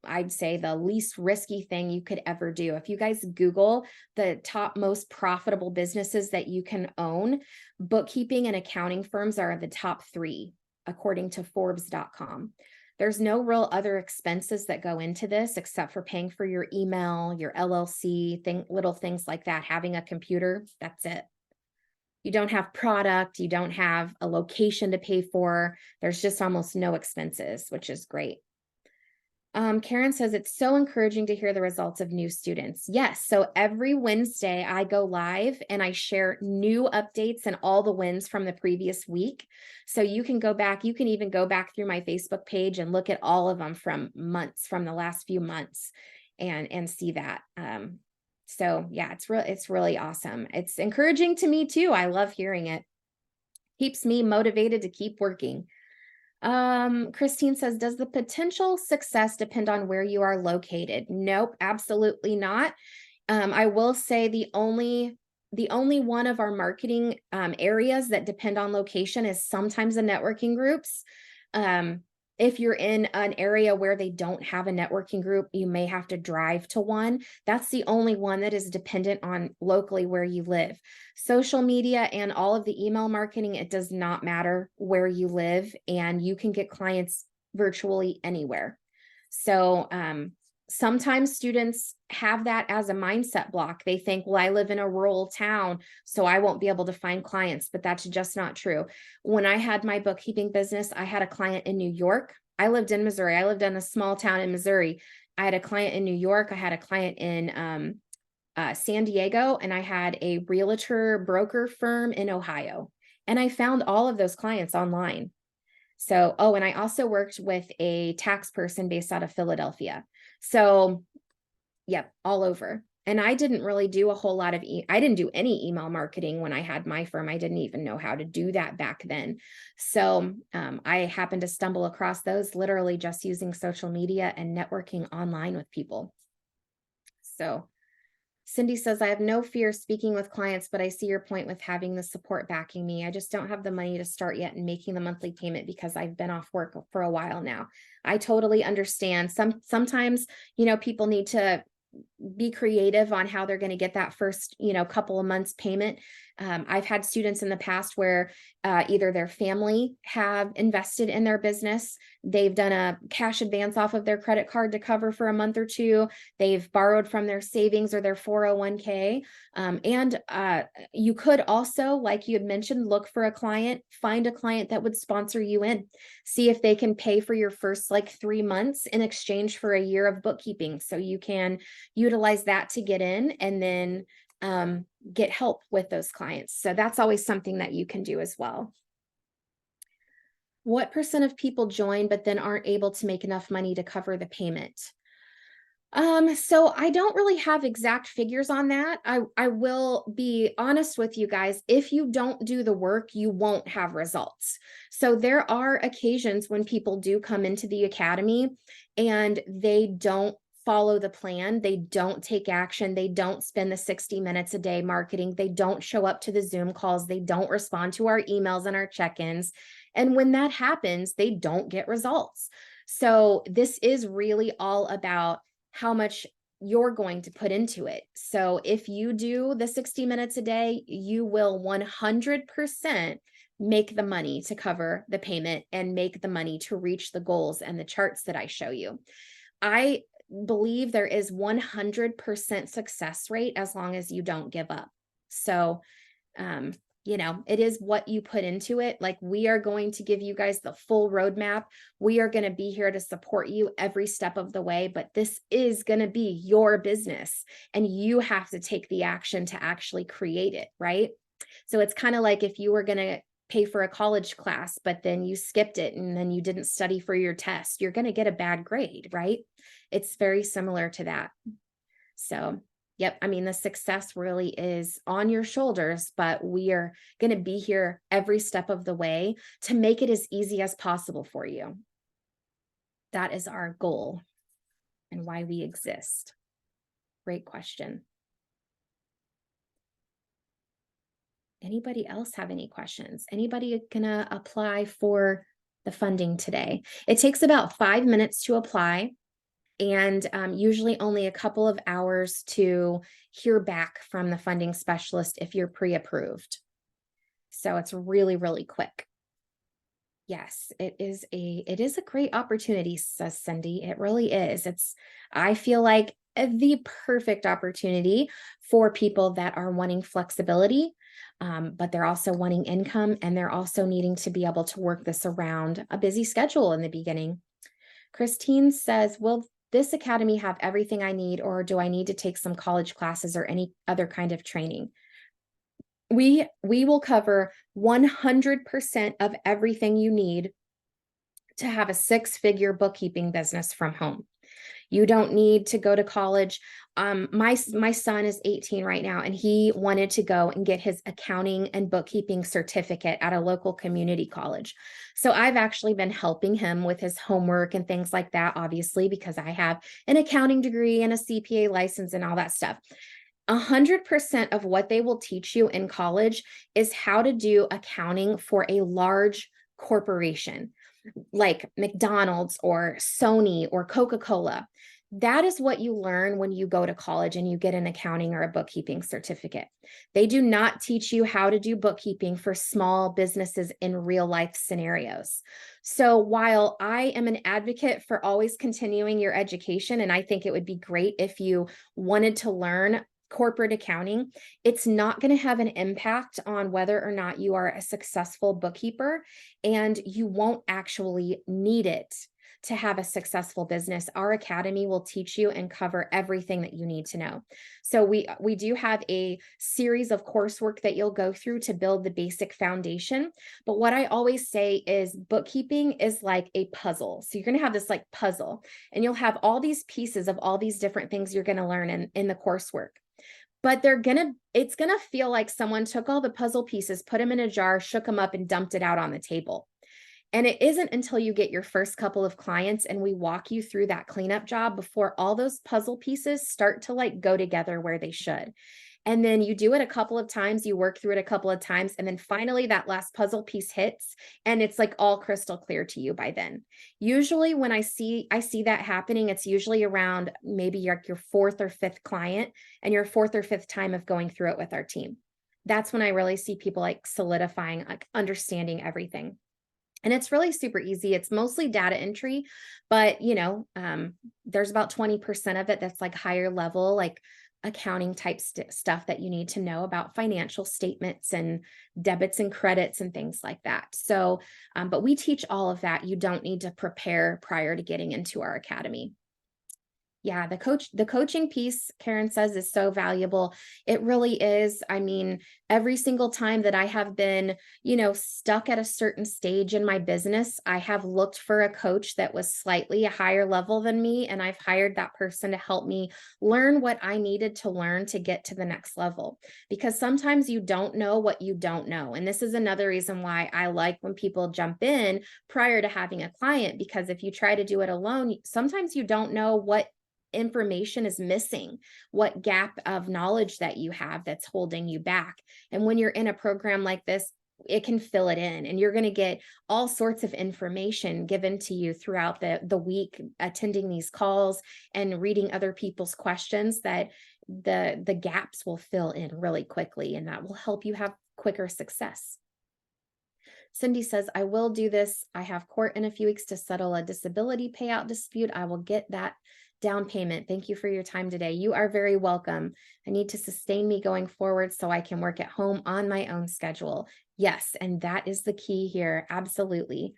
I'd say the least risky thing you could ever do. If you guys Google the top most profitable businesses that you can own, bookkeeping and accounting firms are the top 3, according to Forbes.com. There's no real other expenses that go into this except for paying for your email, your LLC, little things like that, having a computer, that's it. You don't have product, you don't have a location to pay for. There's just almost no expenses, which is great. Karen says it's so encouraging to hear the results of new students. Yes. So every Wednesday I go live and I share new updates and all the wins from the previous week. So you can go back, you can even go back through my Facebook page and look at all of them from the last few months and see that. So yeah, it's really awesome. It's encouraging to me too. I love hearing it. Keeps me motivated to keep working. Christine says, does the potential success depend on where you are located? Nope, absolutely not. I will say the only one of our marketing areas that depend on location is sometimes the networking groups. If you're in an area where they don't have a networking group, you may have to drive to one. That's the only one that is dependent on locally where you live. Social media and all of the email marketing, it does not matter where you live, and you can get clients virtually anywhere. So sometimes students have that as a mindset block. They think, well, I live in a rural town, so I won't be able to find clients, but that's just not true. When I had my bookkeeping business, I had a client in New York. I lived in Missouri. I lived in a small town in Missouri. I had a client in New York. I had a client in San Diego, and I had a realtor broker firm in Ohio. And I found all of those clients online. So, oh, and I also worked with a tax person based out of Philadelphia. So, yep, all over. And I didn't really do a whole lot of, I didn't do any email marketing when I had my firm. I didn't even know how to do that back then. So I happened to stumble across those literally just using social media and networking online with people. So Cindy says, I have no fear speaking with clients, but I see your point with having the support backing me. I just don't have the money to start yet and making the monthly payment because I've been off work for a while now. I totally understand. Sometimes, people need to be creative on how they're going to get that first, couple of months payment. I've had students in the past where either their family have invested in their business, they've done a cash advance off of their credit card to cover for a month or two, they've borrowed from their savings or their 401k. And you could also, like you had mentioned, look for a client, find a client that would sponsor you in, see if they can pay for your first 3 months in exchange for a year of bookkeeping. So you can utilize that to get in and then get help with those clients. So that's always something that you can do as well. What % of people join but then aren't able to make enough money to cover the payment? So I don't really have exact figures on that. I will be honest with you guys. If you don't do the work, you won't have results. So there are occasions when people do come into the academy and they don't follow the plan. They don't take action. They don't spend the 60 minutes a day marketing. They don't show up to the Zoom calls. They don't respond to our emails and our check-ins. And when that happens, they don't get results. So this is really all about how much you're going to put into it. So if you do the 60 minutes a day, you will 100% make the money to cover the payment and make the money to reach the goals and the charts that I show you. I believe there is 100% success rate as long as you don't give up. So, it is what you put into it. We are going to give you guys the full roadmap. We are going to be here to support you every step of the way, but this is going to be your business and you have to take the action to actually create it, right? So it's kind of like if you were going to pay for a college class, but then you skipped it and then you didn't study for your test, you're going to get a bad grade, right? It's very similar to that. So, yep. I mean, the success really is on your shoulders, but we are going to be here every step of the way to make it as easy as possible for you. That is our goal and why we exist. Great question. Anybody else have any questions? Anybody gonna apply for the funding today? It takes about 5 minutes to apply and usually only a couple of hours to hear back from the funding specialist if you're pre-approved. So it's really, really quick. Yes, it is a great opportunity, says Cindy. It really is. I feel like the perfect opportunity for people that are wanting flexibility, but they're also wanting income and they're also needing to be able to work this around a busy schedule in the beginning. Christine says, will this academy have everything I need, or do I need to take some college classes or any other kind of training? We will cover 100% of everything you need to have a six-figure bookkeeping business from home. You don't need to go to college. My son is 18 right now, and he wanted to go and get his accounting and bookkeeping certificate at a local community college. So I've actually been helping him with his homework and things like that, obviously, because I have an accounting degree and a CPA license and all that stuff. 100% of what they will teach you in college is how to do accounting for a large corporation like McDonald's or Sony or Coca-Cola. That is what you learn when you go to college and you get an accounting or a bookkeeping certificate. They do not teach you how to do bookkeeping for small businesses in real life scenarios. So while I am an advocate for always continuing your education, and I think it would be great if you wanted to learn corporate accounting, it's not going to have an impact on whether or not you are a successful bookkeeper, and you won't actually need it to have a successful business. Our academy will teach you and cover everything that you need to know. So we do have a series of coursework that you'll go through to build the basic foundation. But what I always say is bookkeeping is like a puzzle. So you're going to have this like puzzle, and you'll have all these pieces of all these different things you're going to learn in the coursework. But it's gonna feel like someone took all the puzzle pieces, put them in a jar, shook them up, and dumped it out on the table. And it isn't until you get your first couple of clients and we walk you through that cleanup job before all those puzzle pieces start to like go together where they should. And then you do it a couple of times, you work through it a couple of times, and then finally that last puzzle piece hits and it's like all crystal clear to you by then. Usually when I see that happening, it's usually around maybe your fourth or fifth client and your fourth or fifth time of going through it with our team. That's when I really see people like solidifying, like understanding everything. And it's really super easy. It's mostly data entry, but there's about 20% of it that's like higher level, like accounting type stuff that you need to know about financial statements and debits and credits and things like that. So, but we teach all of that. You don't need to prepare prior to getting into our academy. Yeah, the coaching piece, Karen says, is so valuable. It really is. I mean, every single time that I have been, stuck at a certain stage in my business, I have looked for a coach that was slightly a higher level than me, and I've hired that person to help me learn what I needed to learn to get to the next level. Because sometimes you don't know what you don't know. And this is another reason why I like when people jump in prior to having a client, because if you try to do it alone, sometimes you don't know what information is missing, what gap of knowledge that you have that's holding you back. And when you're in a program like this, it can fill it in, and you're going to get all sorts of information given to you throughout the week, attending these calls and reading other people's questions, that the gaps will fill in really quickly, and that will help you have quicker success. Cindy says, I will do this. I have court in a few weeks to settle a disability payout dispute. I will get that down payment. Thank you for your time today. You are very welcome. I need to sustain me going forward so I can work at home on my own schedule. Yes, and that is the key here. Absolutely.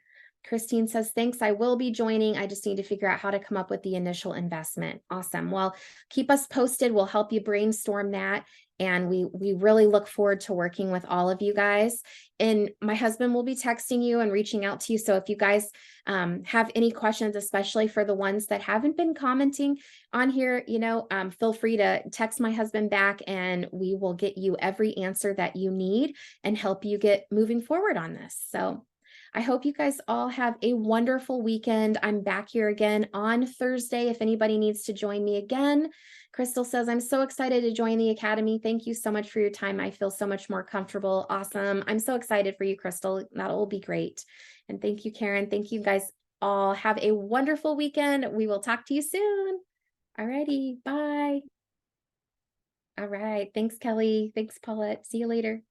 Christine says, thanks, I will be joining. I just need to figure out how to come up with the initial investment. Awesome. Well, keep us posted. We'll help you brainstorm that. And we really look forward to working with all of you guys. And my husband will be texting you and reaching out to you. So if you guys have any questions, especially for the ones that haven't been commenting on here, feel free to text my husband back, and we will get you every answer that you need and help you get moving forward on this. So I hope you guys all have a wonderful weekend. I'm back here again on Thursday if anybody needs to join me again. Crystal says, I'm so excited to join the Academy. Thank you so much for your time. I feel so much more comfortable. Awesome. I'm so excited for you, Crystal. That will be great. And thank you, Karen. Thank you guys all. Have a wonderful weekend. We will talk to you soon. All righty. Bye. All right. Thanks, Kelly. Thanks, Paulette. See you later.